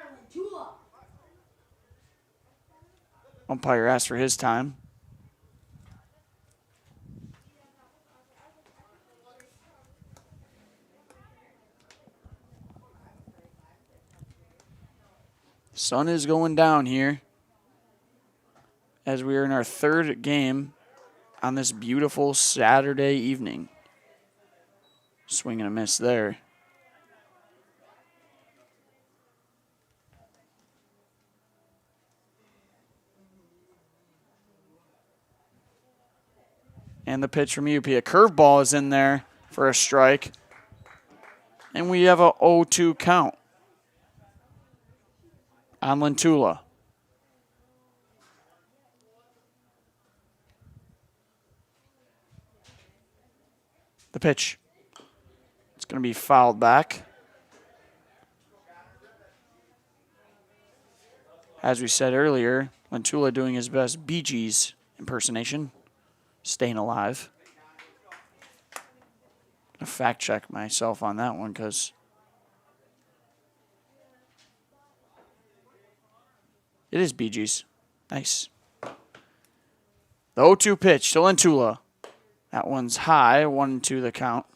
Speaker 7: Umpire asked for his time. Sun is going down here as we are in our 3rd game on this beautiful Saturday evening. Swing and a miss there. And the pitch from UP. A curveball is in there for a strike. And we have a 0-2 count on Lentula. The pitch. It's going to be fouled back. As we said earlier, Lentula doing his best Bee Gees impersonation. Staying alive. I'm going to fact check myself on that one because it is Bee Gees. Nice. The 0-2 pitch to Lentula. That one's high, 1-2 the count.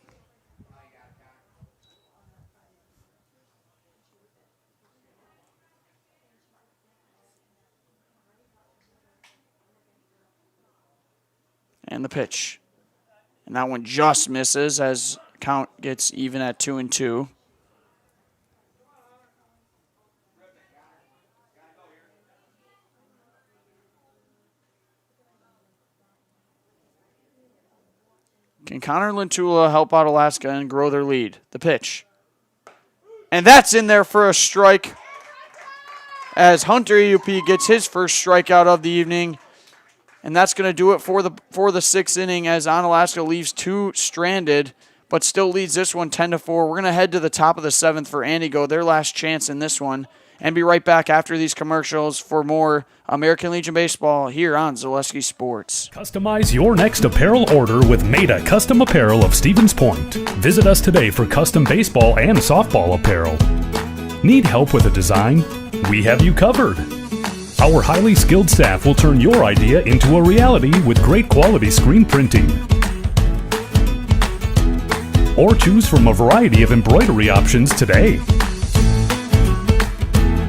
Speaker 7: And the pitch. And that one just misses as count gets even at 2-2. Can Connor Lentula help out Alaska and grow their lead? The pitch. And that's in there for a strike as Hunter UP gets his first strikeout of the evening. And that's going to do it for the 6th inning as Onalaska leaves 2 stranded, but still leads this one 10-4. We're going to head to the top of the 7th for Antigo, their last chance in this one, and be right back after these commercials for more American Legion Baseball here on Zaleski Sports.
Speaker 16: Customize your next apparel order with Maida Custom Apparel of Stevens Point. Visit us today for custom baseball and softball apparel. Need help with a design? We have you covered. Our highly skilled staff will turn your idea into a reality with great quality screen printing. Or choose from a variety of embroidery options today.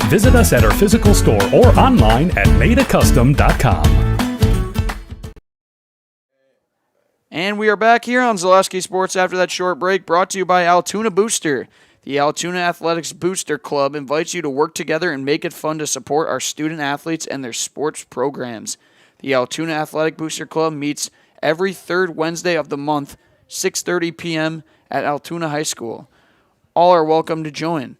Speaker 16: Visit us at our physical store or online at maidacustom.com.
Speaker 7: And we are back here on Zaleski Sports after that short break, brought to you by Altoona Booster. The Altoona Athletics Booster Club invites you to work together and make it fun to support our student athletes and their sports programs. The Altoona Athletic Booster Club meets every 3rd Wednesday of the month, 6:30 p.m. at Altoona High School. All are welcome to join.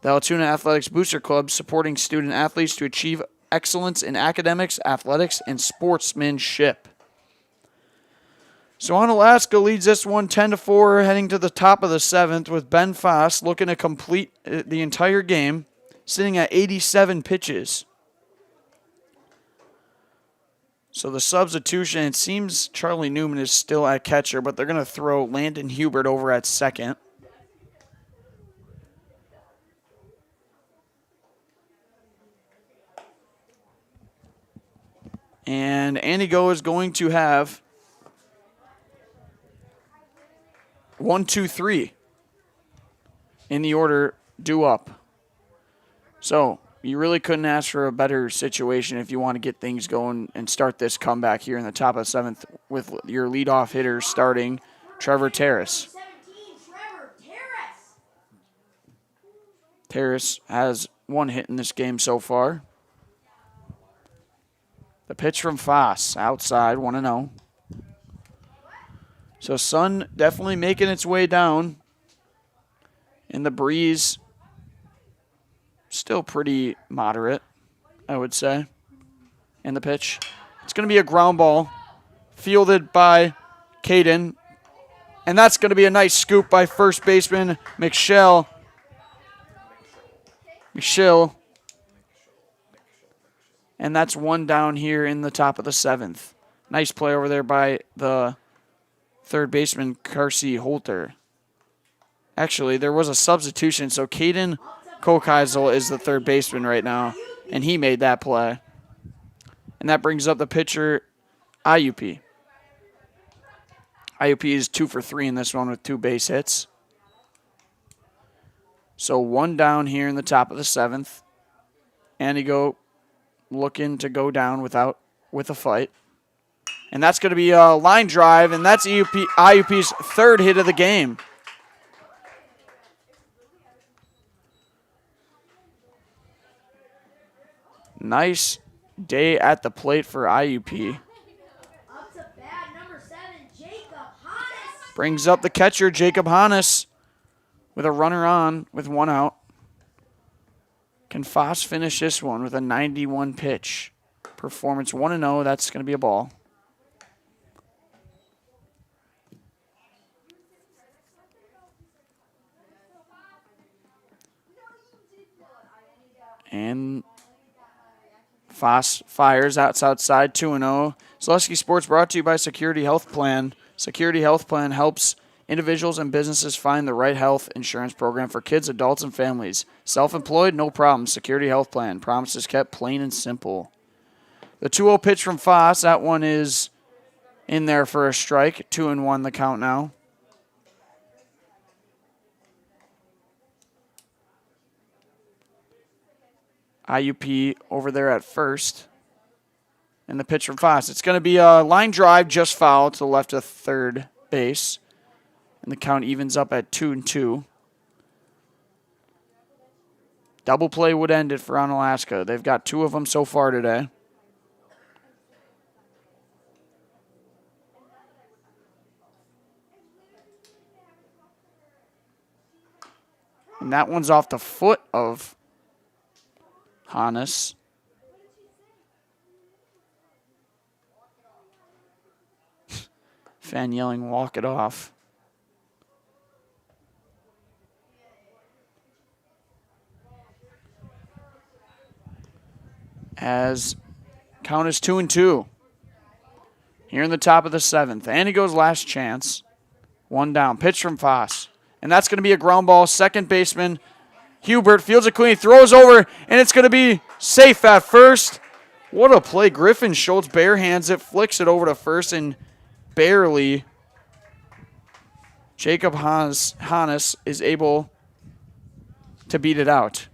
Speaker 7: The Altoona Athletics Booster Club supporting student athletes to achieve excellence in academics, athletics, and sportsmanship. So Onalaska leads this one 10-4, heading to the top of the 7th with Ben Foss looking to complete the entire game, sitting at 87 pitches. So the substitution, it seems Charlie Newman is still at catcher, but they're going to throw Landon Hubert over at second. And Antigo is going to have 1, 2, 3 in the order due up. So you really couldn't ask for a better situation if you want to get things going and start this comeback here in the top of the 7th with your leadoff hitter starting, Trevor Terrace. Terrace has 1 hit in this game so far. The pitch from Foss, outside, 1-0. So sun definitely making its way down. And the breeze still pretty moderate, I would say. And the pitch. It's going to be a ground ball fielded by Caden. And that's going to be a nice scoop by first baseman Michelle. And that's 1 down here in the top of the 7th. Nice play over there by the third baseman Carsey Holter. Actually, there was a substitution, so Caden Kokeisel is the third baseman right now, and he made that play. And that brings up the pitcher, IUP. IUP is 2 for 3 in this one with 2 base hits. So 1 down here in the top of the 7th. Antigo looking to go down with a fight. And that's going to be a line drive, and that's IUP's third hit of the game. Nice day at the plate for IUP.
Speaker 8: Up to bat, number 7, Jacob Hannes.
Speaker 7: Brings up the catcher, Jacob Hannes, with a runner on with 1 out. Can Foss finish this one with a 91 pitch? Performance 1-0. That's going to be a ball. And Foss fires outside 2-0. Zaleski Sports brought to you by Security Health Plan. Security Health Plan helps individuals and businesses find the right health insurance program for kids, adults, and families. Self-employed, no problem. Security Health Plan. Promises kept, plain and simple. The 2-0 pitch from Foss, that one is in there for a strike. 2-1 the count now. IUP over there at first. And the pitch from Foss. It's going to be a line drive just foul to the left of third base. And the count evens up at 2-2. Double play would end it for Onalaska. They've got 2 of them so far today. And that one's off the foot of Hannes. Fan yelling, walk it off. As count is 2-2. Here in the top of the 7th. And he goes last chance. 1 down. Pitch from Foss. And that's going to be a ground ball. Second baseman Hubert fields it clean, throws over, and it's going to be safe at first. What a play. Griffin Schultz bare hands it, flicks it over to first, and barely Jacob Hannes is able to beat it out.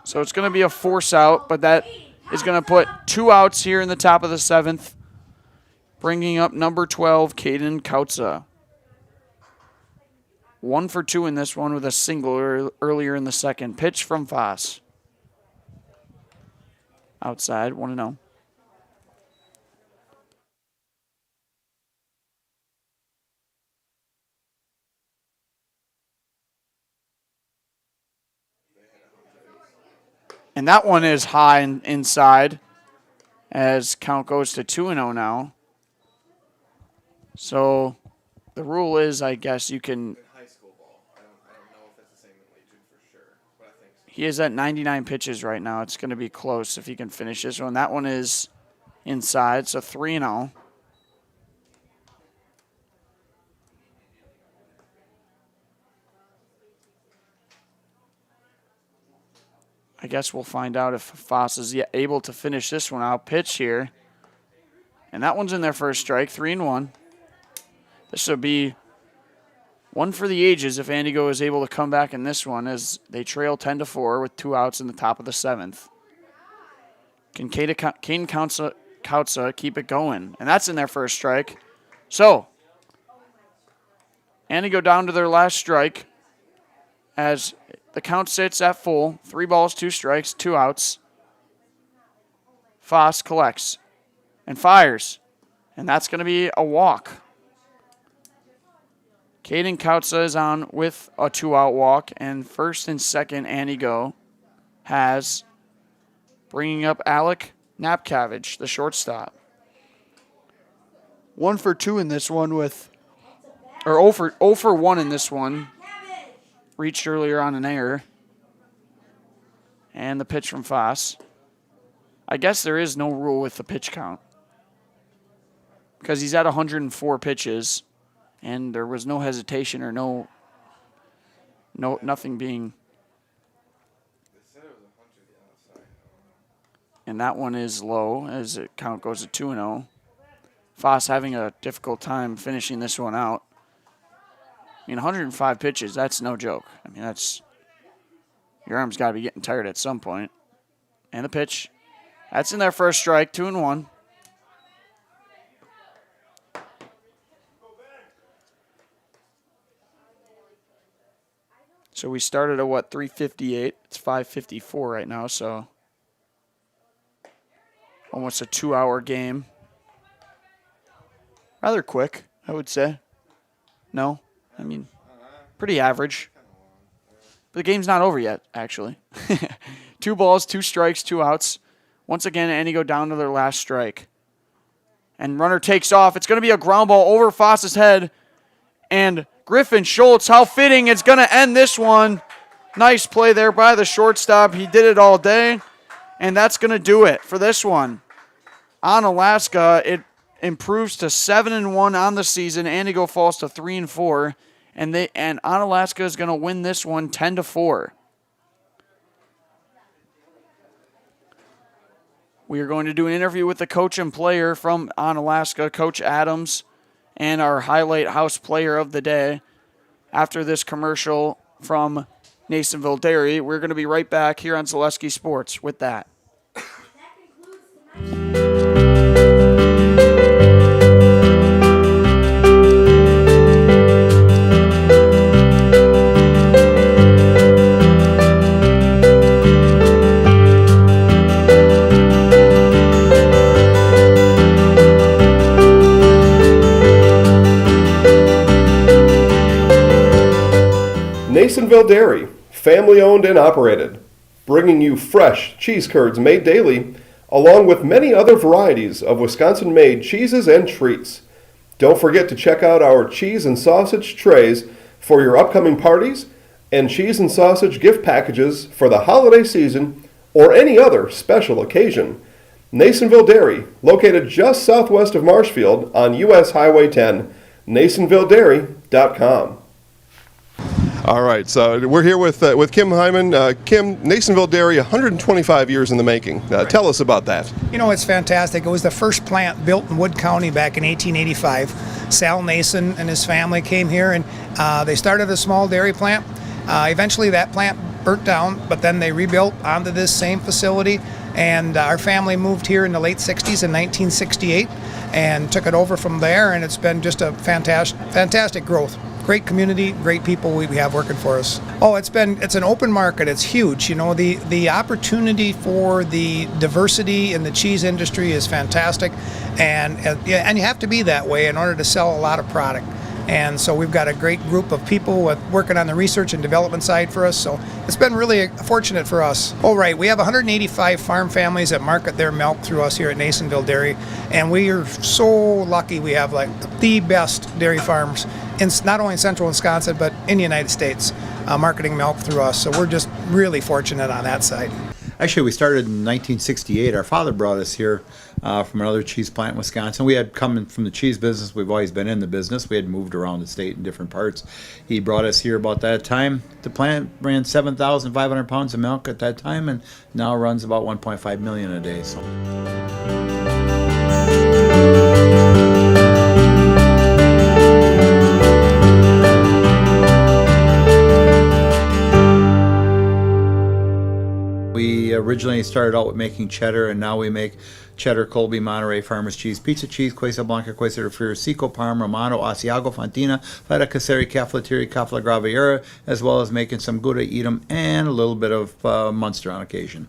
Speaker 7: So it's going to be a force out, but that is going to put 2 outs here in the top of the 7th, bringing up number 12, Caden Kautza. 1 for 2 in this one with a single earlier in the second. Pitch from Foss. Outside, 1-0. And that one is high and inside as count goes to 2-0 now. So the rule is, I guess, you can... He is at 99 pitches right now. It's going to be close if he can finish this one. That one is inside, so 3-0. I guess we'll find out if Foss is able to finish this one out. Pitch here. And that one's in there for a strike, 3-1. This will be one for the ages if Andigo is able to come back in this one as they trail 10-4 with 2 outs in the top of the 7th. Can Caden Kautza keep it going? And that's in there for a strike. So, Andigo down to their last strike as the count sits at full. 3 balls, 2 strikes, 2 outs. Foss collects and fires. And that's going to be a walk. Caden Kautza is on with a 2-out walk, and first and second, Antigo has bringing up Alec Napkavage, the shortstop. 1 for 2 in this one with, or 0 for 1 in this one. Reached earlier on an error. And the pitch from Foss. I guess there is no rule with the pitch count. because he's at 104 pitches, and there was no hesitation or nothing being. And that one is low as the count goes to 2-0. Foss having a difficult time finishing this one out. I mean, 105 pitches, that's no joke. I mean, your arm's got to be getting tired at some point. And the pitch, that's in there for a strike, 2-1. So we started at 3:58. It's 5:54 right now, so almost a 2-hour game. Rather quick, I would say. No? I mean, pretty average. But the game's not over yet, actually. 2 balls, 2 strikes, 2 outs. Once again, Andy go down to their last strike. And runner takes off. It's going to be a ground ball over Foss's head. And Griffin Schultz, how fitting, it's going to end this one. Nice play there by the shortstop. He did it all day. And that's going to do it for this one. Onalaska, it improves to 7-1 on the season. Antigo falls to 3-4, and Onalaska is going to win this one 10-4. We are going to do an interview with the coach and player from Onalaska, Coach Adams, and our highlight house player of the day. After this commercial from Nasonville Dairy, we're going to be right back here on Zaleski Sports with that.
Speaker 2: Nasonville Dairy, family owned and operated, bringing you fresh cheese curds made daily, along with many other varieties of Wisconsin-made cheeses and treats. Don't forget to check out our cheese and sausage trays for your upcoming parties and cheese and sausage gift packages for the holiday season or any other special occasion. Nasonville Dairy, located just southwest of Marshfield on U.S. Highway 10, NasonvilleDairy.com. All right, so we're here with Kim Hyman. Kim, Nasonville Dairy, 125 years in the making. Tell us about that.
Speaker 3: You know, it's fantastic. It was the first plant built in Wood County back in 1885. Sal Nason and his family came here, and they started a small dairy plant. Eventually that plant burnt down, but then they rebuilt onto this same facility, and our family moved here in the late 60s in 1968 and took it over from there, and it's been just a fantastic growth. Great community, great people we have working for us. Oh, it's an open market. It's huge. You know, the opportunity for the diversity in the cheese industry is fantastic, and you have to be that way in order to sell a lot of product. And so we've got a great group of people working on the research and development side for us. So it's been really fortunate for us. Oh, right. We have 185 farm families that market their milk through us here at Nasonville Dairy. And we are so lucky we have like the best dairy farms in not only in central Wisconsin, but in the United States, marketing milk through us. So we're just really fortunate on that side.
Speaker 4: Actually, we started in 1968. Our father brought us here from another cheese plant in Wisconsin. We had come from the cheese business. We've always been in the business. We had moved around the state in different parts. He brought us here about that time. The plant ran 7,500 pounds of milk at that time, and now runs about 1.5 million a day. So. We originally started out with making cheddar, and now we make cheddar, Colby, Monterey, Farmers Cheese, Pizza Cheese, Quesa Blanca, Quesa de Friar, Seco, Parma, Romano, Asiago, Fontina, Feta Caseri, Caflateri, Cafla Graviera, as well as making some Gouda Edam and a little bit of Munster on occasion.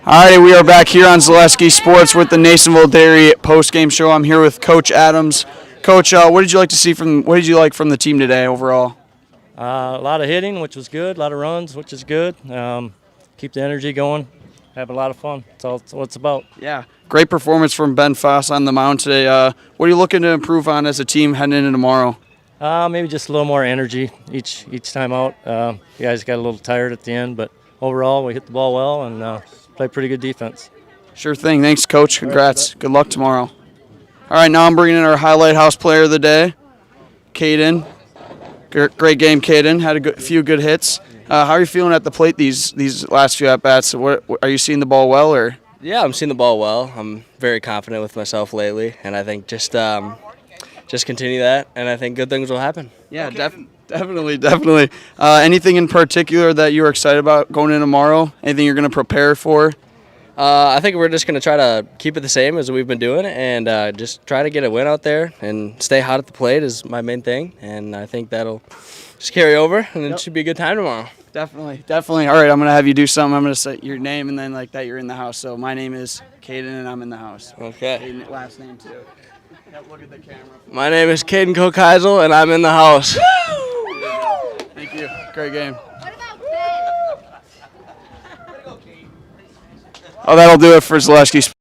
Speaker 7: All right, we are back here on Zaleski Sports with the Nasonville Dairy post-game show. I'm here with Coach Adams. Coach, what did you like from the team today overall?
Speaker 20: A lot of hitting, which was good. A lot of runs, which is good. Keep the energy going. Have a lot of fun. That's all what it's about.
Speaker 7: Yeah, great performance from Ben Foss on the mound today. What are you looking to improve on as a team heading into tomorrow?
Speaker 20: Maybe just a little more energy each time out. You guys got a little tired at the end, but overall we hit the ball well and played pretty good defense.
Speaker 7: Sure thing. Thanks, Coach. Congrats. Good luck tomorrow. All right, now I'm bringing in our highlight house player of the day, Caden. Great game, Caden. Had a few good hits. How are you feeling at the plate these last few at-bats? What, are you seeing the ball well? Or?
Speaker 21: Yeah, I'm seeing the ball well. I'm very confident with myself lately, and I think just continue that, and I think good things will happen.
Speaker 7: Yeah, definitely. Anything in particular that you're excited about going in tomorrow? Anything you're going to prepare for?
Speaker 21: I think we're just going to try to keep it the same as we've been doing, and just try to get a win out there and stay hot at the plate is my main thing, and I think that'll just carry over, and it should be a good time tomorrow.
Speaker 7: Definitely. All right, I'm going to have you do something. I'm going to say your name and then like that you're in the house. So my name is Caden, and I'm in the house.
Speaker 21: Okay.
Speaker 7: Caden, last name too. Look at the camera.
Speaker 21: My name is Caden Kokeisel, and I'm in the house.
Speaker 7: Thank you. Great game. Oh, that'll do it for Zaleski.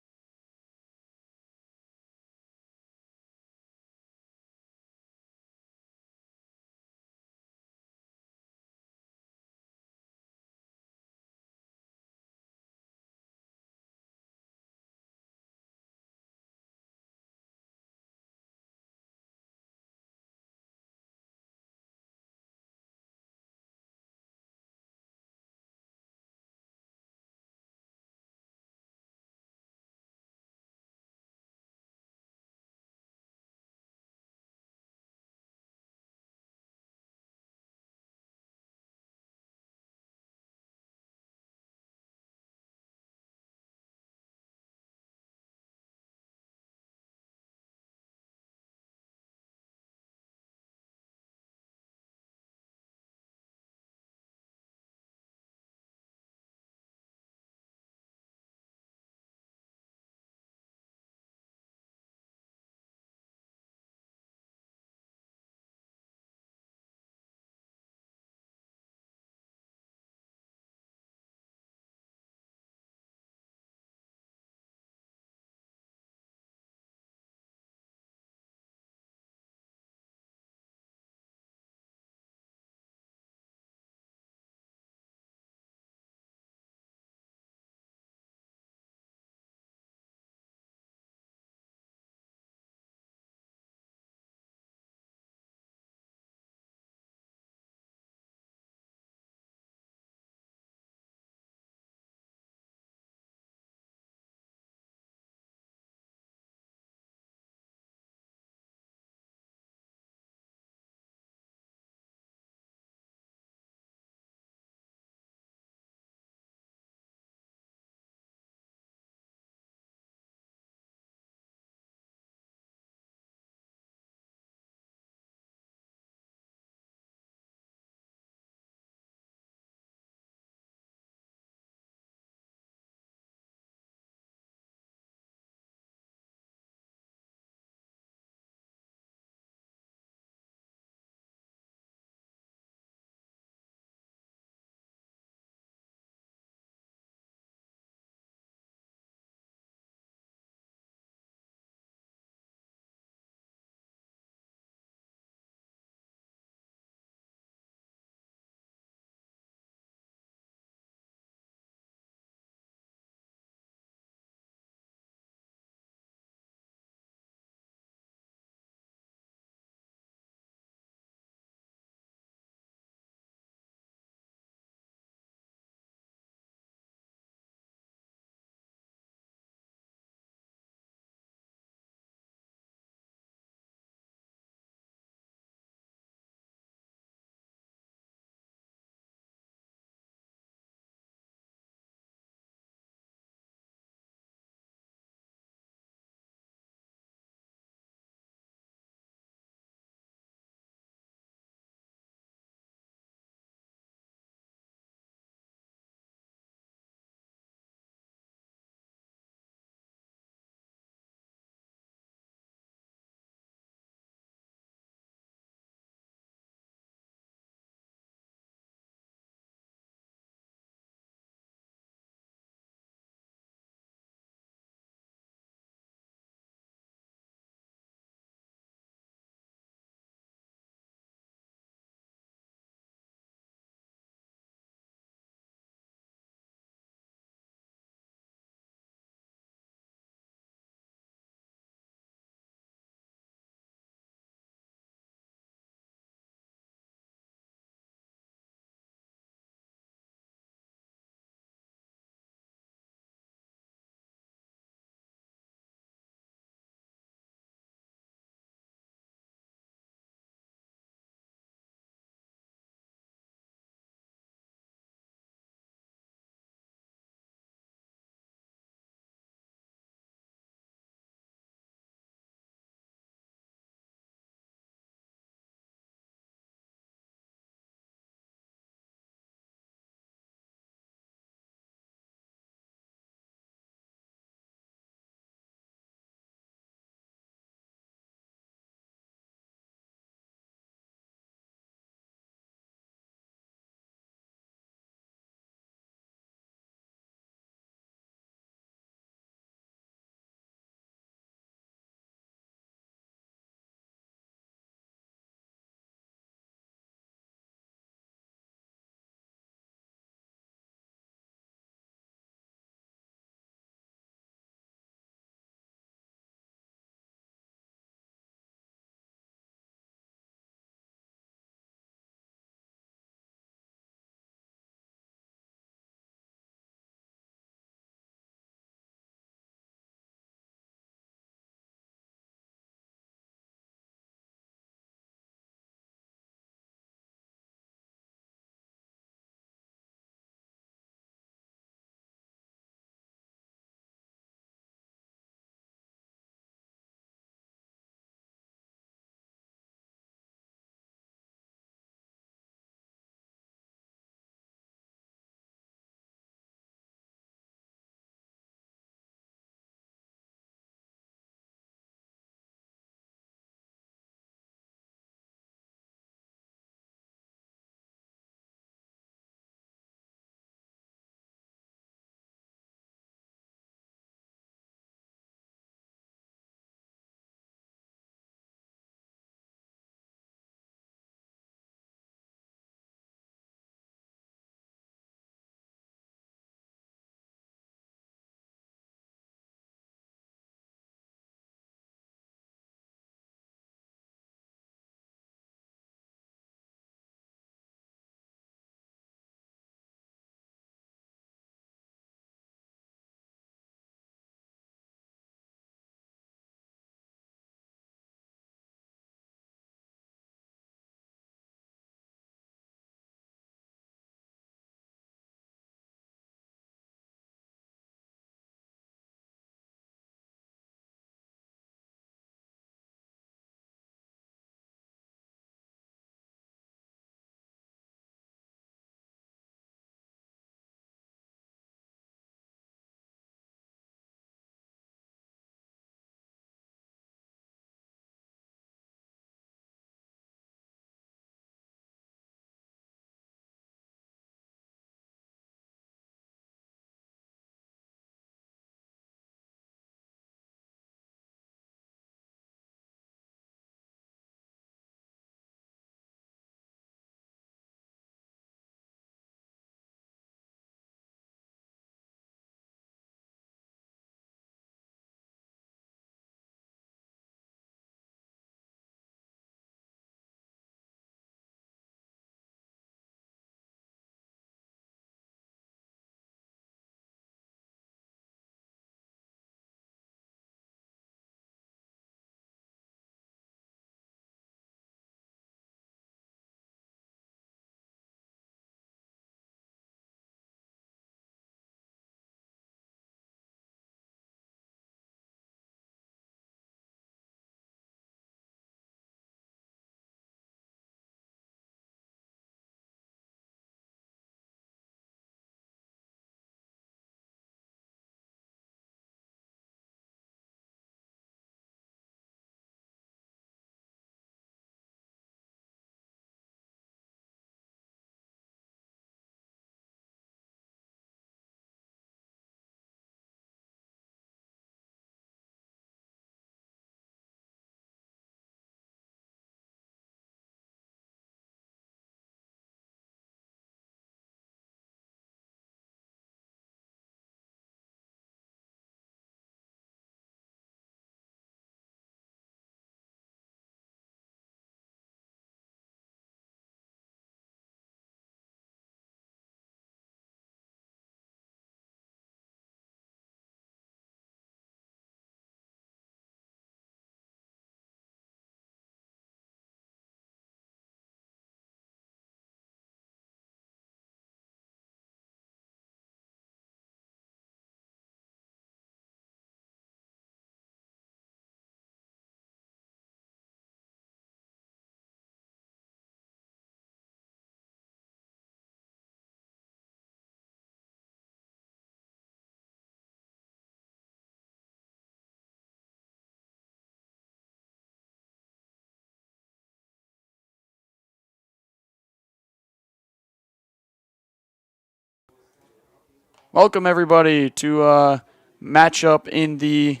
Speaker 7: Welcome, everybody, to matchup in the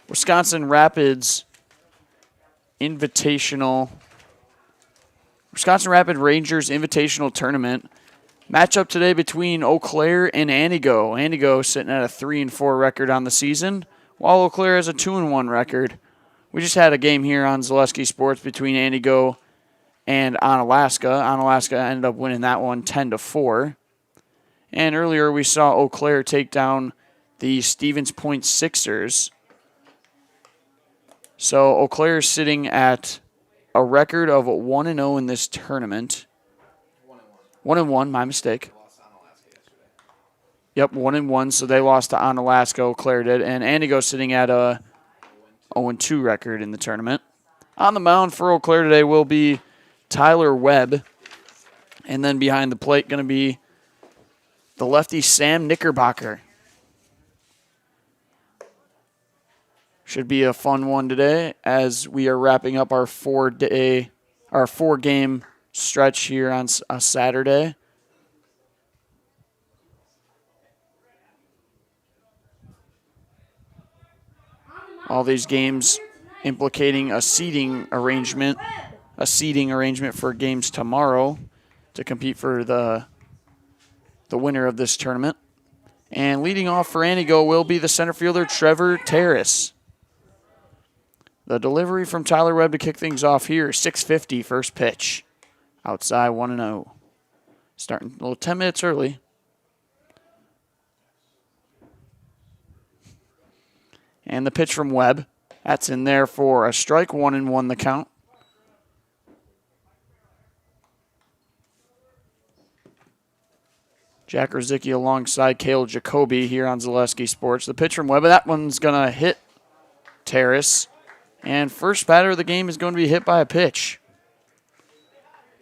Speaker 7: Wisconsin Rapids Invitational, Wisconsin Rapid Rangers Invitational Tournament. Matchup today between Eau Claire and Antigo. Antigo sitting at a 3-4 record on the season, while Eau Claire has a 2-1 record. We just had a game here on Zaleski Sports between Antigo and Onalaska. Onalaska ended up winning that one 10-4. And earlier we saw Eau Claire take down the Stevens Point Sixers. So Eau Claire is sitting at a record of 1-0 in this tournament. 1-1, my mistake. Yep, 1-1, so they lost to Onalaska, Eau Claire did. And Antigo sitting at a 0-2 record in the tournament. On the mound for Eau Claire today will be Tyler Webb. And then behind the plate going to be the lefty Sam Knickerbocker. Should be a fun one today as we are wrapping up our 4-game stretch here on a Saturday. All these games implicating a seating arrangement for games tomorrow to compete for the winner of this tournament. And leading off for Antigo will be the center fielder, Trevor Terrace. The delivery from Tyler Webb to kick things off here, 6:50 first pitch. Outside 1-0. Starting a little 10 minutes early. And the pitch from Webb. That's in there for a strike, 1-1 the count. Jack Rosicki alongside Cale Jacoby here on Zaleski Sports. The pitch from Webb, that one's going to hit Terrace. And first batter of the game is going to be hit by a pitch.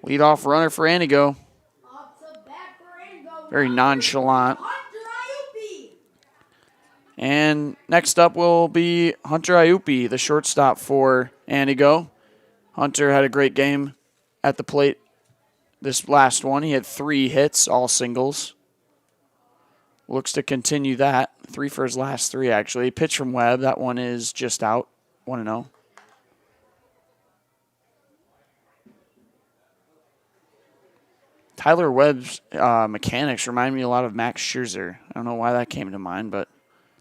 Speaker 7: Leadoff runner for Antigo. Very nonchalant. And next up will be Hunter Iupi, the shortstop for Antigo. Hunter had a great game at the plate this last one. He had 3 hits, all singles. Looks to continue that. 3 for his last 3, actually. Pitch from Webb. That one is just out. 1-0. Tyler Webb's mechanics remind me a lot of Max Scherzer. I don't know why that came to mind, but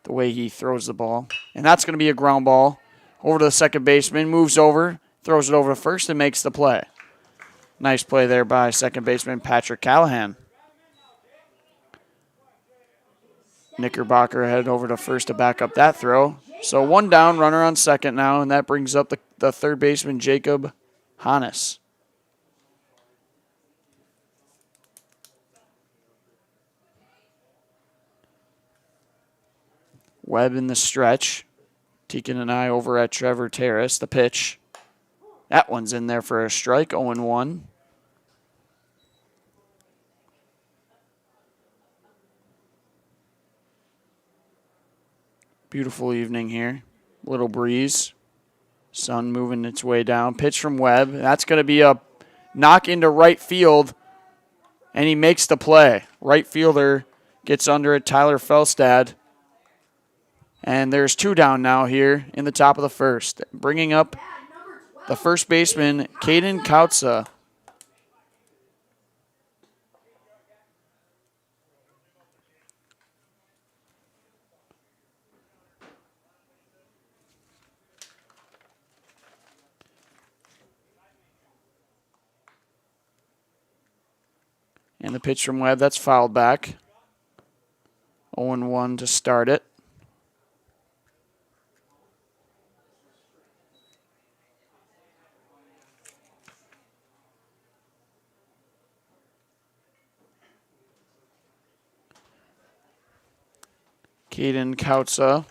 Speaker 7: the way he throws the ball. And that's going to be a ground ball over to the second baseman. Moves over, throws it over to first, and makes the play. Nice play there by second baseman Patrick Callahan. Knickerbocker headed over to first to back up that throw. So 1 down, runner on second now, and that brings up the third baseman Jacob Hannes. Webb in the stretch. Teaking an eye over at Trevor Terrace. The pitch. That one's in there for a strike, 0-1. Beautiful evening here. Little breeze. Sun moving its way down. Pitch from Webb. That's going to be a knock into right field, and he makes the play. Right fielder gets under it, Tyler Felstad. And there's 2 down now here in the top of the first. Bringing up the first baseman, Caden Kautza. And the pitch from Webb, that's fouled back. 0-1 to start it. Caden Kautza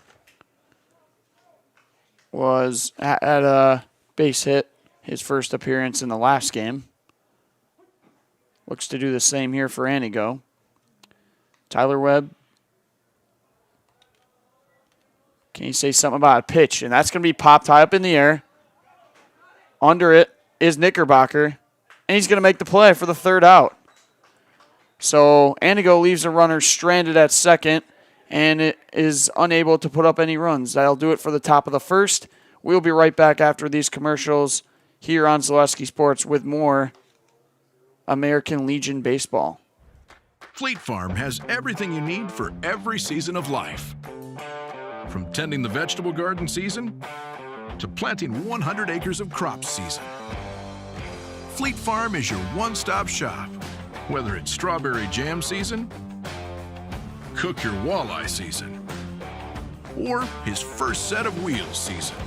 Speaker 7: was at a base hit his first appearance in the last game. Looks to do the same here for Antigo. Tyler Webb. Can you say something about a pitch? And that's going to be popped high up in the air. Under it is Knickerbocker. And he's going to make the play for the third out. So Antigo leaves a runner stranded at second and it is unable to put up any runs. That'll do it for the top of the first. We'll be right back after these commercials here on Zaleski Sports with more American Legion baseball.
Speaker 12: Fleet Farm has everything you need for every season of life. From tending the vegetable garden season to planting 100 acres of crops season. Fleet Farm is your one-stop shop. Whether it's strawberry jam season, cook your walleye season, or his first set of wheels season.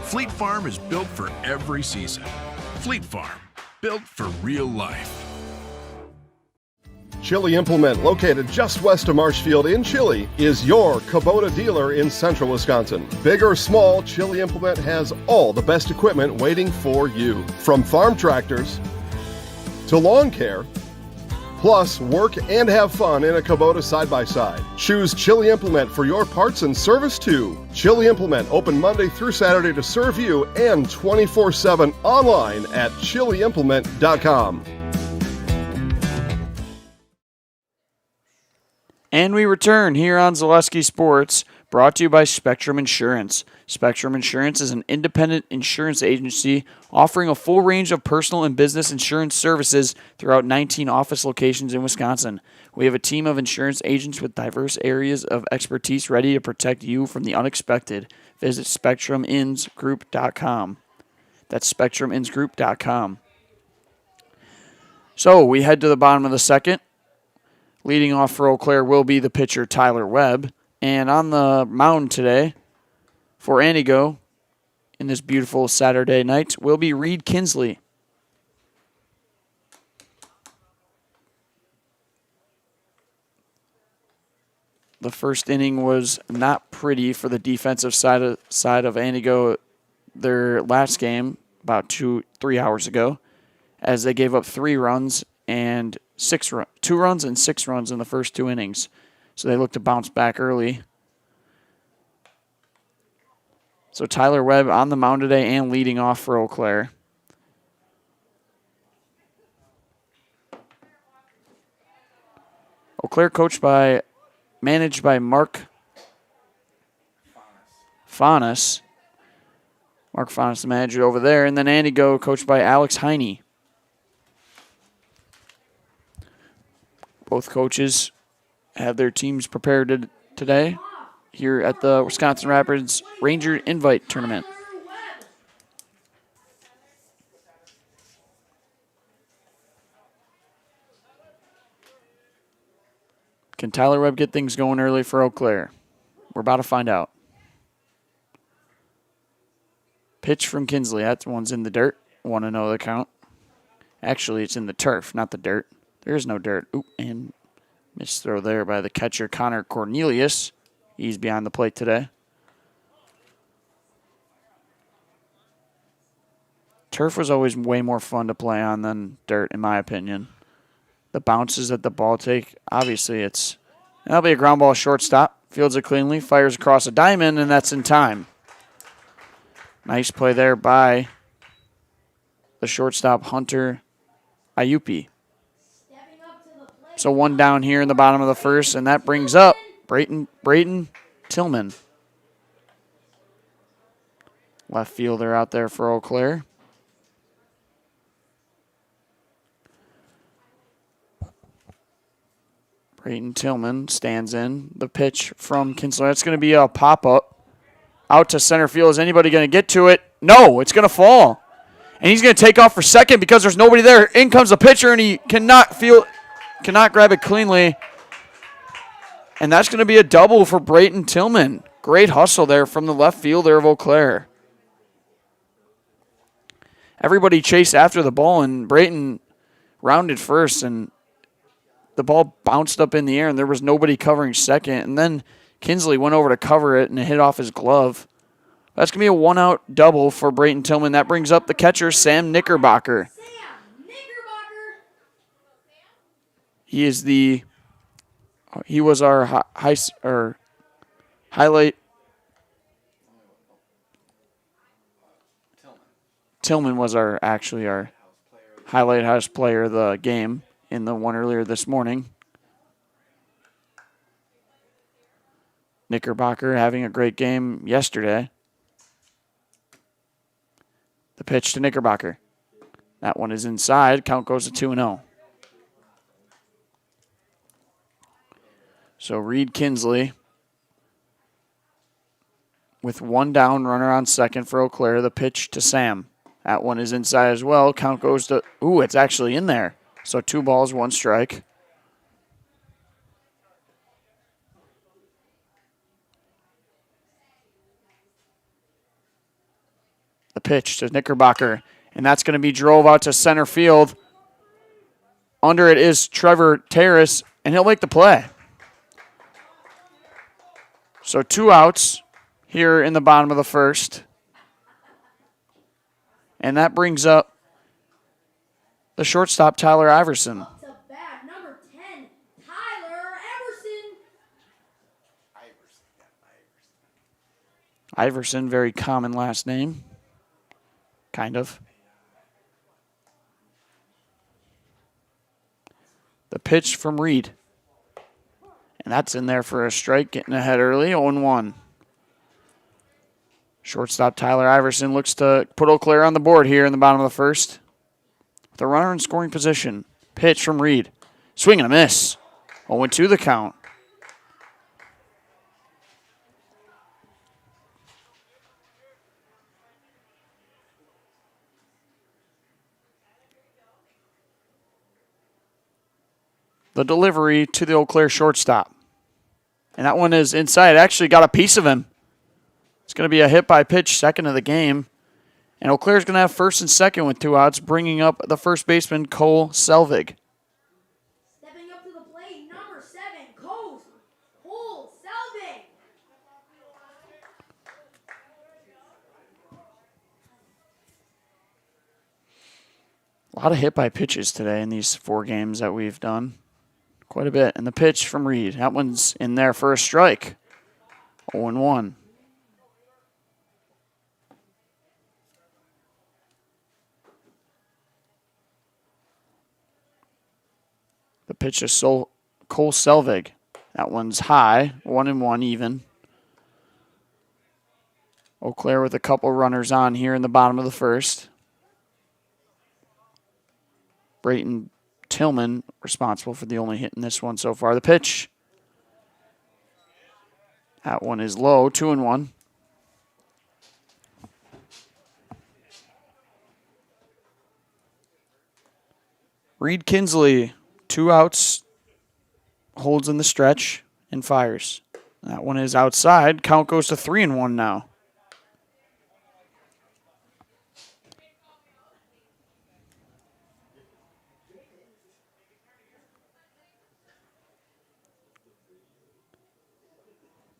Speaker 12: Fleet Farm is built for every season. Fleet Farm, built for real life.
Speaker 2: Chili Implement, located just west of Marshfield in Chili, is your Kubota dealer in central Wisconsin. Big or small, Chili Implement has all the best equipment waiting for you. From farm tractors to lawn care, plus work and have fun in a Kubota side-by-side. Choose Chili Implement for your parts and service too. Chili Implement, open Monday through Saturday to serve you and 24/7 online at chiliimplement.com.
Speaker 7: And we return here on Zaleski Sports, brought to you by Spectrum Insurance. Spectrum Insurance is an independent insurance agency offering a full range of personal and business insurance services throughout 19 office locations in Wisconsin. We have a team of insurance agents with diverse areas of expertise ready to protect you from the unexpected. Visit SpectrumInsGroup.com. That's SpectrumInsGroup.com. So we head to the bottom of the second. Leading off for Eau Claire will be the pitcher Tyler Webb. And on the mound today for Antigo in this beautiful Saturday night will be Reed Kinsley. The first inning was not pretty for the defensive side of Antigo their last game about 3 hours ago, as they gave up 3 runs and 2 runs and 6 runs in the first 2 innings. So they look to bounce back early. So Tyler Webb on the mound today and leading off for Eau Claire. Eau Claire managed by Mark Faunus. Mark Faunus, the manager over there. And then Antigo, coached by Alex Heine. Both coaches have their teams prepared today here at the Wisconsin Rapids Ranger Invite Tournament. Can Tyler Webb get things going early for Eau Claire? We're about to find out. Pitch from Kinsley. That one's in the dirt. 1-0 the count. Actually, it's in the turf, not the dirt. There is no dirt. Oop, and missed throw there by the catcher, Connor Cornelius. He's behind the plate today. Turf was always way more fun to play on than dirt, in my opinion. The bounces that the ball take, obviously that'll be a ground ball shortstop. Fields it cleanly, fires across a diamond, and that's in time. Nice play there by the shortstop, Hunter Ayupi. So 1 down here in the bottom of the first, and that brings up Brayton Tillman. Left fielder out there for Eau Claire. Brayton Tillman stands in. The pitch from Kinsler. That's going to be a pop-up out to center field. Is anybody going to get to it? No, it's going to fall. And he's going to take off for second because there's nobody there. In comes the pitcher, and he cannot grab it cleanly. And that's going to be a double for Brayton Tillman. Great hustle there from the left fielder of Eau Claire. Everybody chased after the ball, and Brayton rounded first, and the ball bounced up in the air, and there was nobody covering second. And then Kinsley went over to cover it, and it hit off his glove. That's going to be a 1-out double for Brayton Tillman. That brings up the catcher, Sam Knickerbocker. He was our highlight. Tillman was our highlight house player of the game. in the one earlier this morning. Knickerbocker having a great game yesterday. The pitch to Knickerbocker. That one is inside. Count goes to 2-0. So Reed Kinsley with one down, runner on second for Eau Claire. The pitch to Sam. That one is inside as well. Count goes to, it's actually in there. So 2 balls, 1 strike. The pitch to Knickerbocker, and that's going to be drove out to center field. Under it is Trevor Terrace, and he'll make the play. So 2 outs here in the bottom of the first. And that brings up the shortstop, Tyler Iverson.
Speaker 8: Up to bat, number 10, Tyler Everson.
Speaker 7: Iverson, very common last name. Kind of. The pitch from Reed. And that's in there for a strike, getting ahead early, 0-1. Shortstop Tyler Iverson looks to put Eau Claire on the board here in the bottom of the first. The runner in scoring position. Pitch from Reed. Swing and a miss. 0-2 the count. The delivery to the Eau Claire shortstop. And that one is inside. Actually got a piece of him. It's going to be a hit by pitch, second of the game. And Eau Claire's going to have first and second with 2 outs, bringing up the first baseman, Cole Selvig.
Speaker 8: Stepping up to the plate, number 7, Cole Selvig.
Speaker 7: A lot of hit by pitches today in these 4 games that we've done. Quite a bit. And the pitch from Reed. That one's in there for a strike. 0-1. The pitch is Cole Selvig. That one's high. 1-1 even. Eau Claire with a couple runners on here in the bottom of the first. Brayton Tillman responsible for the only hit in this one so far. The pitch. That one is low. 2-1. Reed Kinsley, 2 outs, holds in the stretch and fires. That one is outside. Count goes to 3-1 now.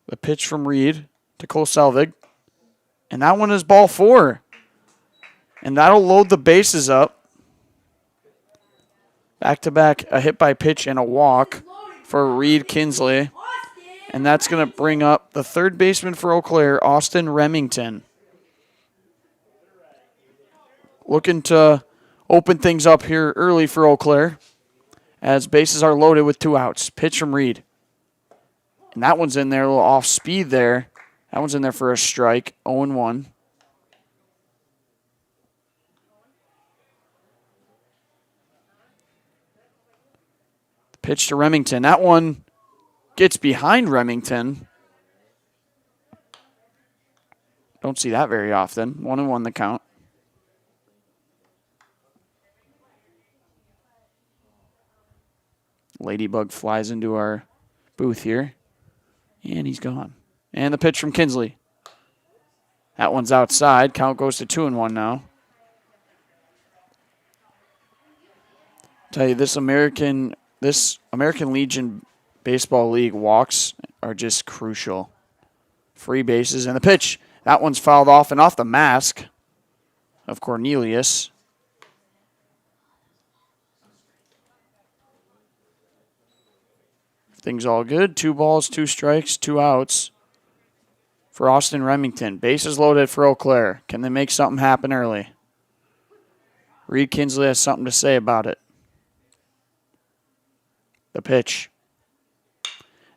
Speaker 7: The pitch from Reed to Cole Selvig. And that one is ball 4. And that'll load the bases up. Back-to-back, a hit by pitch and a walk for Reed Kinsley. And that's going to bring up the third baseman for Eau Claire, Austin Remington. Looking to open things up here early for Eau Claire as bases are loaded with 2 outs. Pitch from Reed. And that one's in there, a little off speed there. That one's in there for a strike, 0-1. The pitch to Remington. That one gets behind Remington. Don't see that very often. 1-1 the count. Ladybug flies into our booth here. And he's gone. And the pitch from Kinsley. That one's outside. Count goes to 2-1 now. Tell you, this American Legion Baseball League walks are just crucial. Free bases. And the pitch. That one's fouled off and off the mask of Cornelius. Things all good. 2 balls, 2 strikes, 2 outs for Austin Remington. Bases loaded for Eau Claire. Can they make something happen early? Reed Kinsley has something to say about it. The pitch.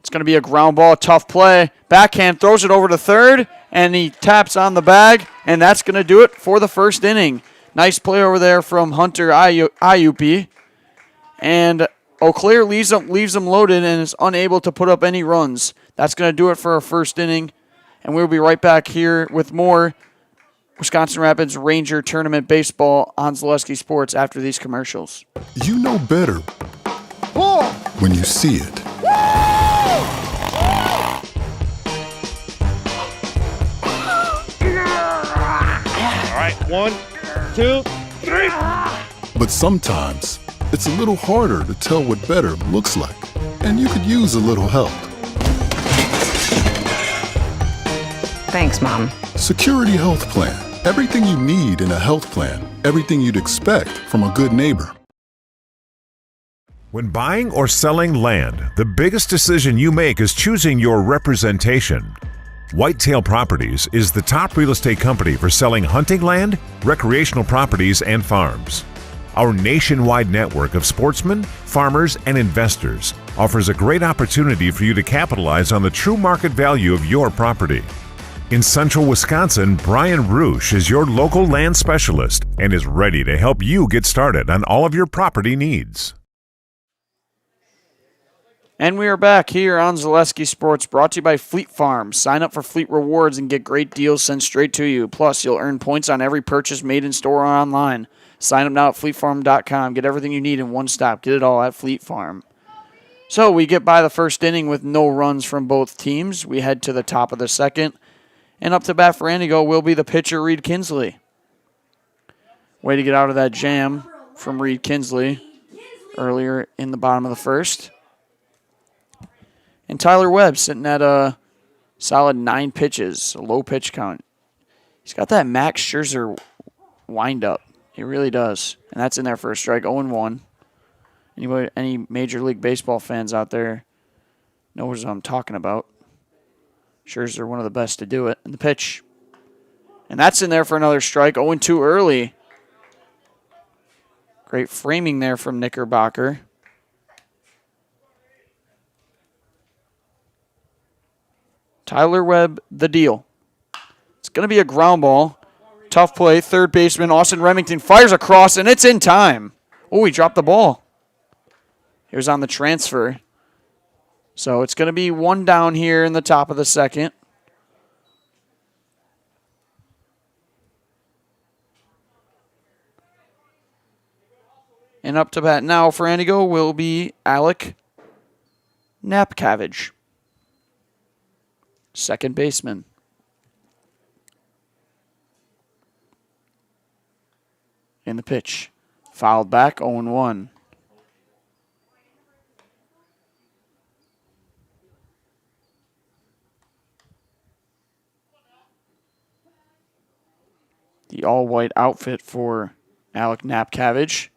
Speaker 7: It's going to be a ground ball, tough play. Backhand, throws it over to third, and he taps on the bag, and that's going to do it for the first inning. Nice play over there from Hunter Ayupi. And Eau Claire leaves them loaded and is unable to put up any runs. That's going to do it for our first inning, and we'll be right back here with more Wisconsin Rapids Ranger Tournament Baseball on Zaleski Sports after these commercials.
Speaker 9: You know better when you see it.
Speaker 10: All right, 1, 2, 3.
Speaker 9: But sometimes it's a little harder to tell what better looks like, and you could use a little help.
Speaker 19: Thanks, Mom.
Speaker 9: Security Health Plan. Everything you need in a health plan. Everything you'd expect from a good neighbor.
Speaker 13: When buying or selling land, the biggest decision you make is choosing your representation. Whitetail Properties is the top real estate company for selling hunting land, recreational properties, and farms. Our nationwide network of sportsmen, farmers, and investors offers a great opportunity for you to capitalize on the true market value of your property. In central Wisconsin, Brian Roosh is your local land specialist and is ready to help you get started on all of your property needs.
Speaker 7: And we are back here on Zaleski Sports, brought to you by Fleet Farm. Sign up for Fleet Rewards and get great deals sent straight to you. Plus, you'll earn points on every purchase made in store or online. Sign up now at fleetfarm.com. Get everything you need in one stop. Get it all at Fleet Farm. So we get by the first inning with no runs from both teams. We head to the top of the second. And up to bat for Antigo will be the pitcher, Reed Kinsley. Way to get out of that jam from Reed Kinsley earlier in the bottom of the first. And Tyler Webb sitting at a solid 9 pitches, a low pitch count. He's got that Max Scherzer windup. He really does. And that's in there for a strike, 0-1. Any Major League Baseball fans out there knows what I'm talking about. Scherzer, one of the best to do it. And the pitch. And that's in there for another strike, 0-2 early. Great framing there from Knickerbocker. Tyler Webb, the deal. It's going to be a ground ball. Tough play. Third baseman Austin Remington fires across, and it's in time. Oh, he dropped the ball. He was on the transfer. So it's going to be one down here in the top of the second. And up to bat now for Antigo will be Alec Napkavage, second baseman. In the pitch. Fouled back, 0-1. The all-white outfit for Alec Napkavage.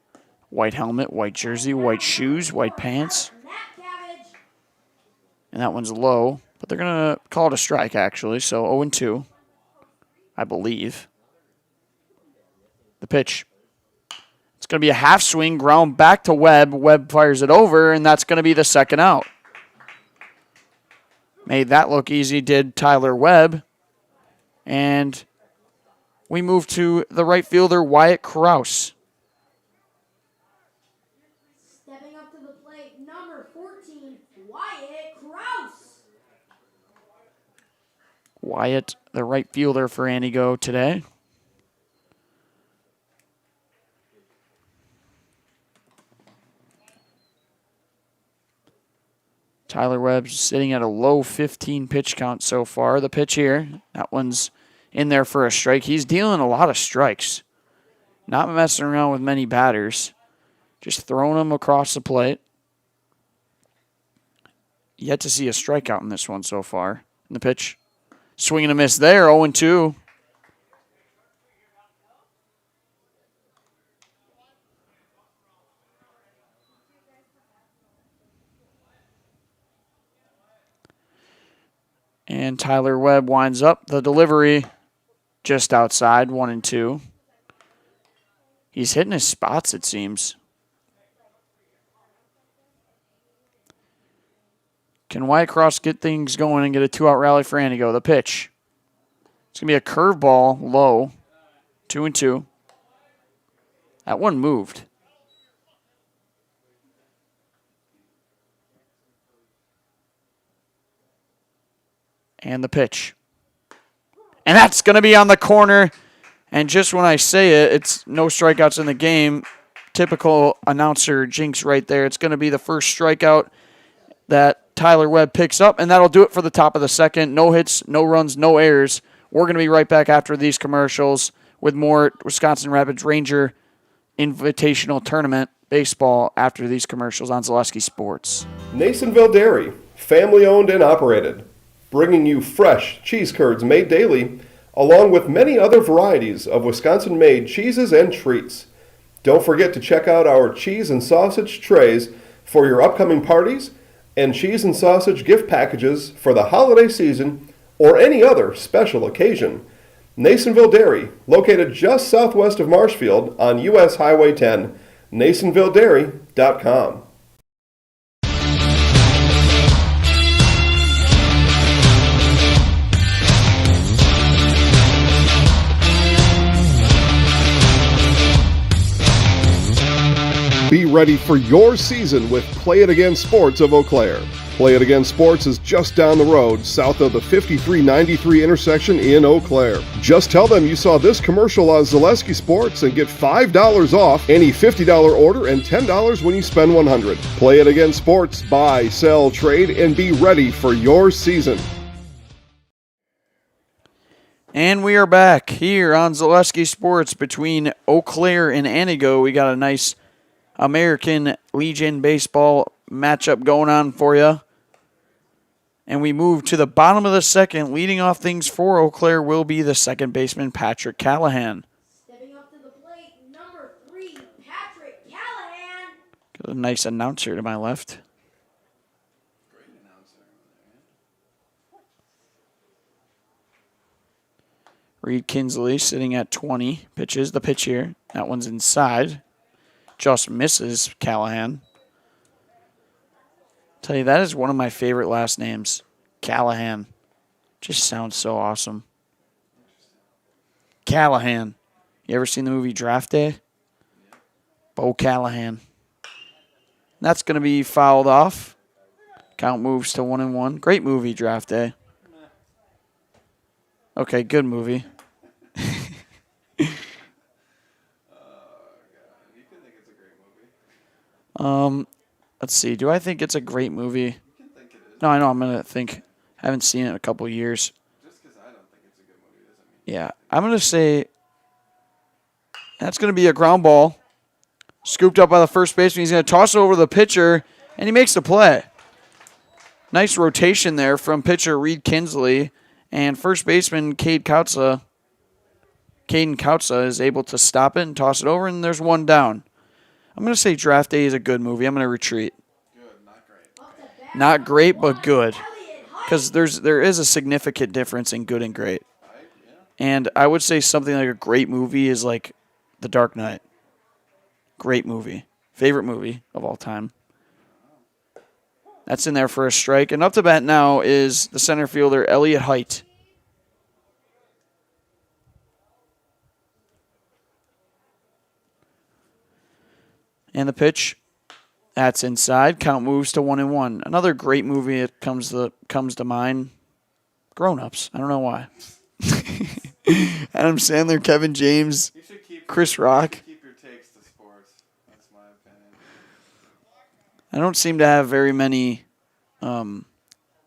Speaker 7: White helmet, white jersey, white shoes, white pants. And that one's low, but they're going to call it a strike, actually. So 0-2, I believe. The pitch. It's going to be a half swing, ground back to Webb. Webb fires it over, and that's going to be the second out. Made that look easy, did Tyler Webb. And we move to the right fielder, Wyatt Krause.
Speaker 8: Stepping up to the plate, number 14, Wyatt Krause.
Speaker 7: Wyatt, the right fielder for Antigo today. Tyler Webb's sitting at a low 15 pitch count so far. The pitch here, that one's in there for a strike. He's dealing a lot of strikes. Not messing around with many batters. Just throwing them across the plate. Yet to see a strikeout in this one so far. In the pitch. Swing and a miss there, 0-2. And Tyler Webb winds up the delivery just outside, 1-2. He's hitting his spots, it seems. Can Whitecross get things going and get a 2-out rally for Antigo? The pitch. It's going to be a curveball low. 2-2. That one moved. And the pitch. And that's going to be on the corner. And just when I say it, it's no strikeouts in the game. Typical announcer jinx right there. It's going to be the first strikeout that Tyler Webb picks up, and that'll do it for the top of the second. No hits, no runs, no errors. We're going to be right back after these commercials with more Wisconsin Rapids Ranger Invitational Tournament baseball after these commercials on Zaleski Sports.
Speaker 2: Nasonville Dairy, family owned and operated, bringing you fresh cheese curds made daily, along with many other varieties of Wisconsin-made cheeses and treats. Don't forget to check out our cheese and sausage trays for your upcoming parties and cheese and sausage gift packages for the holiday season or any other special occasion. Nasonville Dairy, located just southwest of Marshfield on US Highway 10, NasonvilleDairy.com. Be ready for your season with Play It Again Sports of Eau Claire. Play It Again Sports is just down the road, south of the 5393 intersection in Eau Claire. Just tell them you saw this commercial on Zaleski Sports and get $5 off any $50 order and $10 when you spend $100. Play It Again Sports, buy, sell, trade, and be ready for your season.
Speaker 7: And we are back here on Zaleski Sports between Eau Claire and Antigo. We got a nice American Legion baseball matchup going on for you. And we move to the bottom of the second. Leading off things for Eau Claire will be the second baseman, Patrick Callahan.
Speaker 8: Stepping up to the plate, number 3, Patrick Callahan.
Speaker 7: Got a nice announcer to my left. Reed Kinsley sitting at 20 pitches. The pitch here. That one's inside. Just misses Callahan. Tell you, that is one of my favorite last names. Callahan. Just sounds so awesome. Callahan. You ever seen the movie Draft Day? Bo Callahan. That's going to be fouled off. Count moves to 1-1. Great movie, Draft Day. Okay, good movie. Let's see. Do I think it's a great movie? No, I know I'm going to think. I haven't seen it in a couple years.
Speaker 1: Just because I don't think it's a good movie doesn't mean.
Speaker 7: Yeah, I'm going to say that's going to be a ground ball. Scooped up by the first baseman. He's going to toss it over the pitcher, and he makes the play. Nice rotation there from pitcher Reed Kinsley, and first baseman Caden Kautza is able to stop it and toss it over, and there's one down. I'm going to say Draft Day is a good movie. I'm going to retreat.
Speaker 1: Good, not great.
Speaker 7: Not great, but good. Because there is a significant difference in good and great. And I would say something like a great movie is like The Dark Knight. Great movie. Favorite movie of all time. That's in there for a strike. And up to bat now is the center fielder, Elliot Height. And the pitch, that's inside. Count moves to 1-1. Another great movie that comes to mind. Grown Ups. I don't know why. Adam Sandler, Kevin James, Chris Rock.
Speaker 1: Keep your takes to sports. That's my opinion.
Speaker 7: I don't seem to have very many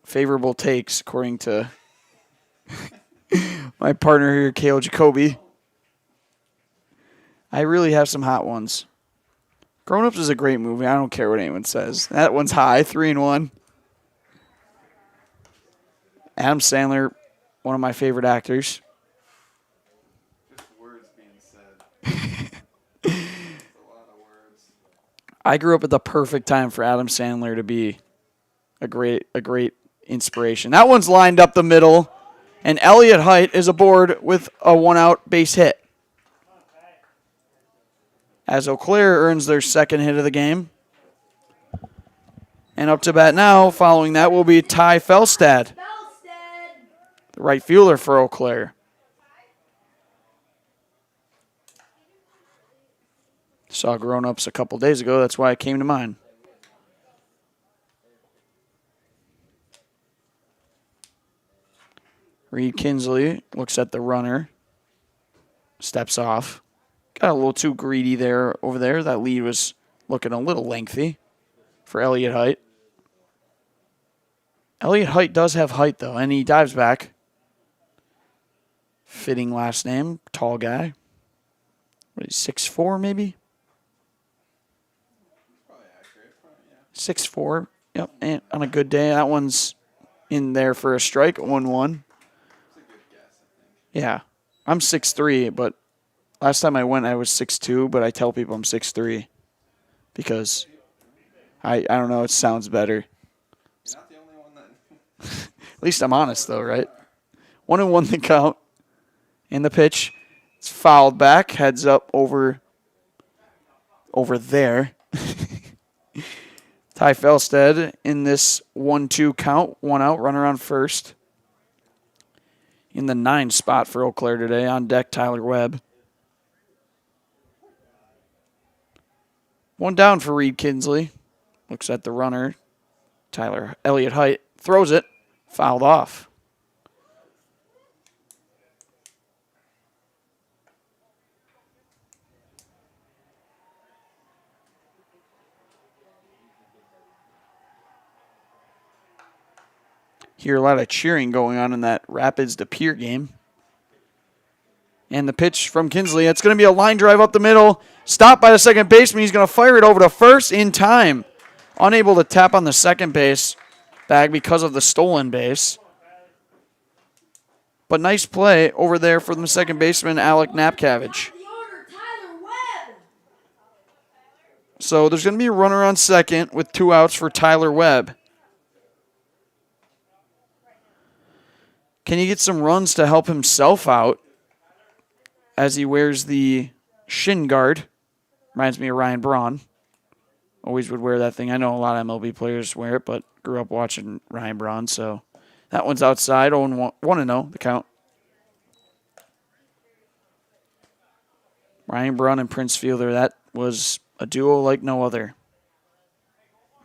Speaker 7: favorable takes, according to my partner here, Kale Jacoby. I really have some hot ones. Grown Ups is a great movie. I don't care what anyone says. That one's high, 3-1. Adam Sandler, one of my favorite actors.
Speaker 1: Just words being said. That's a lot of words.
Speaker 7: I grew up at the perfect time for Adam Sandler to be a great inspiration. That one's lined up the middle, and Elliot Height is aboard with a 1-out base hit. As Eau Claire earns their second hit of the game. And up to bat now, following that, will be Ty Felstad, the right fielder for Eau Claire. Saw Grown-Ups a couple days ago. That's why it came to mind. Reed Kinsley looks at the runner. Steps off. Got a little too greedy there over there. That lead was looking a little lengthy for Elliott Height. Elliott Height does have height, though, and he dives back. Fitting last name. Tall guy. What is he, 6'4", maybe? 6'4". Yep, and on a good day, that one's in there for a strike, 1-1. Yeah, I'm 6'3", but last time I went, I was 6'2", but I tell people I'm 6'3", because I don't know, it sounds better.
Speaker 1: You're not the only one that...
Speaker 7: At least I'm honest, though, right? 1-1 the count. And the pitch, it's fouled back, heads up over there. Ty Felstad in this 1-2 count, 1 out, runner on first. In the 9 spot for Eau Claire today, on deck Tyler Webb. 1 down for Reed Kinsley. Looks at the runner, Elliott Height, throws it, fouled off. Hear a lot of cheering going on in that Rapids to Pier game. And the pitch from Kinsley, it's going to be a line drive up the middle. Stopped by the second baseman. He's going to fire it over to first in time. Unable to tap on the second base bag because of the stolen base. But nice play over there from the second baseman, Alec Napcavage. So there's going to be a runner on second with 2 outs for Tyler Webb. Can he get some runs to help himself out as he wears the shin guard? Reminds me of Ryan Braun. Always would wear that thing. I know a lot of MLB players wear it, but grew up watching Ryan Braun, so that one's outside. 1-0, the count. Ryan Braun and Prince Fielder, that was a duo like no other.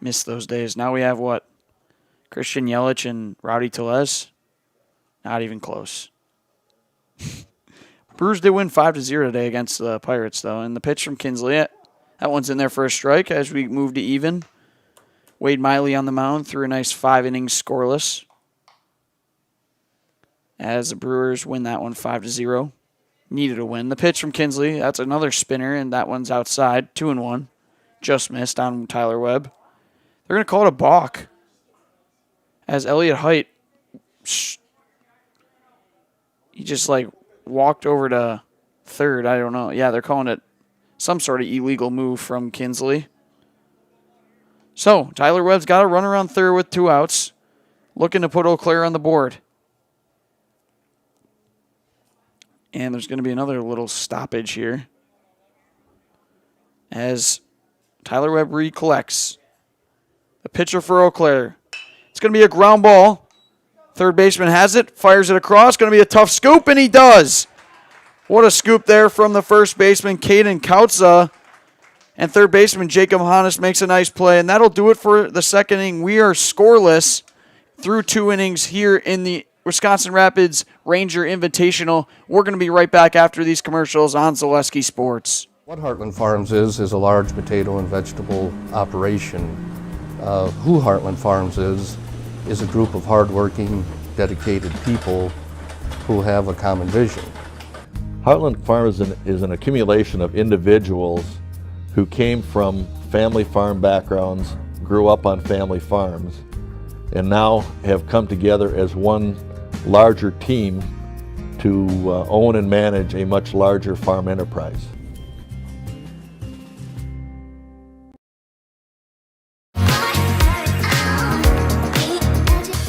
Speaker 7: Missed those days. Now we have what? Christian Yelich and Rowdy Tellez? Not even close. Brewers did win 5-0 today against the Pirates, though. And the pitch from Kinsley, that one's in there for a strike as we move to even. Wade Miley on the mound threw a nice 5 innings scoreless. As the Brewers win that one 5-0. Needed a win. The pitch from Kinsley, that's another spinner, and that one's outside. 2-1. Just missed on Tyler Webb. They're going to call it a balk. As Elliott Height... He just, walked over to third. I don't know. Yeah, they're calling it some sort of illegal move from Kinsley. So, Tyler Webb's got a runner on third with 2 outs. Looking to put Eau Claire on the board. And there's going to be another little stoppage here. As Tyler Webb recollects. The pitcher for Eau Claire. It's going to be a ground ball. Third baseman has it, fires it across. Going to be a tough scoop, and he does. What a scoop there from the first baseman, Caden Kautza. And third baseman, Jacob Hannes, makes a nice play. And that'll do it for the second inning. We are scoreless through 2 innings here in the Wisconsin Rapids Ranger Invitational. We're going to be right back after these commercials on Zaleski Sports.
Speaker 17: What Heartland Farms is a large potato and vegetable operation. Who Heartland Farms is a group of hardworking, dedicated people who have a common vision.
Speaker 18: Heartland Farms is an accumulation of individuals who came from family farm backgrounds, grew up on family farms, and now have come together as one larger team to own and manage a much larger farm enterprise.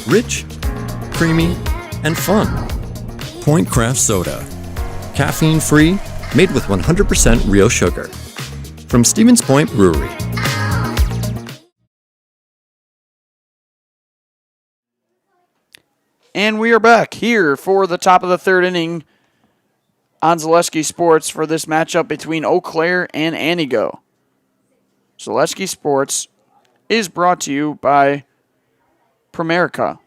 Speaker 14: Rich, creamy, and fun. Point Craft Soda. Caffeine-free, made with 100% real sugar. From Stevens Point Brewery.
Speaker 7: And we are back here for the top of the third inning on Zaleski Sports for this matchup between Eau Claire and Anigo. Zaleski Sports is brought to you by Primerica.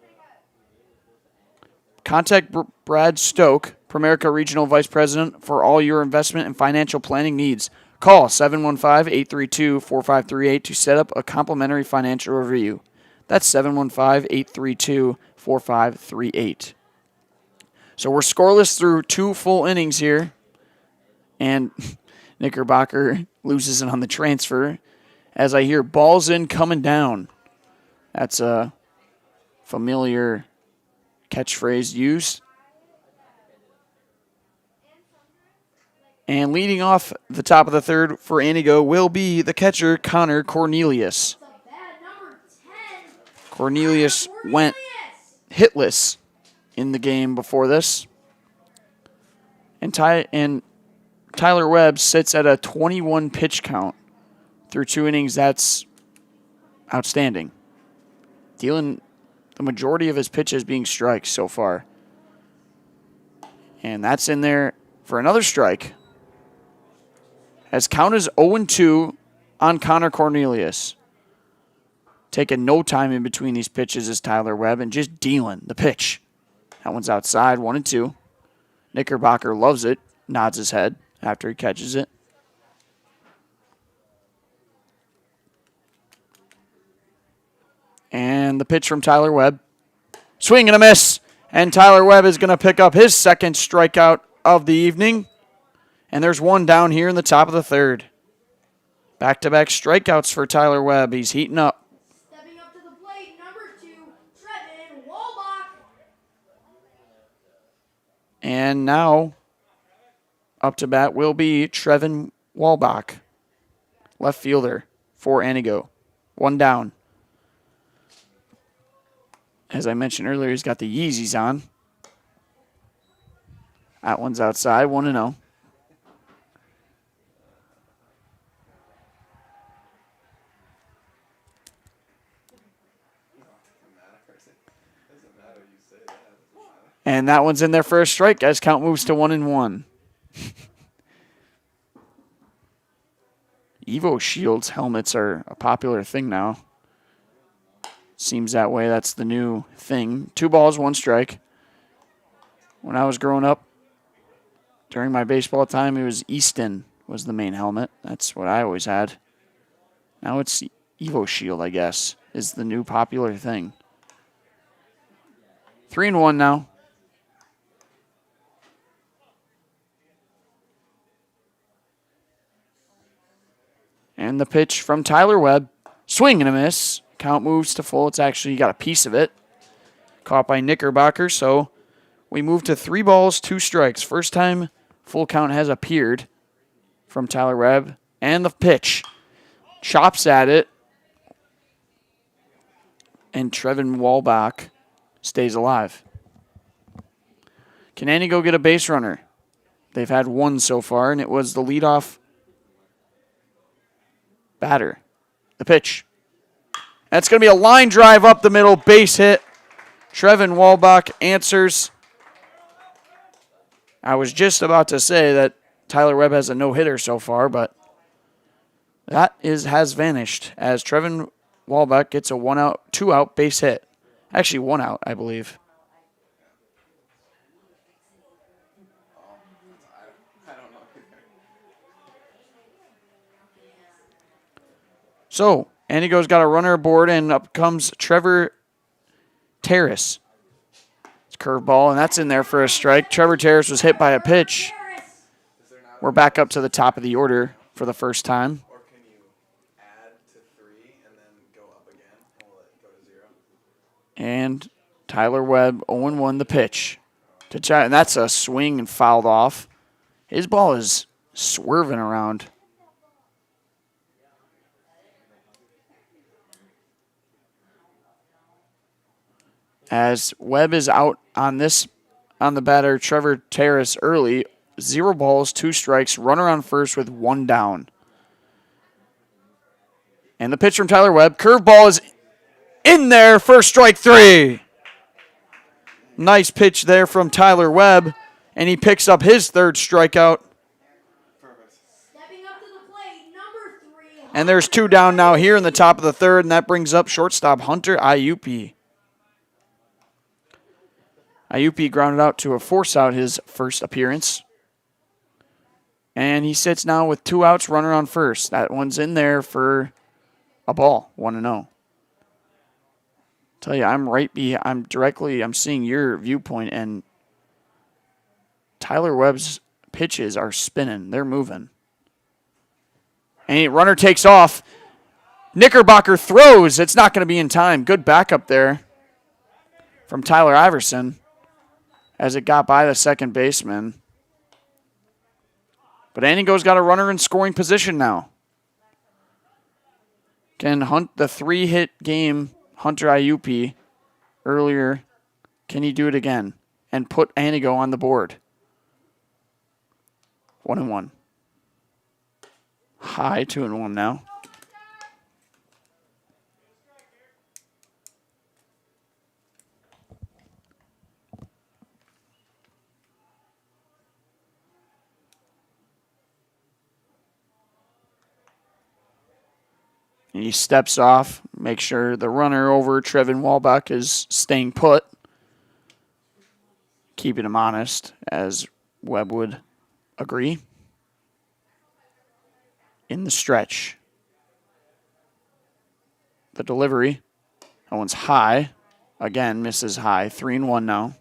Speaker 7: Contact Brad Stoke, Primerica Regional Vice President, for all your investment and financial planning needs. Call 715-832-4538 to set up a complimentary financial review. That's 715-832-4538. So we're scoreless through 2 full innings here. And Knickerbocker loses it on the transfer. As I hear balls in, coming down. That's a familiar catchphrase used. And leading off the top of the third for Anigo will be the catcher, Connor Cornelius. Cornelius went hitless in the game before this. And Tyler Webb sits at a 21 pitch count through 2 innings. That's outstanding. Dealing the majority of his pitches being strikes so far. And that's in there for another strike. As count is 0-2 on Connor Cornelius. Taking no time in between these pitches is Tyler Webb and just dealing the pitch. That one's outside, 1-2. Knickerbocker loves it, nods his head after he catches it. And the pitch from Tyler Webb. Swing and a miss. And Tyler Webb is going to pick up his second strikeout of the evening. And there's one down here in the top of the third. Back-to-back strikeouts for Tyler Webb. He's heating up.
Speaker 8: Stepping up to the plate, number 2, Trevin Walbach.
Speaker 7: And now, up to bat will be Trevin Walbach, left fielder for Anigo. 1 down. As I mentioned earlier, he's got the Yeezys on. That one's outside, 1-0. And that one's in there for a strike as count moves to 1-1. Evo Shields helmets are a popular thing now. Seems that way. That's the new thing. 2 balls, 1 strike. When I was growing up, during my baseball time, it was Easton was the main helmet. That's what I always had. Now it's Evo Shield, I guess, is the new popular thing. 3-1 now. And the pitch from Tyler Webb. Swing and a miss. Count moves to full. It's actually got a piece of it. Caught by Knickerbocker. So we move to 3 balls, 2 strikes. First time full count has appeared from Tyler Webb. And the pitch. Chops at it. And Trevin Walbach stays alive. Can Anigo get a base runner? They've had 1 so far, and it was the leadoff batter. The pitch. That's going to be a line drive up the middle, base hit. Trevin Walbach answers. I was just about to say that Tyler Webb has a no-hitter so far, but that has vanished as Trevin Walbach gets a 1-out, 2-out base hit. Actually, 1 out, I believe. So, Anigo's got a runner aboard, and up comes Trevor Terrace. It's a curveball, and that's in there for a strike. Trevor Terrace was hit by a pitch. We're back up to the top of the order for the first time. And Tyler Webb 0-1 the pitch. And that's a swing and fouled off. His ball is swerving around. As Webb is out on the batter, Trevor Terrace early. 0 balls, 2 strikes, runner on first with 1 down. And the pitch from Tyler Webb. Curveball is in there for strike 3. Nice pitch there from Tyler Webb, and he picks up his third strikeout. And there's 2 down now here in the top of the third, and that brings up shortstop Hunter Iupi. Iupi grounded out to a force out his first appearance. And he sits now with 2 outs, runner on first. That one's in there for a ball, 1-0. Tell you, I'm seeing your viewpoint, and Tyler Webb's pitches are spinning. They're moving. And runner takes off. Knickerbocker throws. It's not going to be in time. Good backup there from Tyler Iverson as it got by the second baseman. But Anigo's got a runner in scoring position now. Can Hunt the 3-hit game Hunter Iupi earlier, can he do it again and put Anigo on the board? 1-1. High 2-1 now. And he steps off, make sure the runner over Trevin Walbach is staying put, keeping him honest, as Webb would agree. In the stretch. The delivery. That one's high. Again, misses high. 3-1 now.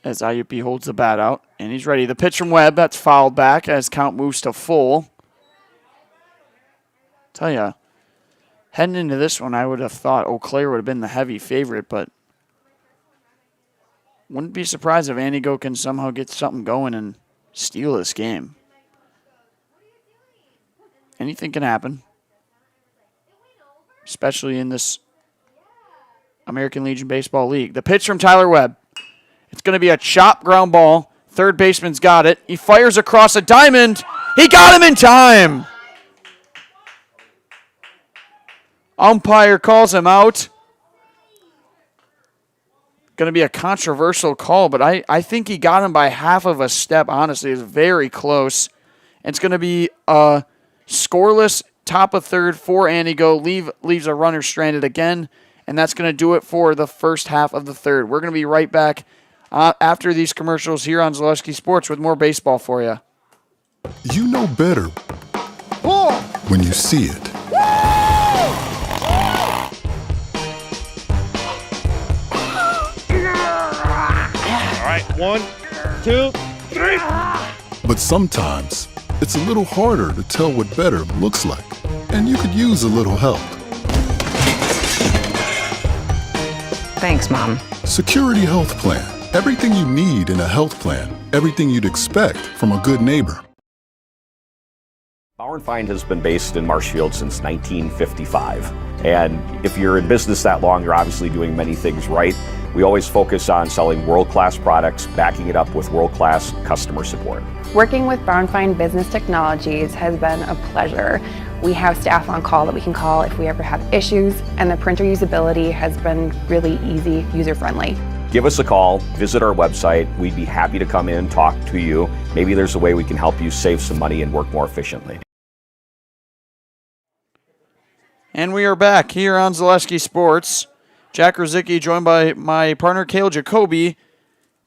Speaker 7: As Iupi holds the bat out, and he's ready. The pitch from Webb, that's fouled back as count moves to full. Tell ya, heading into this one, I would have thought Eau Claire would have been the heavy favorite, but wouldn't be surprised if Anigo can somehow get something going and steal this game. Anything can happen, especially in this American Legion Baseball League. The pitch from Tyler Webb. It's going to be a chop ground ball. Third baseman's got it. He fires across a diamond. He got him in time. Umpire calls him out. Going to be a controversial call, but I think he got him by half of a step, honestly. It's very close. It's going to be a scoreless top of third for Anigo. Leaves a runner stranded again, and that's going to do it for the first half of the third. We're going to be right back after these commercials here on Zaleski Sports with more baseball for you.
Speaker 9: You know better when you see it.
Speaker 10: All right, 1, 2, 3.
Speaker 9: But sometimes it's a little harder to tell what better looks like, and you could use a little help.
Speaker 19: Thanks, Mom.
Speaker 9: Security Health Plan. Everything you need in a health plan. Everything you'd expect from a good neighbor.
Speaker 15: Bauer & Feind has been based in Marshfield since 1955. And if you're in business that long, you're obviously doing many things right. We always focus on selling world-class products, backing it up with world-class customer support.
Speaker 11: Working with Bauer & Feind Business Technologies has been a pleasure. We have staff on call that we can call if we ever have issues, and the printer usability has been really easy, user-friendly.
Speaker 15: Give us a call, visit our website. We'd be happy to come in, talk to you. Maybe there's a way we can help you save some money and work more efficiently.
Speaker 7: And we are back here on Zaleski Sports. Jack Rosicki joined by my partner, Cale Jacoby.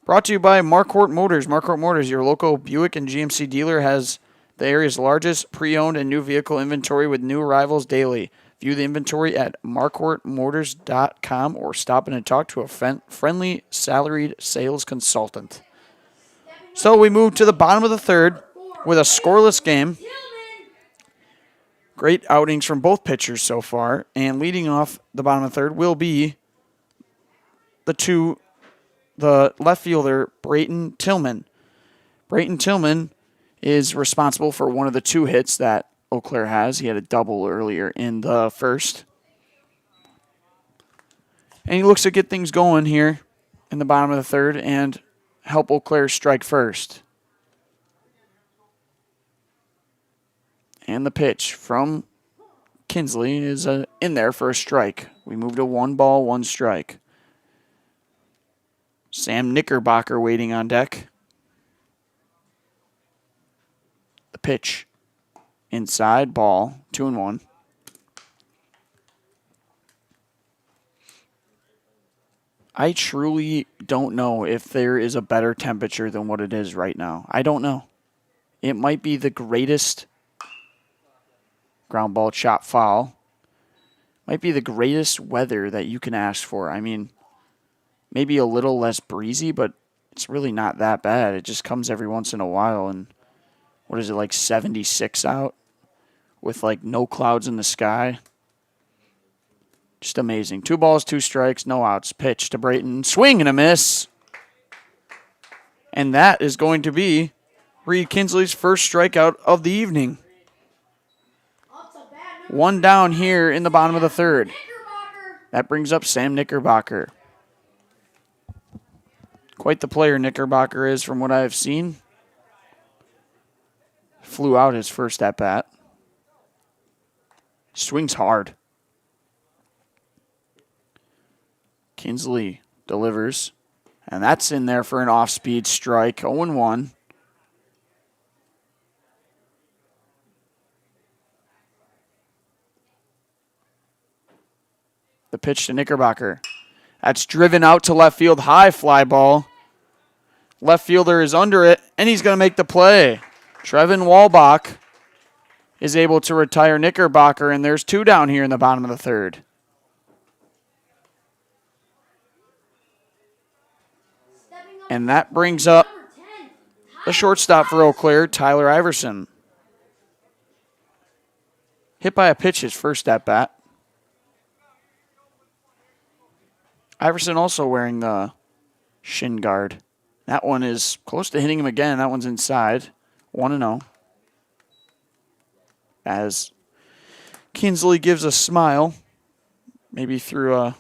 Speaker 7: Brought to you by Marquardt Motors. Marquardt Motors, your local Buick and GMC dealer, has the area's largest pre-owned and new vehicle inventory with new arrivals daily. View the inventory at marquardtmotors.com or stop in and talk to a friendly salaried sales consultant. So we move to the bottom of the third with a scoreless game. Great outings from both pitchers so far. And leading off the bottom of the third will be the left fielder, Brayton Tillman. Brayton Tillman is responsible for one of the 2 hits that Eau Claire has. He had a double earlier in the first. And he looks to get things going here in the bottom of the third and help Eau Claire strike first. And the pitch from Kinsley is in there for a strike. We move to 1 ball, 1 strike. Sam Knickerbocker waiting on deck. The pitch inside, ball, 2-1. I truly don't know if there is a better temperature than what it is right now. I don't know. It might be the greatest ground ball chop foul. Might be the greatest weather that you can ask for. I mean, maybe a little less breezy, but it's really not that bad. It just comes every once in a while. And what is it, like 76 out with like no clouds in the sky? Just amazing. 2 balls, 2 strikes, no outs. Pitch to Brayton. Swing and a miss. And that is going to be Reed Kinsley's first strikeout of the evening. 1 down here in the bottom of the 3rd. That brings up Sam Knickerbocker. Quite the player Knickerbocker is from what I have seen. Flew out his first at-bat. Swings hard. Kinsley delivers. And that's in there for an off-speed strike. 0-1. The pitch to Knickerbocker. That's driven out to left field. High fly ball. Left fielder is under it, and he's going to make the play. Trevin Walbach is able to retire Knickerbocker, and there's 2 down here in the bottom of the 3rd. And that brings up the shortstop for Eau Claire, Tyler Iverson. Hit by a pitch his first at-bat. Iverson also wearing the shin guard. That one is close to hitting him again. That one's inside. 1-0. As Kinsley gives a smile, maybe through a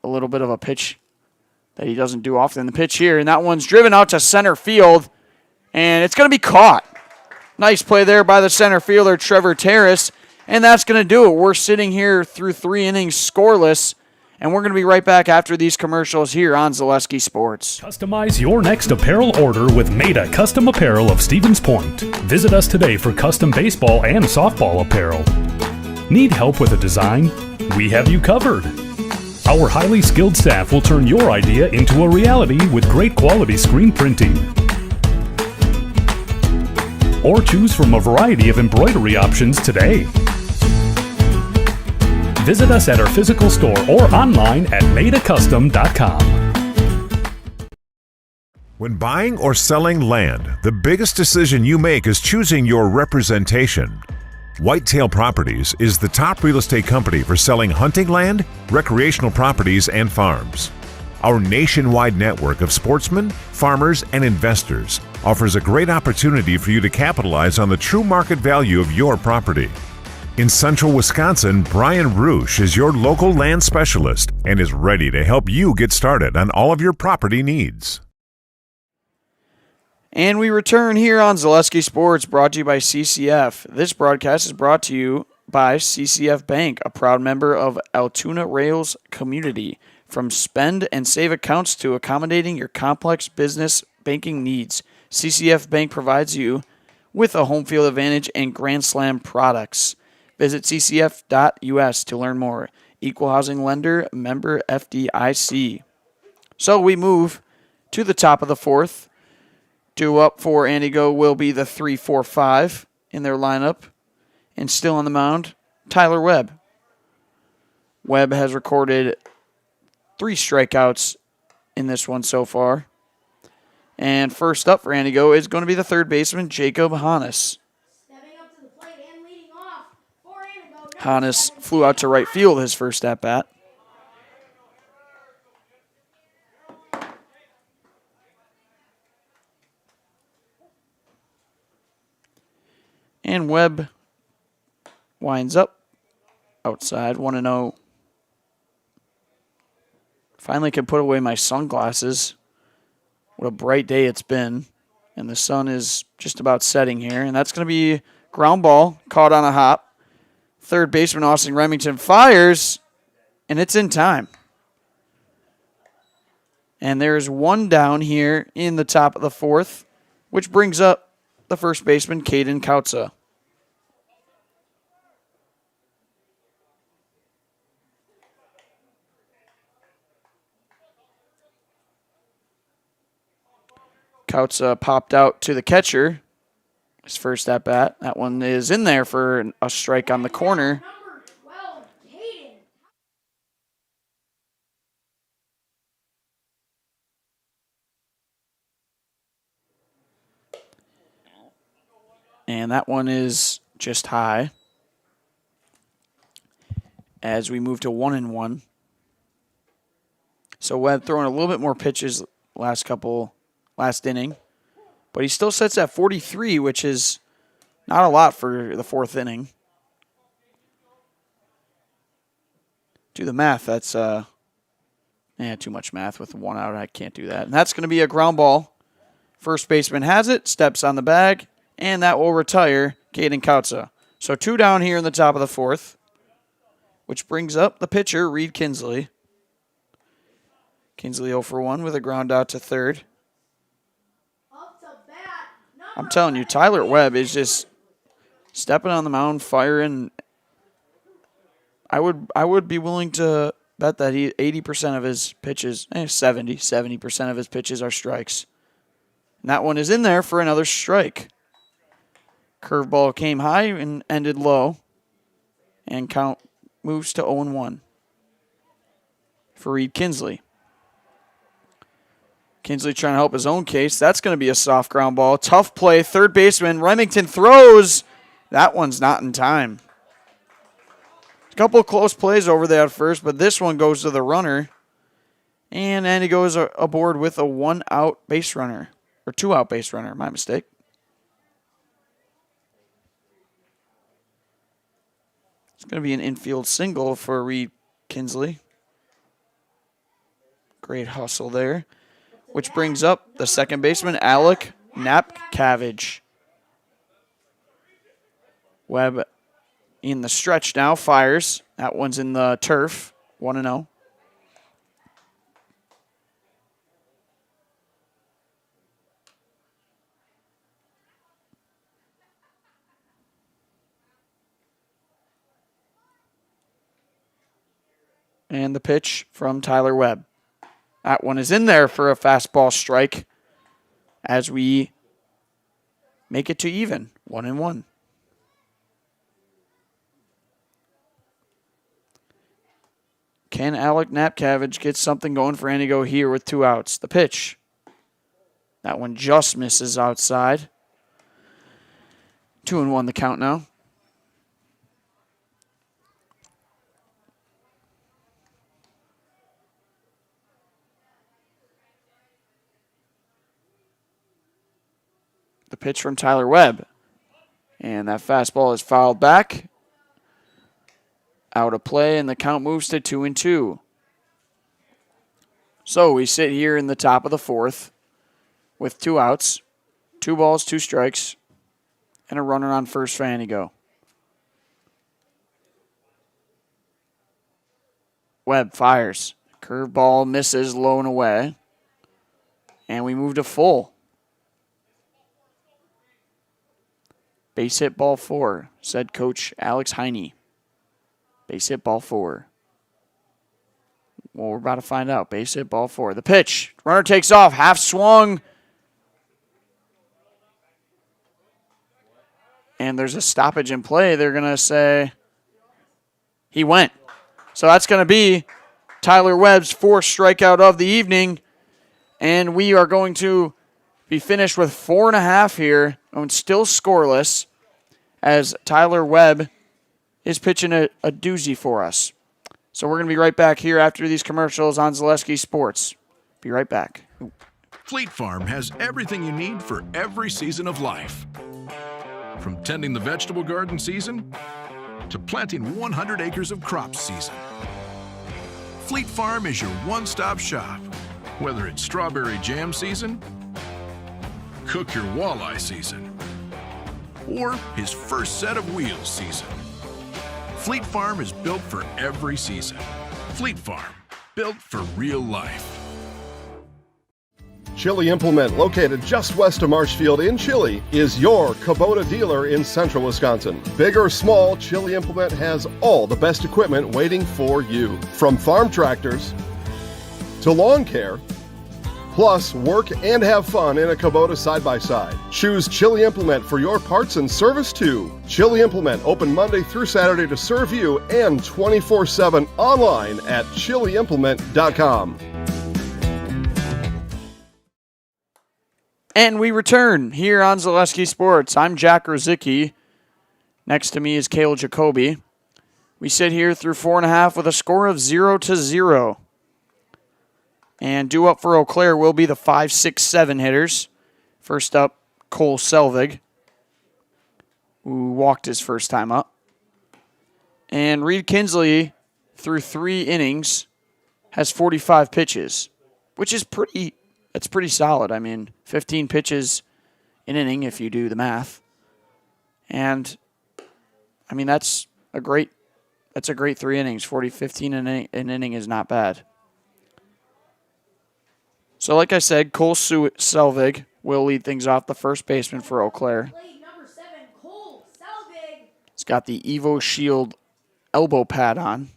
Speaker 7: little bit of a pitch that he doesn't do often. The pitch here, and that one's driven out to center field, and it's going to be caught. Nice play there by the center fielder, Trevor Terrace, and that's going to do it. We're sitting here through 3 innings scoreless, and we're going to be right back after these commercials here on Zaleski Sports.
Speaker 16: Customize your next apparel order with Maida Custom Apparel of Stevens Point. Visit us today for custom baseball and softball apparel. Need help with a design? We have you covered. Our highly skilled staff will turn your idea into a reality with great quality screen printing. Or choose from a variety of embroidery options today. Visit us at our physical store or online at maidacustom.com.
Speaker 13: When buying or selling land, the biggest decision you make is choosing your representation. Whitetail Properties is the top real estate company for selling hunting land, recreational properties, and farms. Our nationwide network of sportsmen, farmers, and investors offers a great opportunity for you to capitalize on the true market value of your property. In central Wisconsin, Brian Roosh is your local land specialist and is ready to help you get started on all of your property needs.
Speaker 7: And we return here on Zaleski Sports, brought to you by CCF. This broadcast is brought to you by CCF Bank, a proud member of Altoona Rails community. From spend and save accounts to accommodating your complex business banking needs, CCF Bank provides you with a home field advantage and Grand Slam products. Visit ccf.us to learn more. Equal housing lender, member FDIC. So we move to the top of the 4th. Due up for Antigo will be the 3-4-5 in their lineup. And still on the mound, Tyler Webb. Webb has recorded 3 strikeouts in this one so far. And first up for Antigo is going to be the 3rd baseman, Jacob Hannes. Hannes flew out to right field his first at-bat. And Webb winds up outside, 1-0. Finally can put away my sunglasses What a bright day it's been. And the sun is just about setting here. And that's going to be ground ball caught on a hop. Third baseman Austin Remington fires, and it's in time. And there's one down here in the top of the fourth, which brings up the first baseman, Caden Kautza. Kautza popped out to the catcher. His first at bat. That one is in there for a strike on the corner. And that one is just high. As we move to 1-1. So Webb throwing a little bit more pitches last inning. But he still sits at 43, which is not a lot for the fourth inning. Do the math. That's too much math with one out. I can't do that. And that's going to be a ground ball. First baseman has it, steps on the bag, and that will retire Caden Kautza. So 2 down here in the top of the fourth, which brings up the pitcher, Reed Kinsley. Kinsley 0 for 1 with a ground out to third. I'm telling you, Tyler Webb is just stepping on the mound, firing. I would be willing to bet that 80% of his pitches, 70% of his pitches are strikes. And that one is in there for another strike. Curveball came high and ended low. And count moves to 0-1 for Reed Kinsley. Kinsley trying to help his own case. That's going to be a soft ground ball. Tough play. Third baseman Remington throws. That one's not in time. A couple of close plays over there at first, but this one goes to the runner. And he goes aboard with a 1-out base runner. Or 2-out base runner. My mistake. It's going to be an infield single for Reed Kinsley. Great hustle there. Which brings up the second baseman, Alec Napcavage. Webb in the stretch now, fires. That one's in the turf, 1-0. And the pitch from Tyler Webb. That one is in there for a fastball strike as we make it to even, 1-1. Can Alec Napcavage get something going for Antigo here with 2 outs? The pitch. That one just misses outside. 2-1 the count now. The pitch from Tyler Webb. And that fastball is fouled back. Out of play, and the count moves to 2-2. So we sit here in the top of the fourth with 2 outs, 2 balls, 2 strikes, and a runner on first for Antigo. Webb fires. Curveball misses low and away. And we move to full. Base hit ball 4, said Coach Alex Heine. Base hit ball 4. Well, we're about to find out. Base hit ball 4. The pitch. Runner takes off. Half swung. And there's a stoppage in play. They're going to say he went. So that's going to be Tyler Webb's 4th strikeout of the evening. And we are going to be finished with 4.5 here. And still scoreless as Tyler Webb is pitching a doozy for us. So we're going to be right back here after these commercials on Zaleski Sports. Be right back.
Speaker 12: Fleet Farm has everything you need for every season of life. From tending the vegetable garden season to planting 100 acres of crop season. Fleet Farm is your one-stop shop Whether it's strawberry jam season, cook your walleye season, or his first set of wheels season, Fleet Farm is built for every season. Fleet Farm, built for real life.
Speaker 2: Chili Implement, located just west of Marshfield in Chile, is your Kubota dealer in central Wisconsin. Big or small, Chili Implement has all the best equipment waiting for you. From farm tractors to lawn care, plus work and have fun in a Kubota side-by-side. Choose Chili Implement for your parts and service too. Chili Implement, open Monday through Saturday to serve you and 24/7 online at chiliimplement.com.
Speaker 7: And we return here on Zaleski Sports. I'm Jack Rosicki. Next to me is Cale Jacoby. We sit here through 4.5 with a score of 0-0. And due up for Eau Claire will be the 5, 6, 7 hitters. First up, Cole Selvig, who walked his first time up. And Reed Kinsley, through 3 innings, has 45 pitches, which is pretty solid. I mean, 15 pitches an inning if you do the math. And, I mean, that's a great 3 innings. 15 an inning is not bad. So, like I said, Cole Selvig will lead things off, the first baseman for Eau Claire. He's got the Evo Shield elbow pad on.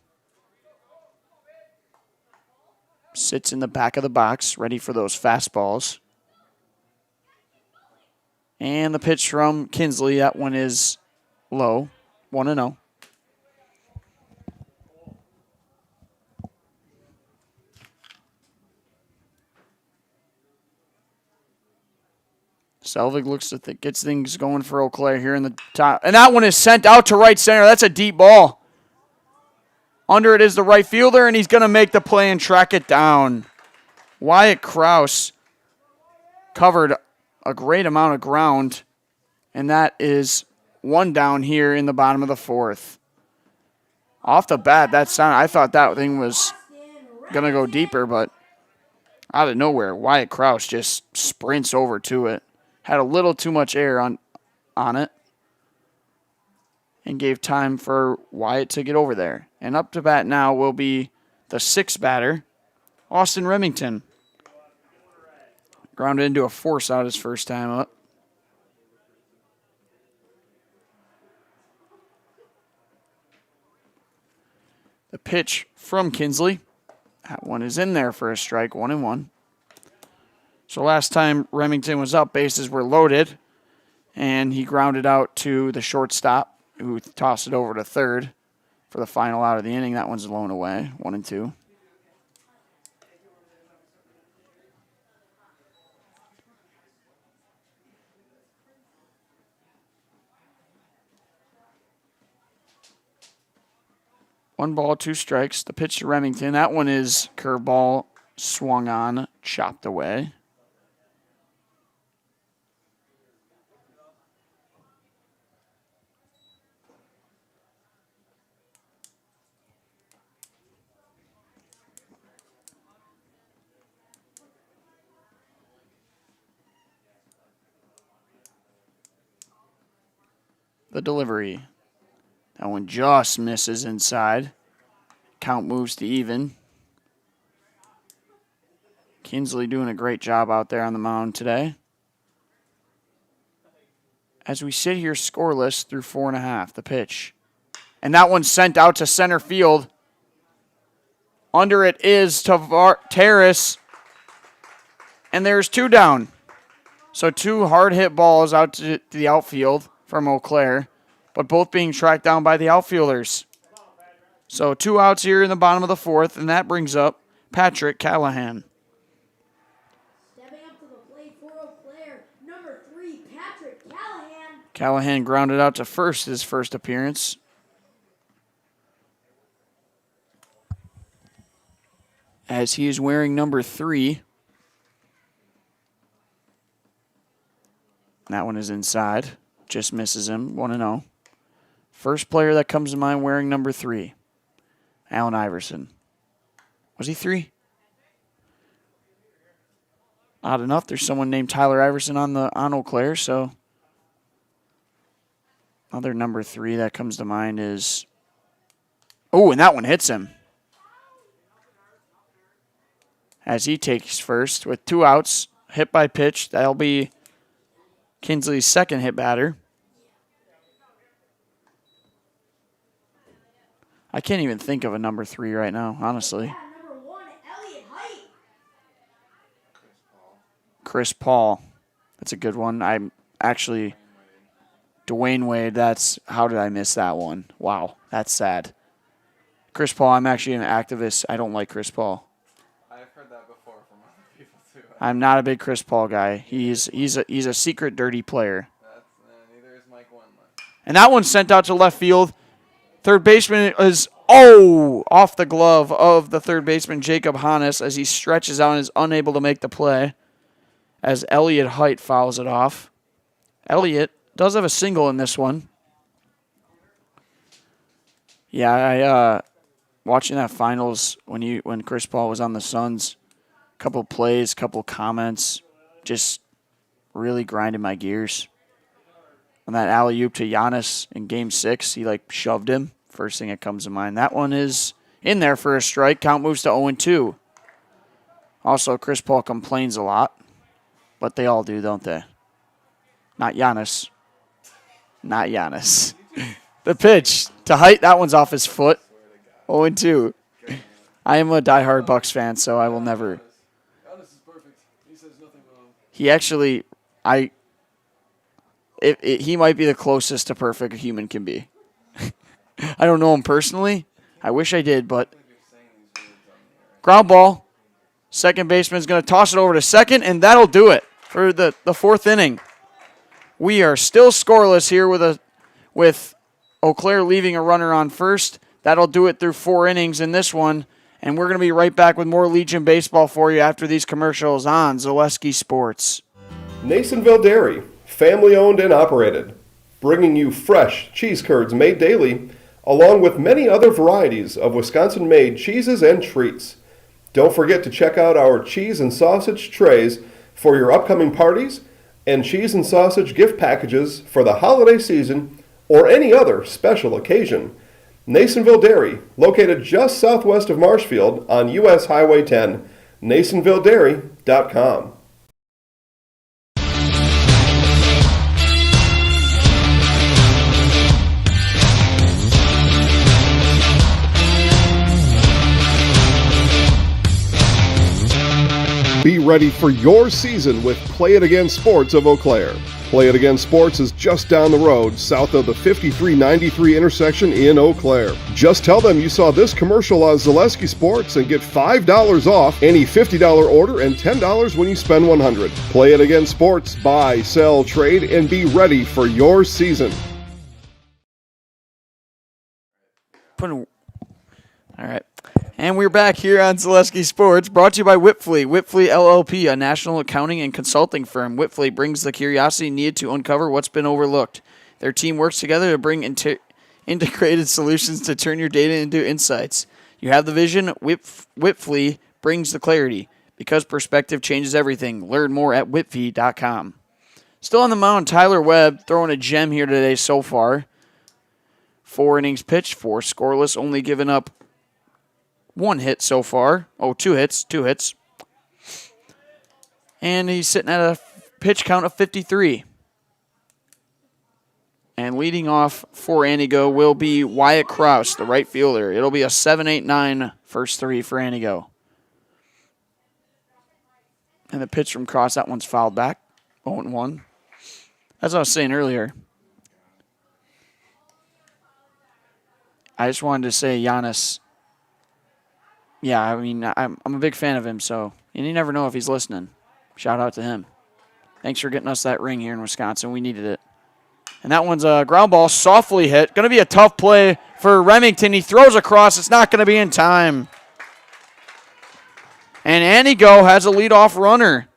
Speaker 7: Sits in the back of the box, ready for those fastballs. And the pitch from Kinsley, that one is low, 1-0. Selvig looks to gets things going for Eau Claire here in the top. And that one is sent out to right center. That's a deep ball. Under it is the right fielder, and he's going to make the play and track it down. Wyatt Krause covered a great amount of ground, and that is 1 down here in the bottom of the 4th. Off the bat, I thought that thing was going to go deeper, but out of nowhere, Wyatt Krause just sprints over to it. Had a little too much air on it and gave time for Wyatt to get over there. And up to bat now will be the 6th batter, Austin Remington. Grounded into a force out his first time up. The pitch from Kinsley. That one is in there for a strike, 1-1. So last time Remington was up, bases were loaded, and he grounded out to the shortstop, who tossed it over to third for the final out of the inning. That one's blown away, 1-2. One ball, 2 strikes. The pitch to Remington. That one is curveball, swung on, chopped away. The delivery. That one just misses inside. Count moves to even. Kinsley doing a great job out there on the mound today. As we sit here scoreless through 4.5, the pitch. And that one's sent out to center field. Under it is Terrace. And there's 2 down. So 2 hard hit balls out to the outfield from Eau Claire, but both being tracked down by the outfielders. So 2 outs here in the bottom of the 4th, and that brings up Patrick Callahan.
Speaker 8: Stepping up to the plate for Eau Claire, number 3, Patrick Callahan.
Speaker 7: Callahan grounded out to first his first appearance. As he is wearing number 3. That one is inside. Just misses him, 1-0. First player that comes to mind wearing number 3, Allen Iverson. Was he 3? odd enough, there's someone named Tyler Iverson on Eau Claire, so other number 3 that comes to mind is, oh, and that one hits him. As he takes first with 2 outs, hit by pitch. That'll be Kinsley's second hit batter. I can't even think of a number 3 right now, honestly. Chris Paul. That's a good one. I'm actually, Dwayne Wade, how did I miss that one? Wow, that's sad. Chris Paul, I'm actually an activist. I don't like Chris Paul.
Speaker 1: I've heard that before from other people too.
Speaker 7: I'm not a big Chris Paul guy. He's a secret dirty player.
Speaker 1: Neither is Mike Wendland.
Speaker 7: And that one's sent out to left field. Third baseman is, off the glove of the third baseman, Jacob Hannes, as he stretches out and is unable to make the play, as Elliot Height fouls it off. Elliot does have a single in this one. Yeah, I watching that finals when Chris Paul was on the Suns, couple plays, couple comments, just really grinding my gears. On that alley-oop to Giannis in Game 6, he shoved him. First thing that comes to mind. That one is in there for a strike. Count moves to 0-2. Also, Chris Paul complains a lot, but they all do, don't they? Not Giannis. Not Giannis. The pitch to Height. That one's off his foot. 0-2. I am a diehard Bucks fan, so I will never. He actually, he might be the closest to perfect a human can be. I don't know him personally. I wish I did, but ground ball. Second baseman's going to toss it over to second, and that'll do it for the fourth inning. We are still scoreless here with Eau Claire leaving a runner on first. That'll do it through 4 innings in this one, and we're going to be right back with more Legion baseball for you after these commercials on Zaleski Sports.
Speaker 2: Nasonville Dairy, family owned and operated, bringing you fresh cheese curds made daily, along with many other varieties of Wisconsin-made cheeses and treats. Don't forget to check out our cheese and sausage trays for your upcoming parties and cheese and sausage gift packages for the holiday season or any other special occasion. Nasonville Dairy, located just southwest of Marshfield on U.S. Highway 10, NasonvilleDairy.com. Be ready for your season with Play It Again Sports of Eau Claire. Play It Again Sports is just down the road, south of the 5393 intersection in Eau Claire. Just tell them you saw this commercial on Zaleski Sports and get $5 off any $50 order and $10 when you spend $100. Play It Again Sports, buy, sell, trade, and be ready for your season.
Speaker 7: All right. And we're back here on Zaleski Sports, brought to you by Whitfley. Whitfley LLP, a national accounting and consulting firm. Whitfley brings the curiosity needed to uncover what's been overlooked. Their team works together to bring integrated solutions to turn your data into insights. You have the vision. Whitfley brings the clarity. Because perspective changes everything. Learn more at whitfley.com. Still on the mound, Tyler Webb throwing a gem here today so far. 4 innings pitched, 4 scoreless, only given up 1 hit so far. 2 hits. And he's sitting at a pitch count of 53. And leading off for Antigo will be Wyatt Kraus, the right fielder. It'll be a 7-8-9 first 3 for Antigo. And the pitch from Kraus, that one's fouled back. 0-1. As I was saying earlier, I just wanted to say Giannis. Yeah, I mean, I'm a big fan of him, so, and you never know if he's listening. Shout out to him. Thanks for getting us that ring here in Wisconsin. We needed it. And that one's a ground ball, softly hit. Going to be a tough play for Remington. He throws across. It's not going to be in time. And Antigo has a leadoff runner.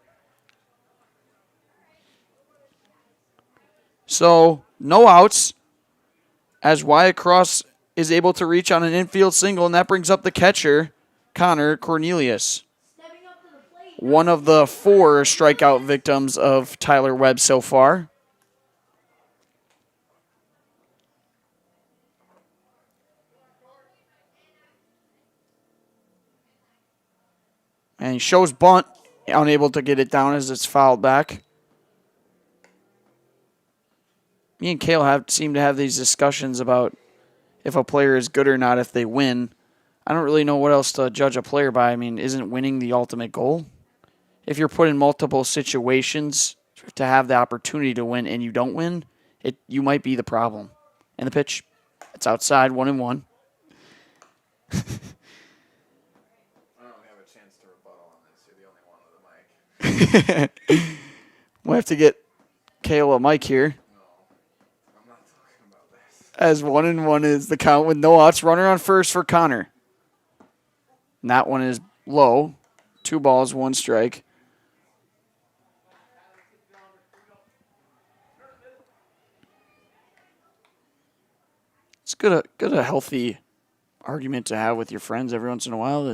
Speaker 7: So, no outs as Wyatt Cross is able to reach on an infield single, and that brings up the catcher, Connor Cornelius.
Speaker 8: Stepping up to the plate,
Speaker 7: one of the 4 strikeout victims of Tyler Webb so far. And he shows bunt, unable to get it down as it's fouled back. Me and Kale seem to have these discussions about if a player is good or not if they win. I don't really know what else to judge a player by. I mean, isn't winning the ultimate goal? If you're put in multiple situations to have the opportunity to win and you don't win, you might be the problem. And the pitch, it's outside, 1-1. We'll have to get Kale a mic here. As 1-1 is the count with no outs. Runner on first for Connor. And that one is low. 2 balls, 1 strike. It's good a healthy argument to have with your friends every once in a while.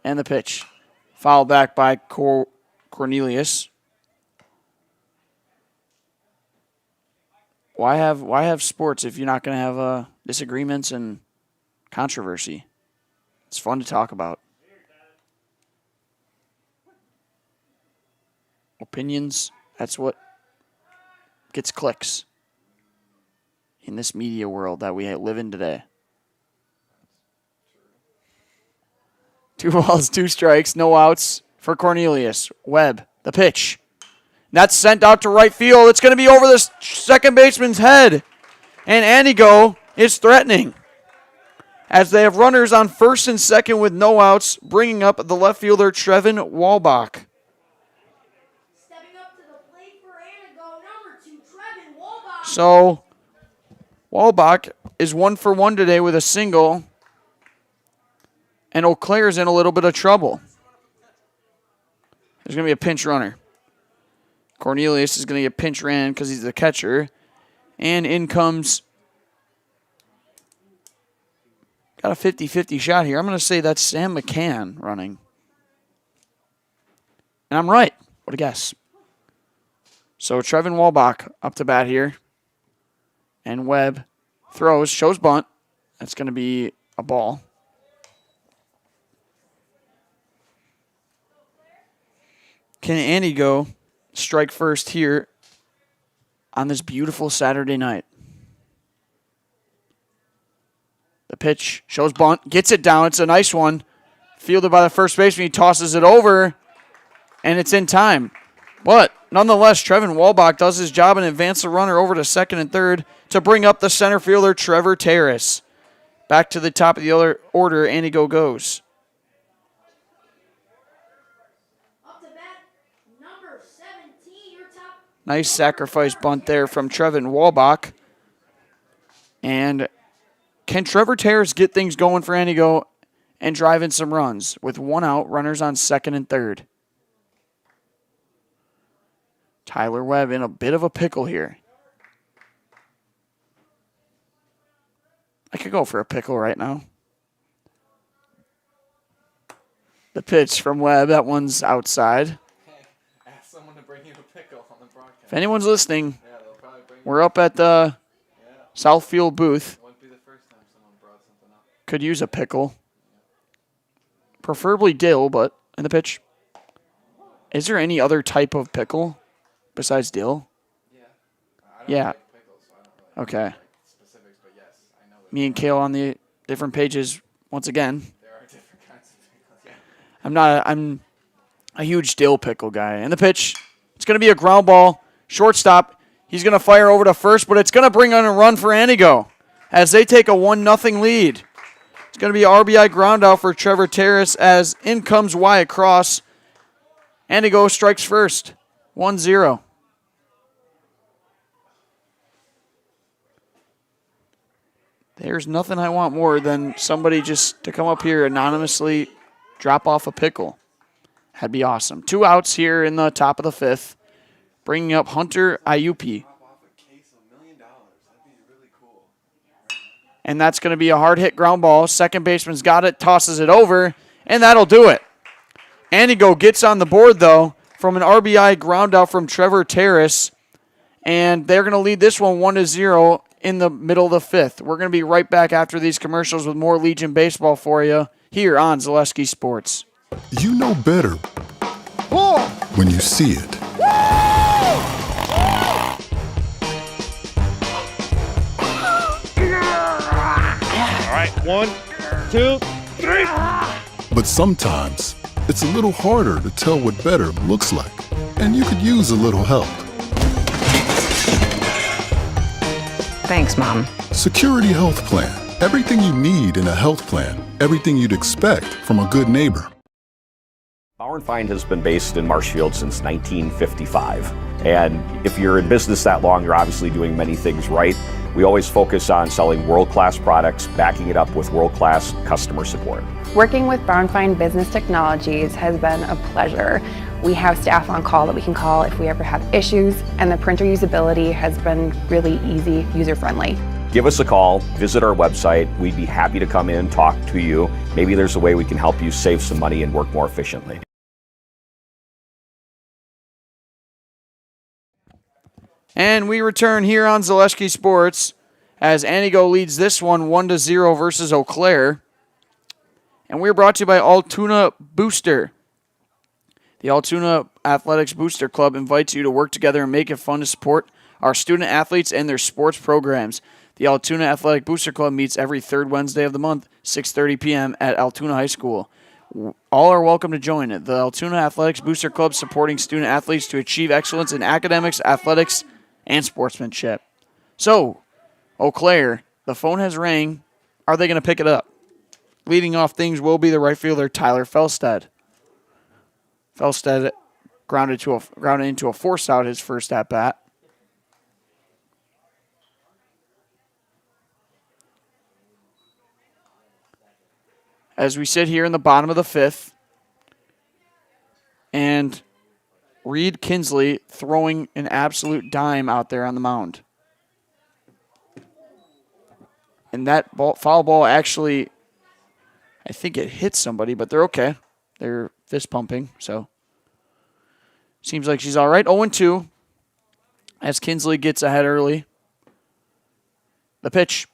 Speaker 7: And the pitch. Fouled back by Cornelius. Why have sports if you're not going to have disagreements and controversy? It's fun to talk about. Opinions, that's what gets clicks in this media world that we live in today. 2 balls, 2 strikes, no outs for Cornelius. Webb, the pitch. That's sent out to right field. It's going to be over the second baseman's head. And Anigo is threatening. As they have runners on first and second with no outs, bringing up the left fielder, Trevin Walbach.
Speaker 8: Stepping up to the plate for Anigo, number 2, Trevin Walbach.
Speaker 7: So, Walbach is 1 for 1 today with a single. And Eau Claire's in a little bit of trouble. There's going to be a pinch runner. Cornelius is going to get pinch ran because he's the catcher. And in comes... Got a 50-50 shot here. I'm going to say that's Sam McCann running. And I'm right. What a guess. So Trevin Walbach up to bat here. And Webb throws, shows bunt. That's going to be a ball. Can Anigo strike first here on this beautiful Saturday night? The pitch shows bunt, gets it down. It's a nice one. Fielded by the first baseman. He tosses it over, and it's in time. But nonetheless, Trevin Walbach does his job and advances the runner over to second and third to bring up the center fielder, Trevor Terrace. Back to the top of the other order, Anigo goes. Nice sacrifice bunt there from Trevin Walbach. And can Trevor Terrace get things going for Anigo and drive in some runs with 1 out, runners on second and third? Tyler Webb in a bit of a pickle here. I could go for a pickle right now. The pitch from Webb, that one's outside.
Speaker 1: Ask someone to bring you a pickle on the broadcast.
Speaker 7: If anyone's listening, we're up at the Southfield booth.
Speaker 1: Wouldn't be the first time someone brought something up.
Speaker 7: Could use a pickle. Preferably dill, but in the pitch. Is there any other type of pickle besides dill? Yeah. Okay. Me and Kale on the different pages once again.
Speaker 1: There are different kinds of pickles.
Speaker 7: I'm a huge dill pickle guy. And the pitch, it's going to be a ground ball. Shortstop, he's going to fire over to first, but it's going to bring on a run for Anigo as they take a 1-0 lead. It's going to be an RBI ground out for Trevor Terrace as in comes Wyatt Cross. Anigo strikes first, 1-0. There's nothing I want more than somebody just to come up here anonymously drop off a pickle. That'd be awesome. 2 outs here in the top of the 5th. Bringing up Hunter Iupi. And that's going to be a hard hit ground ball. Second baseman's got it, tosses it over, and that'll do it. Anigo gets on the board, though, from an RBI ground out from Trevor Terrace. And they're going to lead this one 1-0 in the middle of the fifth. We're going to be right back after these commercials with more Legion baseball for you here on Zaleski Sports.
Speaker 9: You know better when you see it.
Speaker 10: All right, 1, 2, 3.
Speaker 9: But sometimes it's a little harder to tell what better looks like, and you could use a little help.
Speaker 19: Thanks, Mom.
Speaker 9: Security Health Plan. Everything you need in a health plan. Everything you'd expect from a good neighbor.
Speaker 15: Bauer & Find has been based in Marshfield since 1955. And if you're in business that long, you're obviously doing many things right. We always focus on selling world-class products, backing it up with world-class customer support.
Speaker 11: Working with Bauer & Find Business Technologies has been a pleasure. We have staff on call that we can call if we ever have issues, and the printer usability has been really easy, user-friendly.
Speaker 15: Give us a call, visit our website. We'd be happy to come in, talk to you. Maybe there's a way we can help you save some money and work more efficiently.
Speaker 7: And we return here on Zaleski Sports as Anigo leads this one 1-0 versus Eau Claire. And we're brought to you by Altoona Booster. The Altoona Athletics Booster Club invites you to work together and make it fun to support our student athletes and their sports programs. The Altoona Athletic Booster Club meets every third Wednesday of the month, 6:30 p.m. at Altoona High School. All are welcome to join it. The Altoona Athletics Booster Club supporting student athletes to achieve excellence in academics, athletics, and sportsmanship. So, Eau Claire, the phone has rang. Are they going to pick it up? Leading off things will be the right fielder, Tyler Felstead. Felstead grounded into a force out his first at-bat. As we sit here in the bottom of the fifth, and Reed Kinsley throwing an absolute dime out there on the mound. And that foul ball actually, I think it hit somebody, but they're okay. They're fist pumping, so seems like she's all right. 0-2 as Kinsley gets ahead early. The pitch.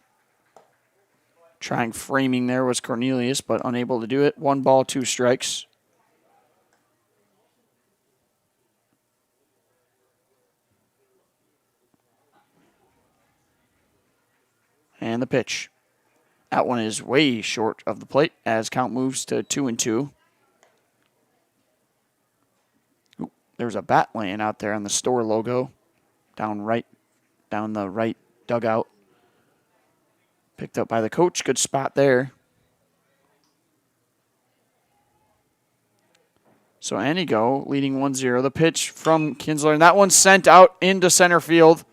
Speaker 7: Trying framing there was Cornelius, but unable to do it. 1 ball, 2 strikes. And the pitch. That one is way short of the plate as count moves to 2-2. Ooh, there's a bat laying out there on the store logo. Down the right dugout. Picked up by the coach. Good spot there. So Anigo leading 1-0. The pitch from Kinsler. And that one's sent out into center field.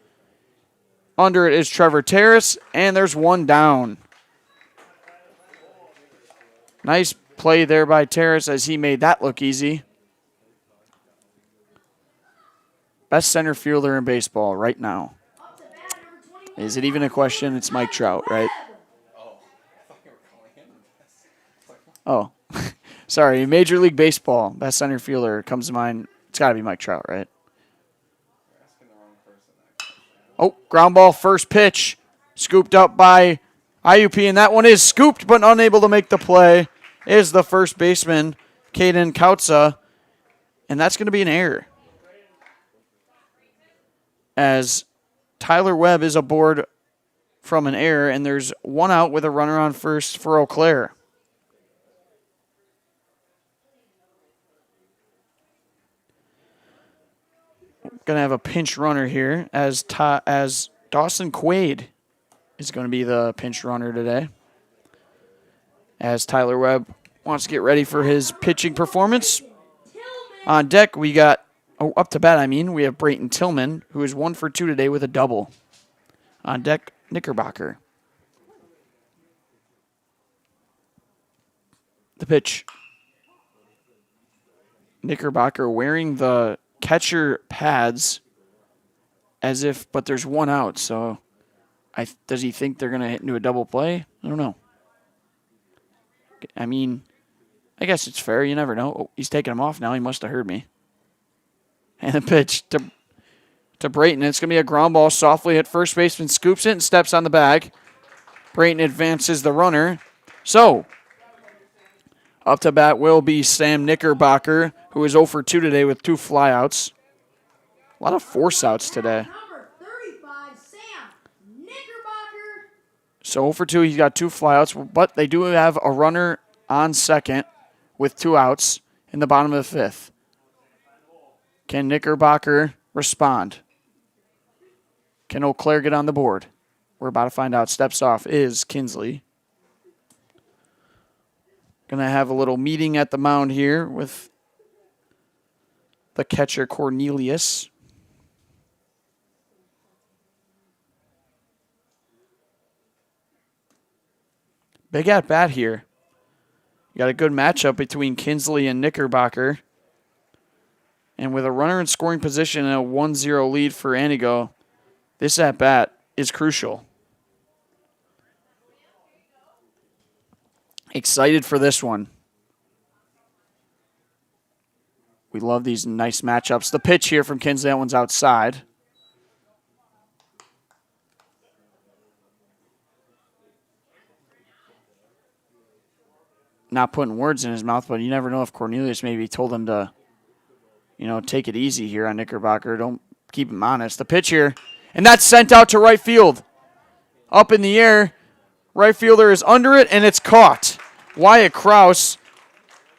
Speaker 7: Under it is Trevor Terrace. And there's one down. Nice play there by Terrace as he made that look easy. Best center fielder in baseball right now. Is it even a question? It's Mike Trout, right? Oh, sorry. Major League Baseball, best center fielder comes to mind. It's got to be Mike Trout, right? Oh, ground ball, first pitch. Scooped up by IUP, and that one is scooped but unable to make the play. Is the first baseman, Caden Kautza, and that's going to be an error. As Tyler Webb is aboard from an error, and there's one out with a runner on first for Eau Claire. Going to have a pinch runner here as Dawson Quaid is going to be the pinch runner today. As Tyler Webb wants to get ready for his pitching performance. On deck, we got, up to bat, we have Brayton Tillman, who is 1 for 2 today with a double. On deck, Knickerbocker. The pitch. Knickerbocker wearing the catcher pads but there's one out, so does he think they're going to hit into a double play? I don't know. I I guess it's fair. You never know. Oh, he's taking him off now. He must have heard me. And the pitch to Brayton. It's going to be a ground ball. Softly hit first baseman. Scoops it and steps on the bag. Brayton advances the runner. So, up to bat will be Sam Knickerbocker, who is 0 for 2 today with 2 flyouts. A lot of force outs today.
Speaker 8: Number 35, Sam Knickerbocker.
Speaker 7: So 0 for 2, he's got 2 flyouts, but they do have a runner on second with 2 outs in the bottom of the 5th. Can Knickerbocker respond? Can Eau Claire get on the board? We're about to find out. Steps off is Kinsley. Going to have a little meeting at the mound here with the catcher Cornelius. Big at bat here. You got a good matchup between Kinsley and Knickerbocker. And with a runner in scoring position and a 1-0 lead for Anigo, this at bat is crucial. Excited for this one. We love these nice matchups. The pitch here from Kinsley, that one's outside. Not putting words in his mouth, but you never know if Cornelius maybe told him to, take it easy here on Knickerbocker. Don't keep him honest. The pitch here, and that's sent out to right field. Up in the air, right fielder is under it, and it's caught. Wyatt Krause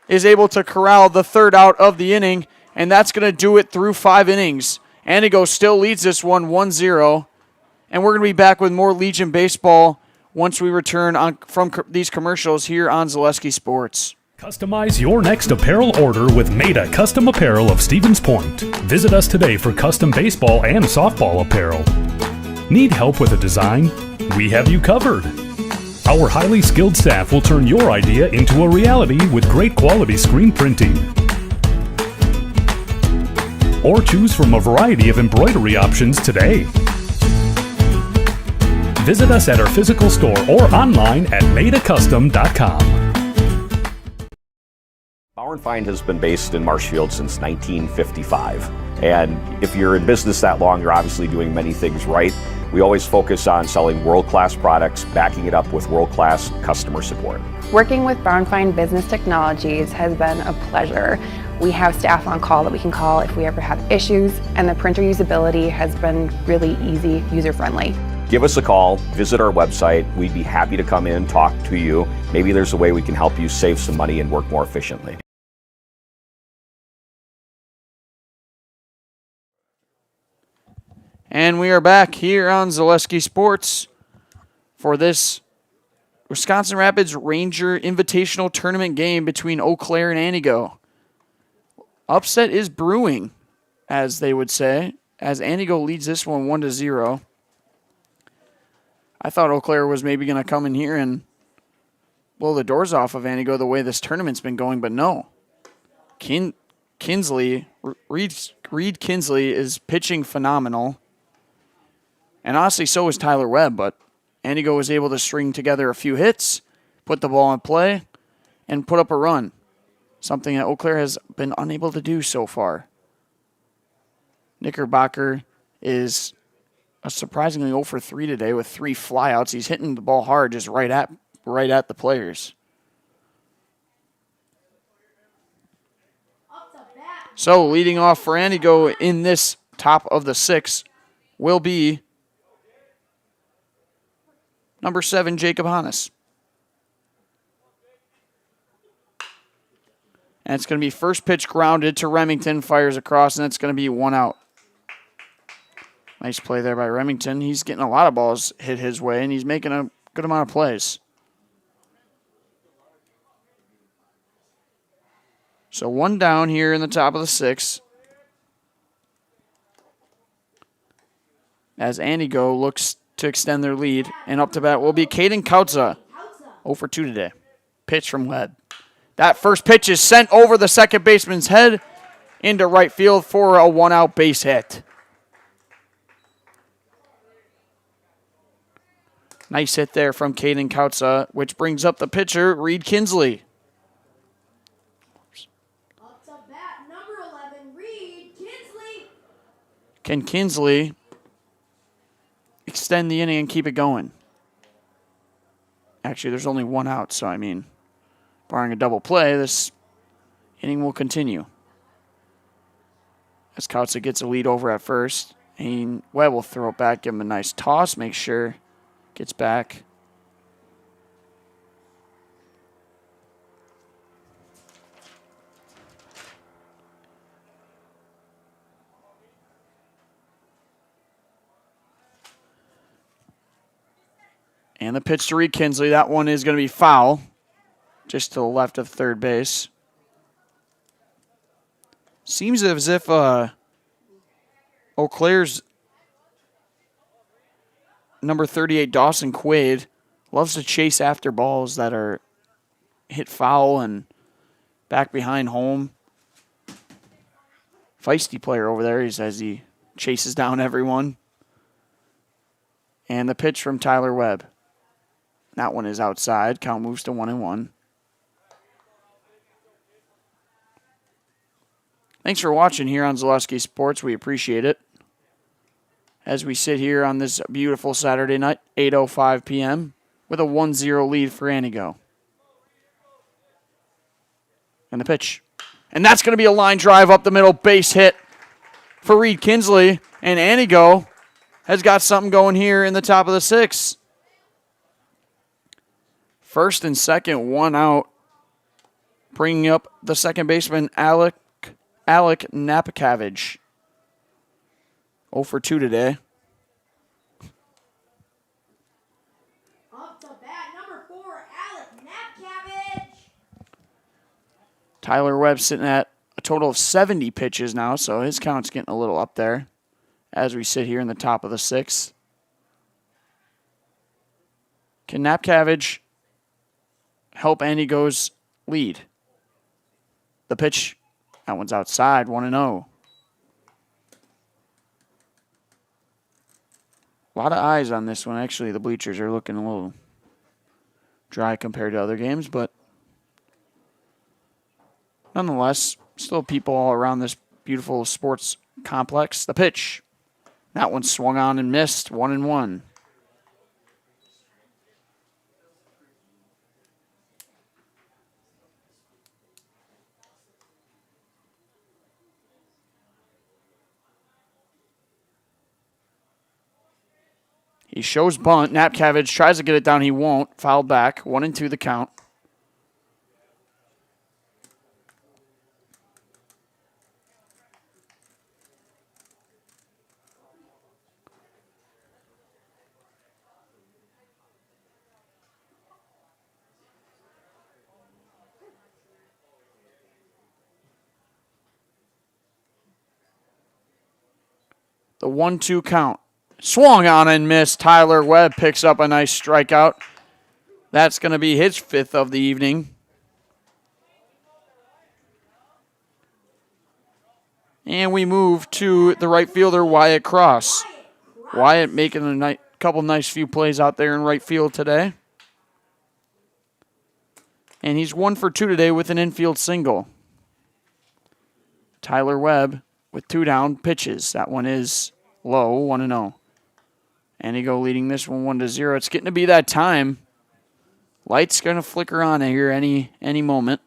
Speaker 7: is able to corral the 3rd out of the inning, and that's going to do it through 5 innings. Anigo still leads this one 1-0, and we're going to be back with more Legion baseball once we return from these commercials here on Zaleski Sports.
Speaker 16: Customize your next apparel order with Maida Custom Apparel of Stevens Point. Visit us today for custom baseball and softball apparel. Need help with a design? We have you covered. Our highly skilled staff will turn your idea into a reality with great quality screen printing. Or choose from a variety of embroidery options today. Visit us at our physical store or online at maidacustom.com.
Speaker 15: Bauer & Feind has been based in Marshfield since 1955. And if you're in business that long, you're obviously doing many things right. We always focus on selling world-class products, backing it up with world-class customer support.
Speaker 11: Working with Bauer & Feind Business Technologies has been a pleasure. We have staff on call that we can call if we ever have issues, and the printer usability has been really easy, user-friendly.
Speaker 15: Give us a call, visit our website. We'd be happy to come in, talk to you. Maybe there's a way we can help you save some money and work more efficiently.
Speaker 7: And we are back here on Zaleski Sports for this Wisconsin Rapids Ranger Invitational Tournament game between Eau Claire and Anigo. Upset is brewing, as they would say, as Anigo leads this one 1-0. I thought Eau Claire was maybe going to come in here and blow the doors off of Anigo the way this tournament's been going, but no. Kinsley, Reed Kinsley is pitching phenomenal. And honestly, so is Tyler Webb, but Anigo was able to string together a few hits, put the ball in play, and put up a run. Something that Eau Claire has been unable to do so far. Knickerbocker is a surprisingly 0 for 3 today with 3 flyouts. He's hitting the ball hard, just right at the players. So leading off for Anigo in this top of the 6th will be number 7, Jacob Hannes. And it's going to be first pitch grounded to Remington, fires across, and it's going to be 1 out. Nice play there by Remington. He's getting a lot of balls hit his way, and he's making a good amount of plays. So 1 down here in the top of the 6th. As Anigo looks to extend their lead, and up to bat will be Caden Kautza. 0 for 2 today. Pitch from Webb. That first pitch is sent over the second baseman's head into right field for a 1-out base hit. Nice hit there from Caden Kautza, which brings up the pitcher, Reed Kinsley. Can Kinsley extend the inning and keep it going? Actually, there's only one out, so I mean, barring a double play, this inning will continue. As Kautza gets a lead over at first, and Webb will throw it back, give him a nice toss, make sure gets back. And the pitch to Reed Kinsley. That one is going to be foul, just to the left of third base. Seems as if Eau Claire's number 38, Dawson Quaid, loves to chase after balls that are hit foul and back behind home. Feisty player over there, he says he chases down everyone. And the pitch from Tyler Webb. That one is outside. Count moves to 1-1. Thanks for watching here on Zaleski Sports. We appreciate it. As we sit here on this beautiful Saturday night, 8:05 p.m., with a 1-0 lead for Anigo. And the pitch. And that's going to be a line drive up the middle, base hit for Reed Kinsley. And Anigo has got something going here in the top of the sixth. First and second, one out. Bringing up the second baseman, Alec Napakavage. 0 for 2 today.
Speaker 8: Up to bat, number 4, Alec Napkavage.
Speaker 7: Tyler Webb sitting at a total of 70 pitches now, so his count's getting a little up there as we sit here in the top of the sixth. Can Napkavage help Anigo's lead? The pitch, that one's outside, 1-0. A lot of eyes on this one. Actually, the bleachers are looking a little dry compared to other games, but nonetheless, still people all around this beautiful sports complex. The pitch, that one swung on and missed, 1-1. He shows bunt. Napkavage tries to get it down. He won't. Fouled back. 1-2 the count. The 1-2 count. Swung on and missed. Tyler Webb picks up a nice strikeout. That's going to be his 5th of the evening. And we move to the right fielder, Wyatt Cross. Wyatt making a couple nice few plays out there in right field today. And he's 1 for 2 today with an infield single. Tyler Webb with 2 down pitches. That one is low, 1-0. Anigo leading this one 1-0. It's getting to be that time. Light's going to flicker on here any moment.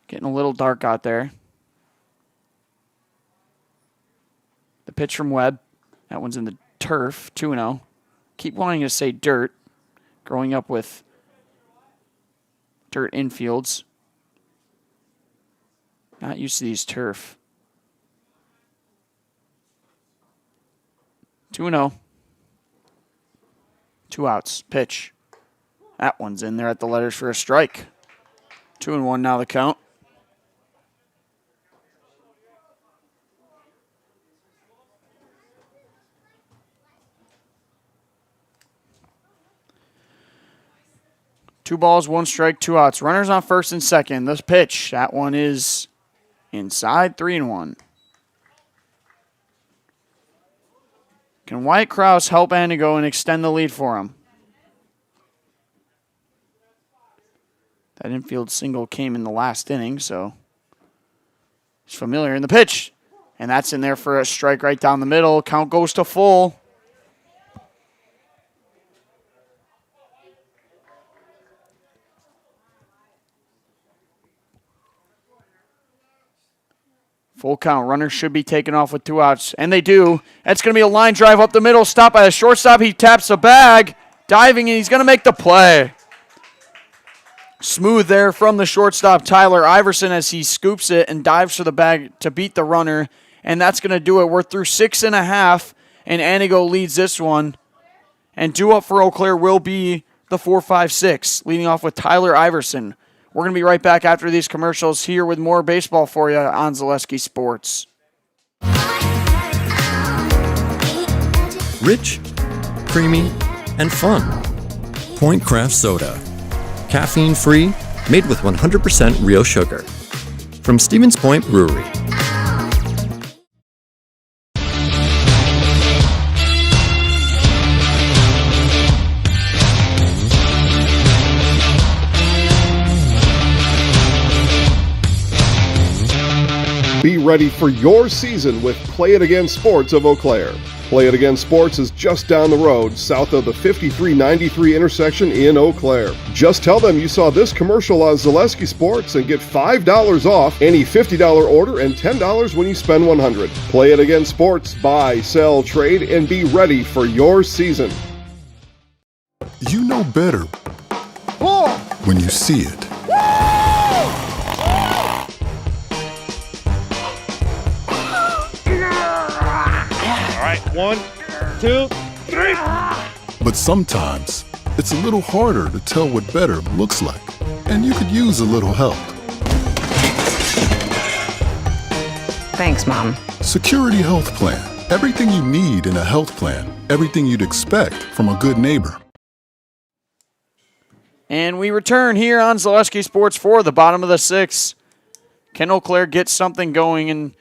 Speaker 7: Getting a little dark out there. The pitch from Webb. That one's in the turf, 2-0. Keep wanting to say dirt. Growing up with dirt infields. Not used to these turf. 2-0. 2 outs. Pitch. That one's in there at the letters for a strike. 2-1 now the count. Two balls, 1 strike, 2 outs. Runners on first and second. The pitch. That one is inside, 3-1. Can Wyatt Krause help Anigo and extend the lead for him? That infield single came in the last inning, so he's familiar. In the pitch, And that's in there for a strike right down the middle. Count goes to full. Full count. Runners should be taken off with 2 outs. And they do. That's going to be a line drive up the middle. Stopped by the shortstop. He taps the bag. Diving, and he's going to make the play. Smooth there from the shortstop, Tyler Iverson, as he scoops it and dives for the bag to beat the runner. And that's going to do it. We're through 6.5, and Anago leads this one. And due up for Eau Claire will be the 4-5-6, leading off with Tyler Iverson. We're going to be right back after these commercials here with more baseball for you on Zaleski Sports.
Speaker 14: Rich, creamy, and fun. Point Craft Soda. Caffeine-free, made with 100% real sugar. From Stevens Point Brewery.
Speaker 2: Be ready for your season with Play It Again Sports of Eau Claire. Play It Again Sports is just down the road, south of the 5393 intersection in Eau Claire. Just tell them you saw this commercial on Zaleski Sports and get $5 off any $50 order and $10 when you spend $100. Play It Again Sports, buy, sell, trade, and be ready for your season.
Speaker 9: You know better when you see it.
Speaker 10: All right, 1, 2, 3.
Speaker 9: But sometimes it's a little harder to tell what better looks like, and you could use a little help.
Speaker 19: Thanks, Mom.
Speaker 9: Security Health Plan. Everything you need in a health plan. Everything you'd expect from a good neighbor.
Speaker 7: And we return here on Zaleski Sports for the bottom of the 6th. Can Eau Claire get something going and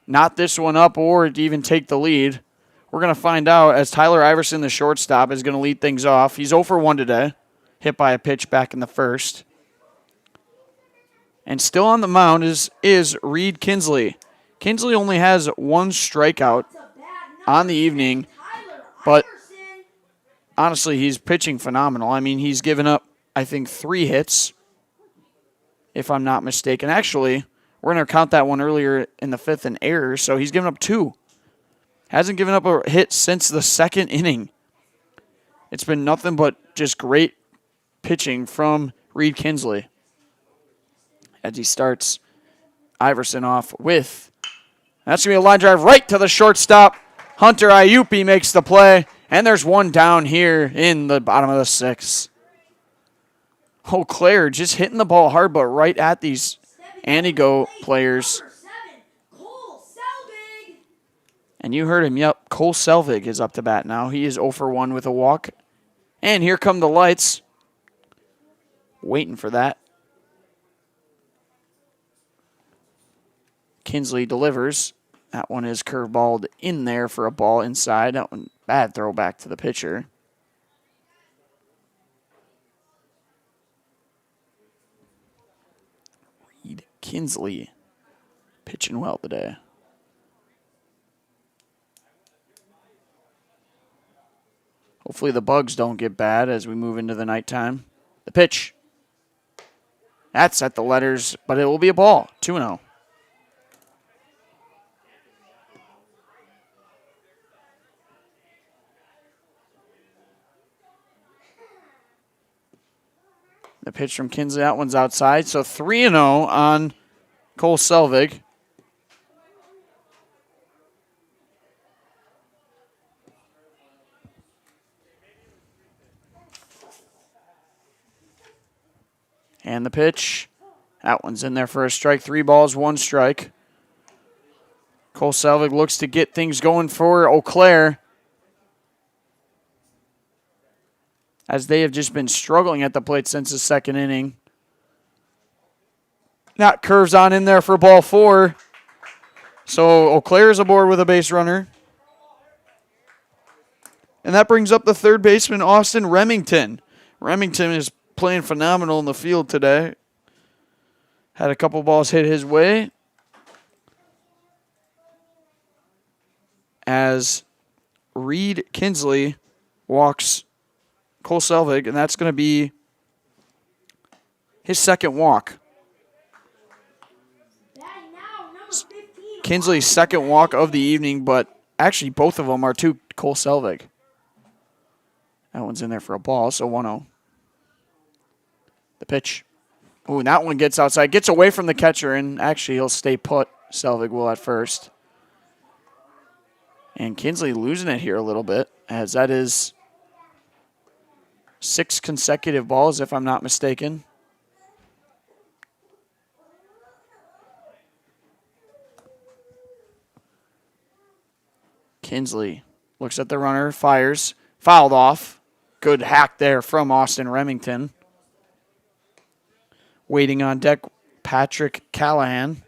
Speaker 7: knot this one up or even take the lead? We're going to find out as Tyler Iverson, the shortstop, is going to lead things off. He's 0 for 1 today, hit by a pitch back in the first. And still on the mound is Reed Kinsley. Kinsley only has 1 strikeout on the evening, but honestly, he's pitching phenomenal. I mean, he's given up, I think, 3 hits, if I'm not mistaken. Actually, we're going to count that one earlier in the 5th in errors, so he's given up 2. Hasn't given up a hit since the 2nd inning. It's been nothing but just great pitching from Reed Kinsley as he starts Iverson off with. That's going to be a line drive right to the shortstop. Hunter Iupi makes the play, and there's 1 down here in the bottom of the 6th. Eau Claire just hitting the ball hard, but right at these Anago players. And you heard him, yep, Cole Selvig is up to bat now. He is 0 for 1 with a walk. And here come the lights. Waiting for that. Kinsley delivers. That one is curveballed in there for a ball inside. That one, bad throw back to the pitcher. Reed Kinsley pitching well today. Hopefully the bugs don't get bad as we move into the nighttime. The pitch. That's at the letters, but it will be a ball. 2-0. The pitch from Kinsley, that one's outside. So 3-0 on Cole Selvig. And the pitch. That one's in there for a strike. 3 balls, 1 strike. Cole Selvig looks to get things going for Eau Claire, as they have just been struggling at the plate since the 2nd inning. That curves on in there for ball 4. So Eau Claire is aboard with a base runner. And that brings up the 3rd baseman, Austin Remington. Remington is playing phenomenal in the field today. Had a couple balls hit his way. as Reed Kinsley walks Cole Selvig, and that's going to be his second walk. Kinsley's second walk of the evening, but actually both of them are to Cole Selvig. That one's in there for a ball, so 1-0. The pitch. Ooh, and that one gets outside. Gets away from the catcher, and actually he'll stay put. Selvig will at first. And Kinsley losing it here a little bit, as that is 6 consecutive balls, if I'm not mistaken. Kinsley looks at the runner, fires, fouled off. Good hack there from Austin Remington. Waiting on deck, Patrick Callahan.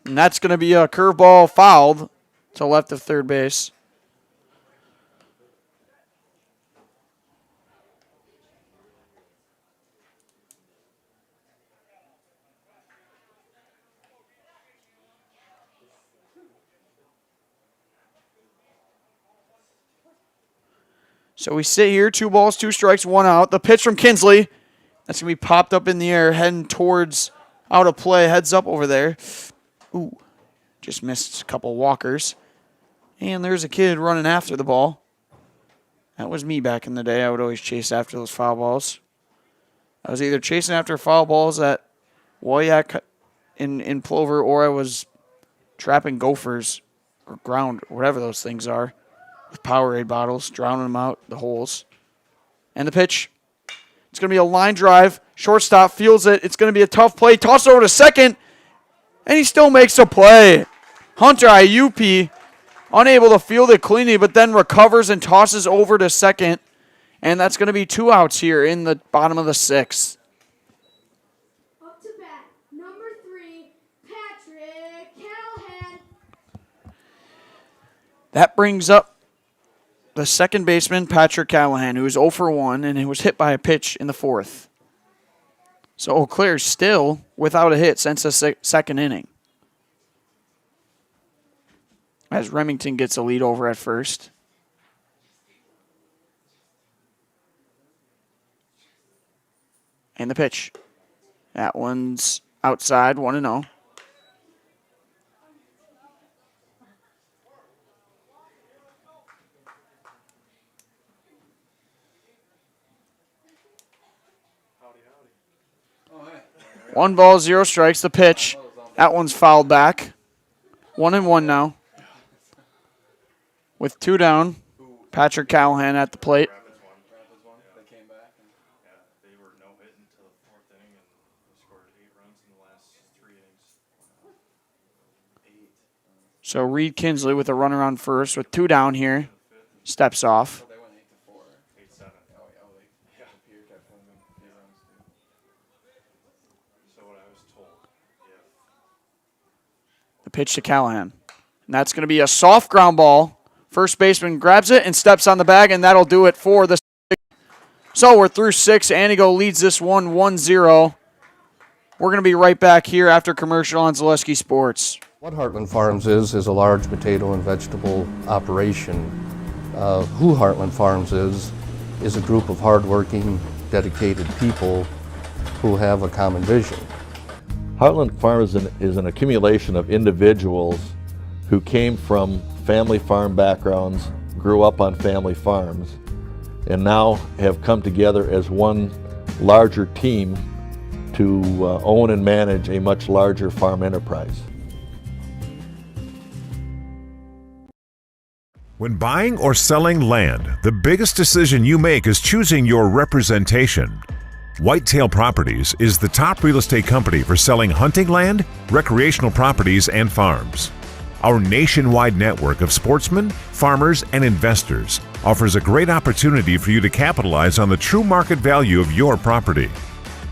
Speaker 7: And that's going to be a curveball fouled to left of third base. So we sit here, 2 balls, 2 strikes, 1 out. The pitch from Kinsley. That's going to be popped up in the air, heading towards out of play. Heads up over there. Ooh, just missed a couple walkers. And there's a kid running after the ball. That was me back in the day. I would always chase after those foul balls. I was either chasing after foul balls at Wyack in Plover, or I was trapping gophers or ground, whatever those things are, with Powerade bottles, drowning them out, the holes. And the pitch. It's going to be a line drive. Shortstop feels it. It's going to be a tough play. Toss over to second. And he still makes a play. Hunter Iupi, unable to field it cleanly, but then recovers and tosses over to second. And that's going to be 2 outs here in the bottom of the 6th.
Speaker 8: Up to bat, number 3, Patrick Callahan.
Speaker 7: That brings up the second baseman, Patrick Callahan, who is 0 for 1, and he was hit by a pitch in the 4th. So Eau Claire's still without a hit since the second inning. As Remington gets a lead over at first. And the pitch. That one's outside, 1-0. One ball, 0 strikes. The pitch. That one's fouled back. 1-1 now. With 2 down. Patrick Callahan at the plate. So Reed Kinsley with a runner on first with 2 down here. Steps off. The pitch to Callahan. And that's going to be a soft ground ball. First baseman grabs it and steps on the bag, and that'll do it for the 6th. So we're through 6. Anigo leads this one 1-0. We're going to be right back here after commercial on Zaleski Sports.
Speaker 17: What Heartland Farms is a large potato and vegetable operation. Who Heartland Farms is a group of hardworking, dedicated people who have a common vision.
Speaker 18: Heartland Farms is an accumulation of individuals who came from family farm backgrounds, grew up on family farms, and now have come together as one larger team to own and manage a much larger farm enterprise.
Speaker 13: When buying or selling land, the biggest decision you make is choosing your representation. Whitetail Properties is the top real estate company for selling hunting land, recreational properties, and farms. Our nationwide network of sportsmen, farmers, and investors offers a great opportunity for you to capitalize on the true market value of your property.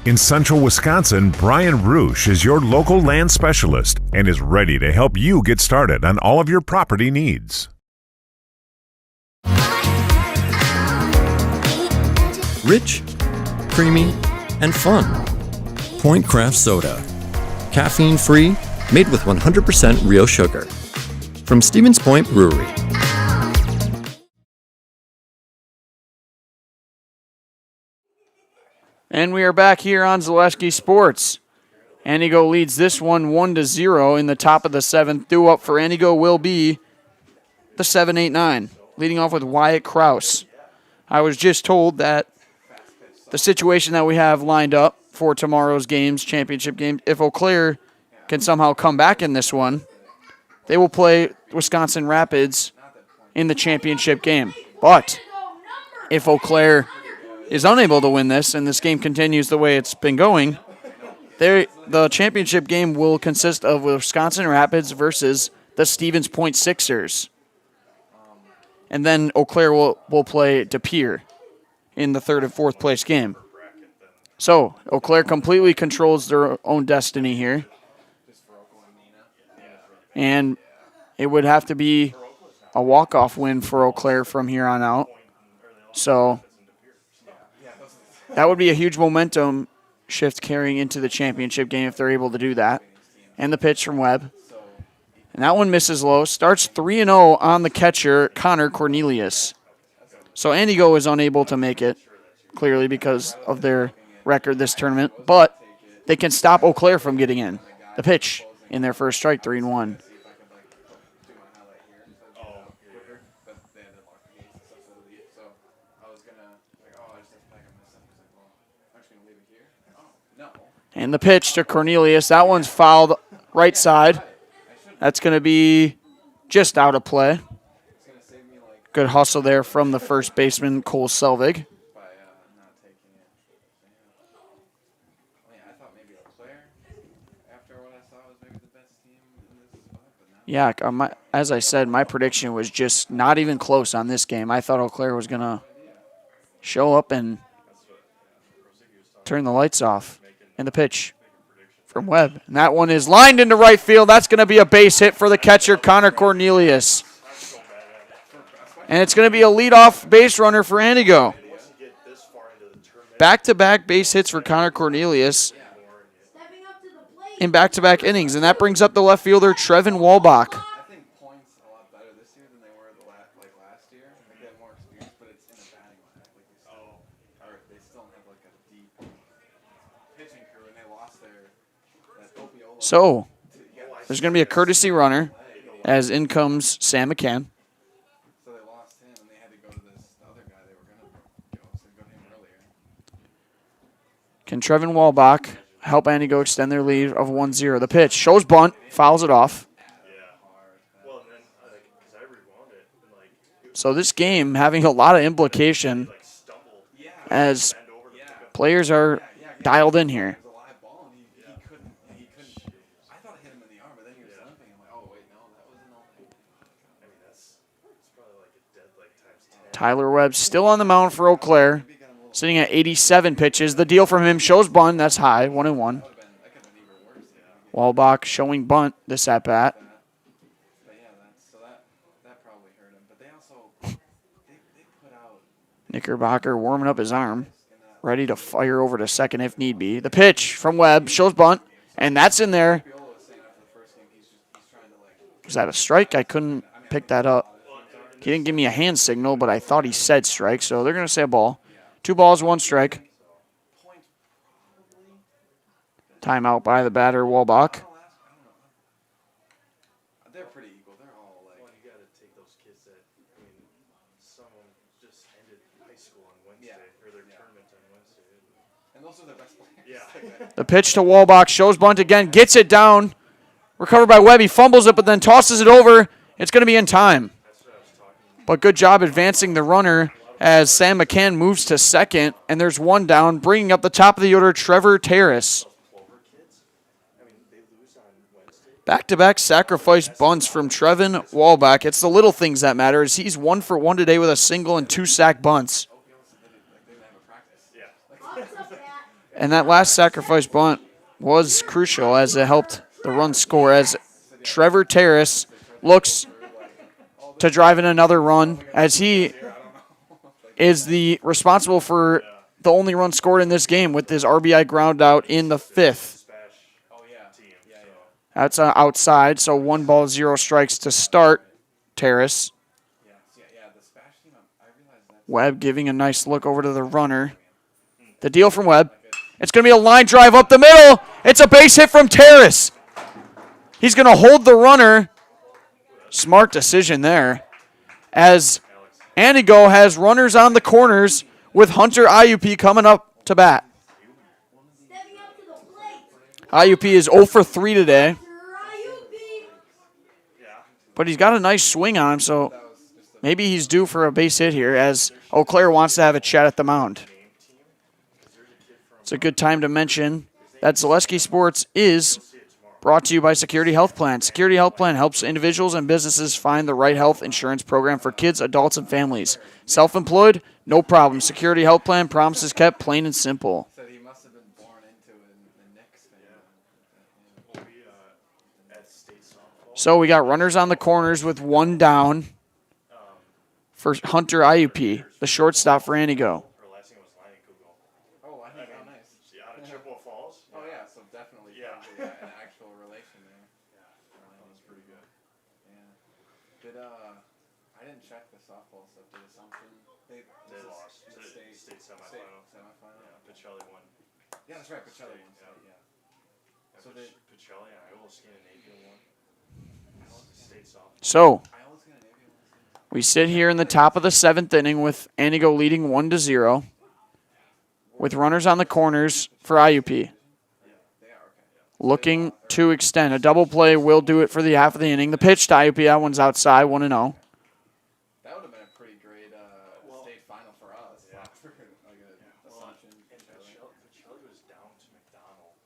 Speaker 13: In central Wisconsin, Brian Roosh is your local land specialist and is ready to help you get started on all of your property needs.
Speaker 14: Rich, creamy, and fun. Point Craft Soda. Caffeine free, made with 100% real sugar. From Stevens Point Brewery.
Speaker 7: And we are back here on Zaleski Sports. Anigo leads this one 1-0 in the top of the seventh. Due up for Anigo will be the 7-8-9, leading off with Wyatt Kraus. I was just told that the situation that we have lined up for tomorrow's games, championship game, if Eau Claire can somehow come back in this one, they will play Wisconsin Rapids in the championship game. But if Eau Claire is unable to win this and this game continues the way it's been going, the championship game will consist of Wisconsin Rapids versus the Stevens Point Sixers. And then Eau Claire will play De Pere in the third and fourth place game. So Eau Claire completely controls their own destiny here. And it would have to be a walk-off win for Eau Claire from here on out. So that would be a huge momentum shift carrying into the championship game if they're able to do that. And the pitch from Webb. And that one misses low. Starts 3-0 on the catcher, Connor Cornelius. So Anigo is unable to make it, clearly because of their record this tournament. But they can stop Eau Claire from getting in. The pitch in their first strike, 3-1. And the pitch to Cornelius. That one's fouled right side. That's going to be just out of play. Good hustle there from the first baseman, Cole Selvig. Yeah, as I said, my prediction was just not even close on this game. I thought Eau Claire was going to show up and turn the lights off. And the pitch from Webb. And that one is lined into right field. That's going to be a base hit for the catcher, Connor Cornelius. And it's going to be a leadoff base runner for Anigo. Back-to-back base hits for Connor Cornelius in back-to-back innings. And that brings up the left fielder, Trevin Walbach. So, there's going to be a courtesy runner as in comes Sam McCann. Can Trevin Walbach help Anigo extend their lead of 1-0? The pitch shows bunt, fouls it off. So this game having a lot of implication as players are dialed in here. Tyler Webb still on the mound for Eau Claire, sitting at 87 pitches. The deal from him shows bunt. That's high, 1-1. Walbach showing bunt this at-bat. Knickerbocker warming up his arm, ready to fire over to second if need be. The pitch from Webb shows bunt, and that's in there. Was that a strike? I couldn't pick that up. He didn't give me a hand signal, but I thought he said strike, so they're going to say a ball. 2 balls, 1 strike. Timeout by the batter, Walbach.
Speaker 10: They're pretty equal. They're all like. Well, you got to take those kids that, I mean, someone just ended high school on Wednesday, or their tournament on Wednesday. And those are the best players. Yeah.
Speaker 7: The pitch to Walbach, shows bunt again, gets it down. Recovered by Webb. He fumbles it, but then tosses it over. It's going to be in time. But good job advancing the runner as Sam McCann moves to second, and there's one down, bringing up the top of the order, Trevor Terrace. Back-to-back sacrifice bunts from Trevin Walbach. It's the little things that matter, as he's 1 for 1 today with a single and 2 sack bunts. And that last sacrifice bunt was crucial as it helped the run score, as Trevor Terrace looks to drive in another run, as he is the responsible for the only run scored in this game with his RBI ground out in the 5th. That's outside, so 1 ball, 0 strikes to start Terrace. Webb giving a nice look over to the runner. The deal from Webb. It's going to be a line drive up the middle. It's a base hit from Terrace. He's going to hold the runner. Smart decision there. As Anigo has runners on the corners with Hunter IUP coming up to bat. IUP is 0 for 3 today. But he's got a nice swing on him, so maybe he's due for a base hit here as Eau Claire wants to have a chat at the mound. It's a good time to mention that Zaleski Sports is brought to you by Security Health Plan. Security Health Plan helps individuals and businesses find the right health insurance program for kids, adults, and families. Self-employed? No problem. Security Health Plan, promises kept, plain and simple. So we got runners on the corners with 1 down for Hunter IUP, the shortstop for Anigo.
Speaker 1: I didn't check the softball stuff. Did Assumption? They lost. State semifinal. Yeah, Pacelli won. Yeah, that's right. Pacelli won. Yeah. So Pacelli and Iowa Scandinavia won. State softball.
Speaker 7: So we sit here in the top of the 7th inning with Anigo leading 1-0 with runners on the corners for IUP. Looking to extend. A double play will do it for the half of the inning. The pitch to IUP, that one's outside, 1-0.
Speaker 1: That would have been a pretty great state final for us. Yeah. Assumption. Pacelli was down to McDonald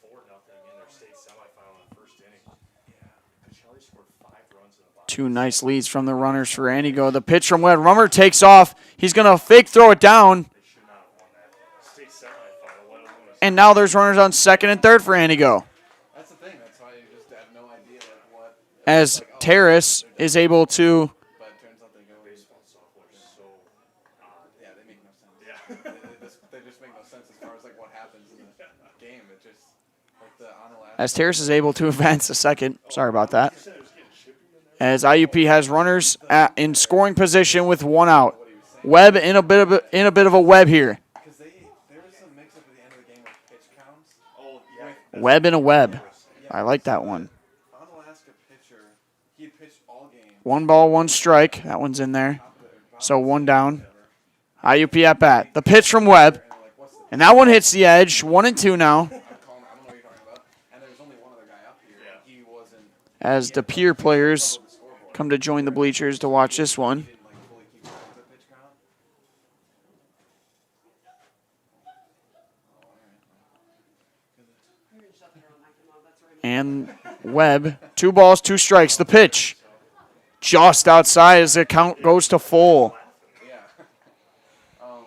Speaker 1: 4-0 in their state semifinal in the first inning. Yeah. Pacelli scored 5 runs in the bottom.
Speaker 7: 2 nice leads from the runners for Anigo. The pitch from Webb. Rummer takes off. He's going to fake throw it down. And now there's runners on 2nd and 3rd for Anigo.
Speaker 1: That's the thing. That's why you just have no idea what.
Speaker 7: As Terrace is able to.
Speaker 1: But it turns out they go baseball and softball are so odd. Yeah, they make no sense. Yeah. they just make no sense as far as what happens in the game. It just the Onalaska.
Speaker 7: As Terrace is able to advance a second. Sorry about that. As IUP has runners in scoring position with 1 out. Webb in a bit of a web here. Webb in a web. I like that one.
Speaker 1: Onalaska pitcher, he had pitched all game.
Speaker 7: 1 ball, 1 strike. That one's in there. So 1 down. IUP at bat. The pitch from Webb. And that one hits the edge. 1-2 now. As the peer players come to join the bleachers to watch this one. And Webb, 2 balls, 2 strikes. The pitch just outside as the count goes to full.
Speaker 1: Yeah, so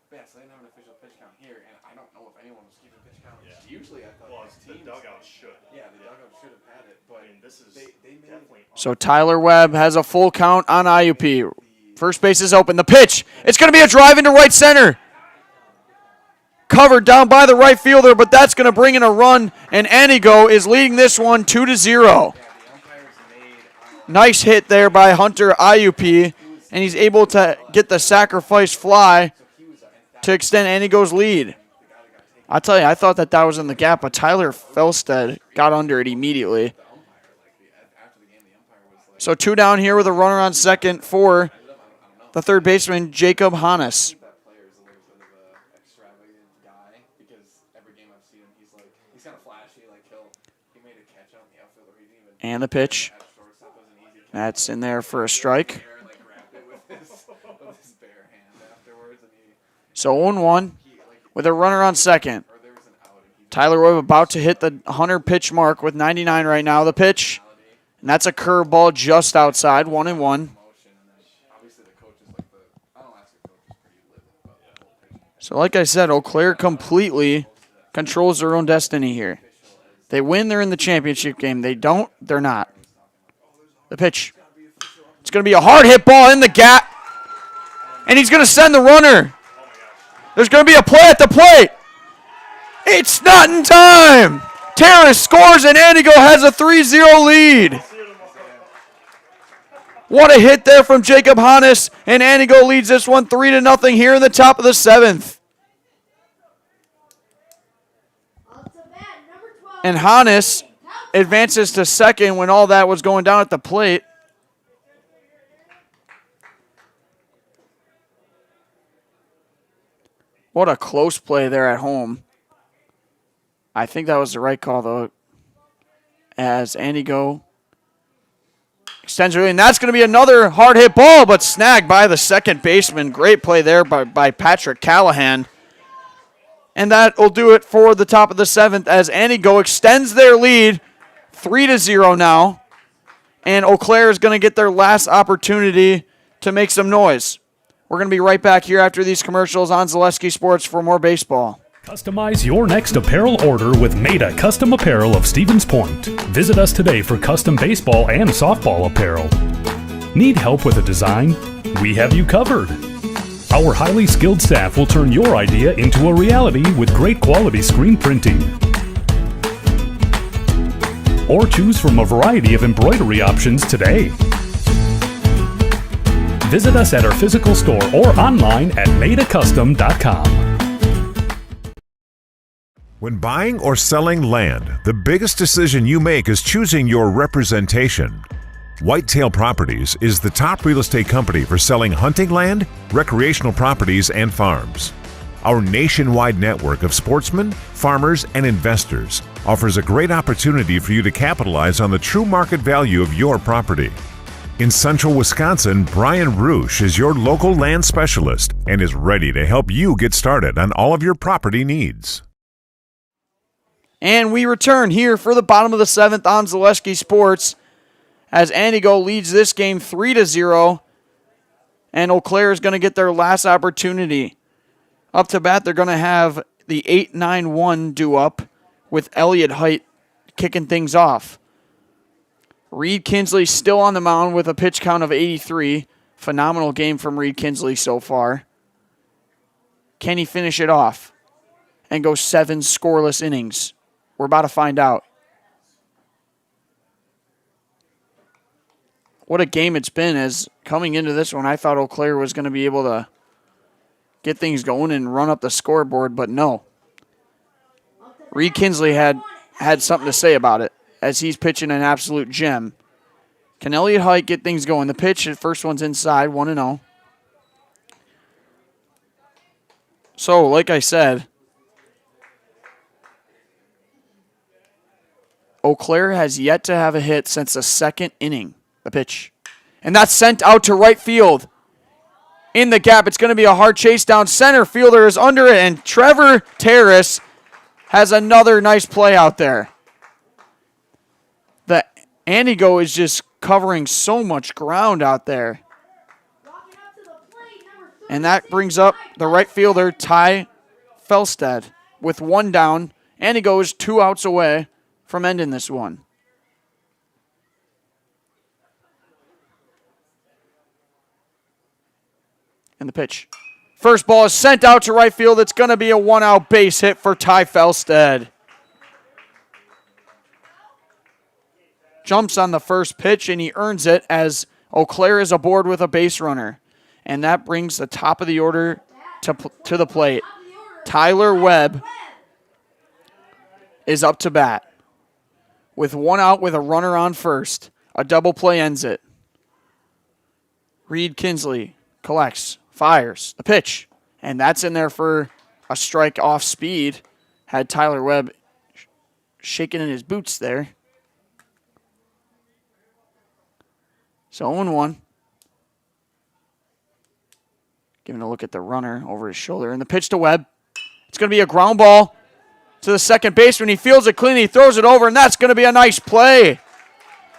Speaker 1: they didn't have an official pitch count here, and I don't know if anyone was keeping pitch count. Yeah. Usually I thought the dugout should. Yeah, the dugout should have had it, but this is definitely.
Speaker 7: So Tyler Webb has a full count on IUP. First base is open. The pitch. It's going to be a drive into right center. Covered down by the right fielder, but that's going to bring in a run, and Anigo is leading this one 2-0. Nice hit there by Hunter IUP, and he's able to get the sacrifice fly to extend Anigo's lead. I'll tell you, I thought that was in the gap, but Tyler Felstead got under it immediately. So 2 down here with a runner on 2nd for the 3rd baseman, Jacob Hannes. And the pitch. That's in there for a strike. So 0-1 with a runner on 2nd. Tyler Webb about to hit the 100 pitch mark with 99 right now. The pitch. And that's a curveball just outside. 1-1. So like I said, Eau Claire completely controls their own destiny here. They win, they're in the championship game. They don't, they're not. The pitch. It's going to be a hard hit ball in the gap. And he's going to send the runner. There's going to be a play at the plate. It's not in time. Terrace scores and Antigo has a 3-0 lead. What a hit there from Jacob Hannes, and Antigo leads this one 3-0 here in the top of the 7th. And Hannes advances to second when all that was going down at the plate. What a close play there at home. I think that was the right call, though, as Antigo extends it, and that's going to be another hard-hit ball, but snagged by the second baseman. Great play there by Patrick Callahan. And that will do it for the top of the 7th as Antigo extends their lead 3-0 now, and Eau Claire is going to get their last opportunity to make some noise. We're going to be right back here after these commercials on Zaleski Sports for more baseball.
Speaker 16: Customize your next apparel order with Maida Custom Apparel of Stevens Point. Visit us today for custom baseball and softball apparel. Need help with a design? We have you covered. Our highly skilled staff will turn your idea into a reality with great quality screen printing. Or choose from a variety of embroidery options today. Visit us at our physical store or online at maidacustom.com.
Speaker 13: When buying or selling land, the biggest decision you make is choosing your representation. Whitetail Properties is the top real estate company for selling hunting land, recreational properties, and farms. Our nationwide network of sportsmen, farmers, and investors offers a great opportunity for you to capitalize on the true market value of your property. In central Wisconsin, Brian Roosh is your local land specialist and is ready to help you get started on all of your property needs.
Speaker 7: And we return here for the bottom of the 7th on Zaleski Sports as Antigo leads this game 3-0, and Eau Claire is going to get their last opportunity. Up to bat, they're going to have the 8-9-1 due up with Elliott Height kicking things off. Reed Kinsley still on the mound with a pitch count of 83. Phenomenal game from Reed Kinsley so far. Can he finish it off and go 7 scoreless innings? We're about to find out. What a game it's been, as coming into this one, I thought Eau Claire was going to be able to get things going and run up the scoreboard, but no. Reed Kinsley had something to say about it, as he's pitching an absolute gem. Can Elliott Height get things going? The pitch, the first one's inside, 1-0. So, like I said, Eau Claire has yet to have a hit since the second inning. The pitch. And that's sent out to right field. In the gap, it's going to be a hard chase down. Center fielder is under it, and Trevor Terrace has another nice play out there. The Antigo is just covering so much ground out there. And that brings up the right fielder, Ty Felstead, with 1 down. Antigo is 2 outs away from ending this one. And the pitch. First ball is sent out to right field. It's going to be a 1-out base hit for Ty Felstead. Jumps on the first pitch, and he earns it as Eau Claire is aboard with a base runner. And that brings the top of the order to the plate. Tyler Webb is up to bat. With 1 out with a runner on first. A double play ends it. Reed Kinsley collects, fires, the pitch. And that's in there for a strike off speed. Had Tyler Webb shaking in his boots there. So 0-1. Giving a look at the runner over his shoulder. And the pitch to Webb. It's going to be a ground ball to the second baseman. He fields it clean. He throws it over, and that's going to be a nice play.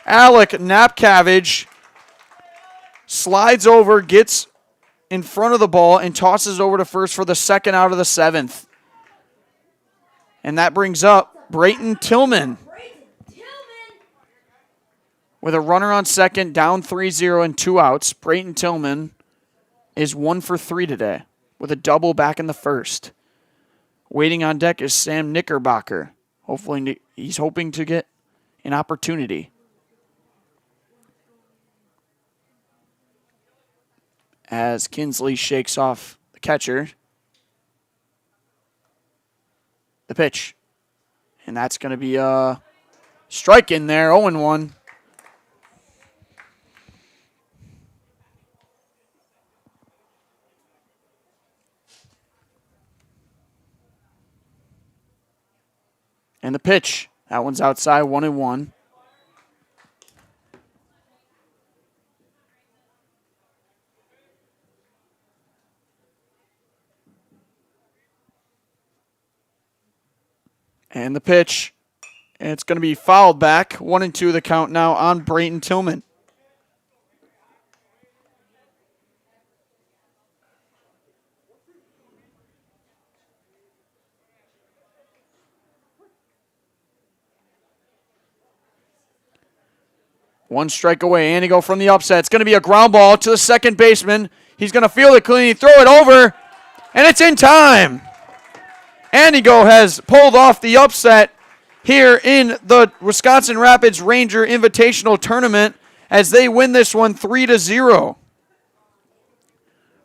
Speaker 7: Alec Napcavage slides over, gets in front of the ball, and tosses over to first for the second out of the 7th. And that brings up Brayton Tillman with a runner on second, down 3-0 and 2 outs. Brayton Tillman is 1 for 3 today. with a double back in the first. Waiting on deck is Sam Knickerbocker. Hopefully, he's hoping to get an opportunity. As Kinsley shakes off the catcher. The pitch. And that's going to be a strike in there, 0-1. And the pitch. That one's outside, 1-1. And the pitch. And it's going to be fouled back. 1-2 the count now on Brayton Tillman. One strike away. Anigo from the upset. It's going to be a ground ball to the second baseman. He's going to field it clean. Throw it over. And it's in time. Anigo has pulled off the upset here in the Wisconsin Rapids Ranger Invitational Tournament as they win this one 3-0.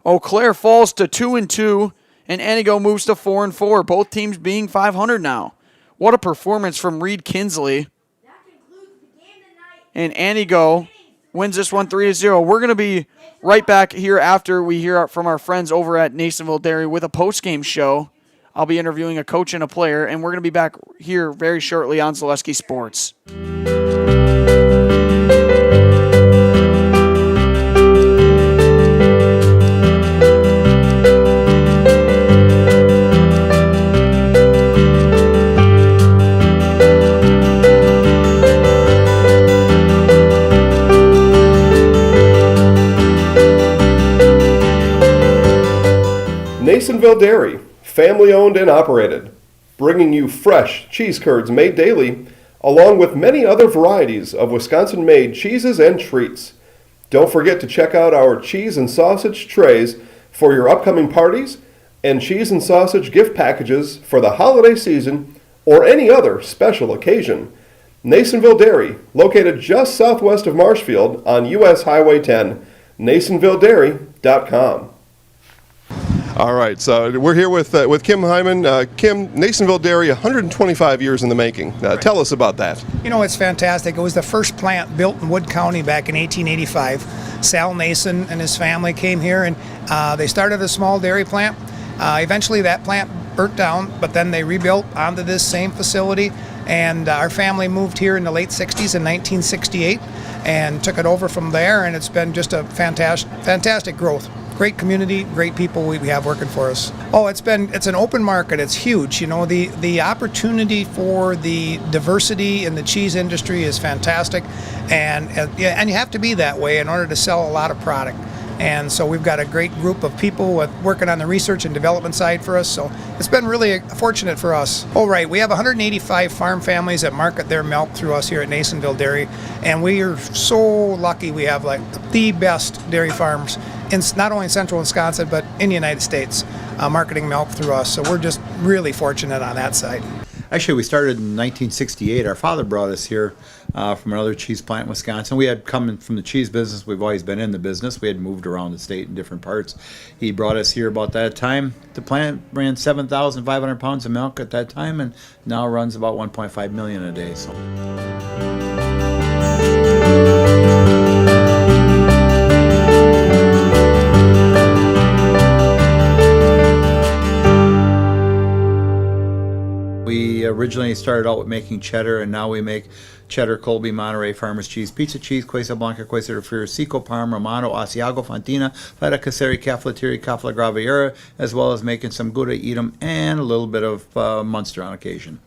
Speaker 7: Eau Claire falls to 2-2, and Anigo moves to 4-4. Both teams being 500 now. What a performance from Reed Kinsley. And Anigo wins this one 3-0. We're going to be right back here after we hear from our friends over at Nasonville Dairy with a post-game show. I'll be interviewing a coach and a player, and we're going to be back here very shortly on Zaleski Sports.
Speaker 2: Nasonville Dairy, family owned and operated, bringing you fresh cheese curds made daily, along with many other varieties of Wisconsin-made cheeses and treats. Don't forget to check out our cheese and sausage trays for your upcoming parties and cheese and sausage gift packages for the holiday season or any other special occasion. Nasonville Dairy, located just southwest of Marshfield on US Highway 10, NasonvilleDairy.com.
Speaker 5: All right, so we're here with Kim Hyman. Kim, Nasonville Dairy, 125 years in the making. Tell us about that.
Speaker 3: You know, it's fantastic. It was the first plant built in Wood County back in 1885. Sal Nason and his family came here, and they started a small dairy plant. Eventually that plant burnt down, but then they rebuilt onto this same facility, and our family moved here in the late 60s in 1968 and took it over from there, and it's been just a fantastic growth. Great community, great people we have working for us. Oh, it's an open market. It's huge. You know, the opportunity for the diversity in the cheese industry is fantastic, and you have to be that way in order to sell a lot of product. And so we've got a great group of people working on the research and development side for us. So it's been really fortunate for us. Oh, right. We have 185 farm families that market their milk through us here at Nasonville Dairy. And we are so lucky we have like the best dairy farms in not only in central Wisconsin, but in the United States, marketing milk through us. So we're just really fortunate on that side.
Speaker 4: Actually, we started in 1968. Our father brought us here from another cheese plant in Wisconsin. We had come from the cheese business. We've always been in the business. We had moved around the state in different parts. He brought us here about that time. The plant ran 7,500 pounds of milk at that time, and now runs about 1.5 million a day. So. We originally started out with making cheddar, and now we make cheddar, Colby, Monterey, Farmers cheese, pizza cheese, Quesa Blanca, Quesa de Friar, Seco, Parma, Romano, Asiago, Fontina, Feta Caseri, Cafflettieri, Cafla Graviera, as well as making some Gouda Edam and a little bit of Munster on occasion.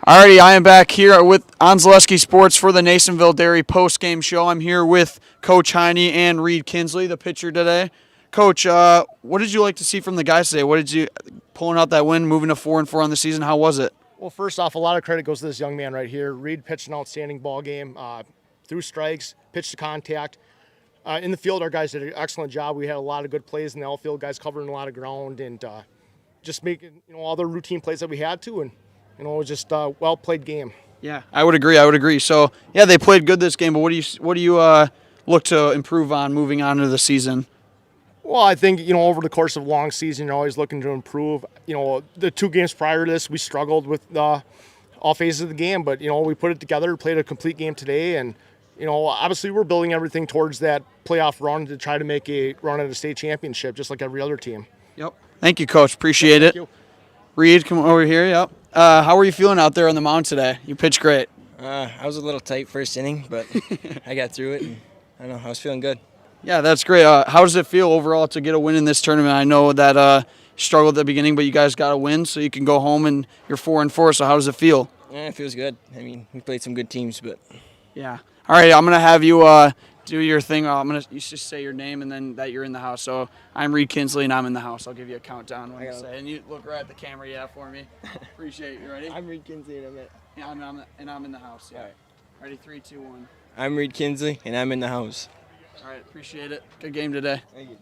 Speaker 7: Alrighty, I am back here with Onalaska Sports for the Nasonville Dairy post-game show. I'm here with Coach Heine and Reed Kinsley, the pitcher today. Coach, what did you like to see from the guys today? What did you pulling out that win, moving to 4-4 on the season? How was it?
Speaker 6: Well, first off, a lot of credit goes to this young man right here. Reed pitched an outstanding ball game, threw strikes, pitched to contact. In the field, our guys did an excellent job. We had a lot of good plays in the outfield, guys covering a lot of ground and just making all the routine plays that we had to, and it was just a well-played game.
Speaker 7: Yeah, I would agree. So, yeah, they played good this game, but what do you look to improve on moving on into the season?
Speaker 6: Well, I think, over the course of a long season, you're always looking to improve. The 2 games prior to this, we struggled with all phases of the game, but, we put it together, played a complete game today, and, obviously we're building everything towards that playoff run to try to make a run at a state championship, just like every other team.
Speaker 7: Yep. Thank you, Coach. Appreciate it.
Speaker 6: You.
Speaker 7: Reed, come over here. Yep. How were you feeling out there on the mound today? You pitched great.
Speaker 22: I was a little tight first inning, but I got through it, and I don't know, I was feeling good.
Speaker 7: Yeah, that's great. How does it feel overall to get a win in this tournament? I know that you struggled at the beginning, but you guys got a win, so you can go home and you're 4-4. So how does it feel?
Speaker 22: Yeah, it feels good. I mean, we played some good teams, but
Speaker 7: yeah. All right, I'm gonna have you do your thing. You just say your name and then that you're in the house. So I'm Reed Kinsley and I'm in the house. I'll give you a countdown when you say, and you look right at the camera, yeah, for me. Appreciate it. You ready?
Speaker 22: I'm Reed Kinsley and
Speaker 7: I'm in the house. Yeah. All right. Ready? 3, 2, 1.
Speaker 22: I'm Reed Kinsley and I'm in the house.
Speaker 7: All right, appreciate it. Good game today.
Speaker 22: Thank you.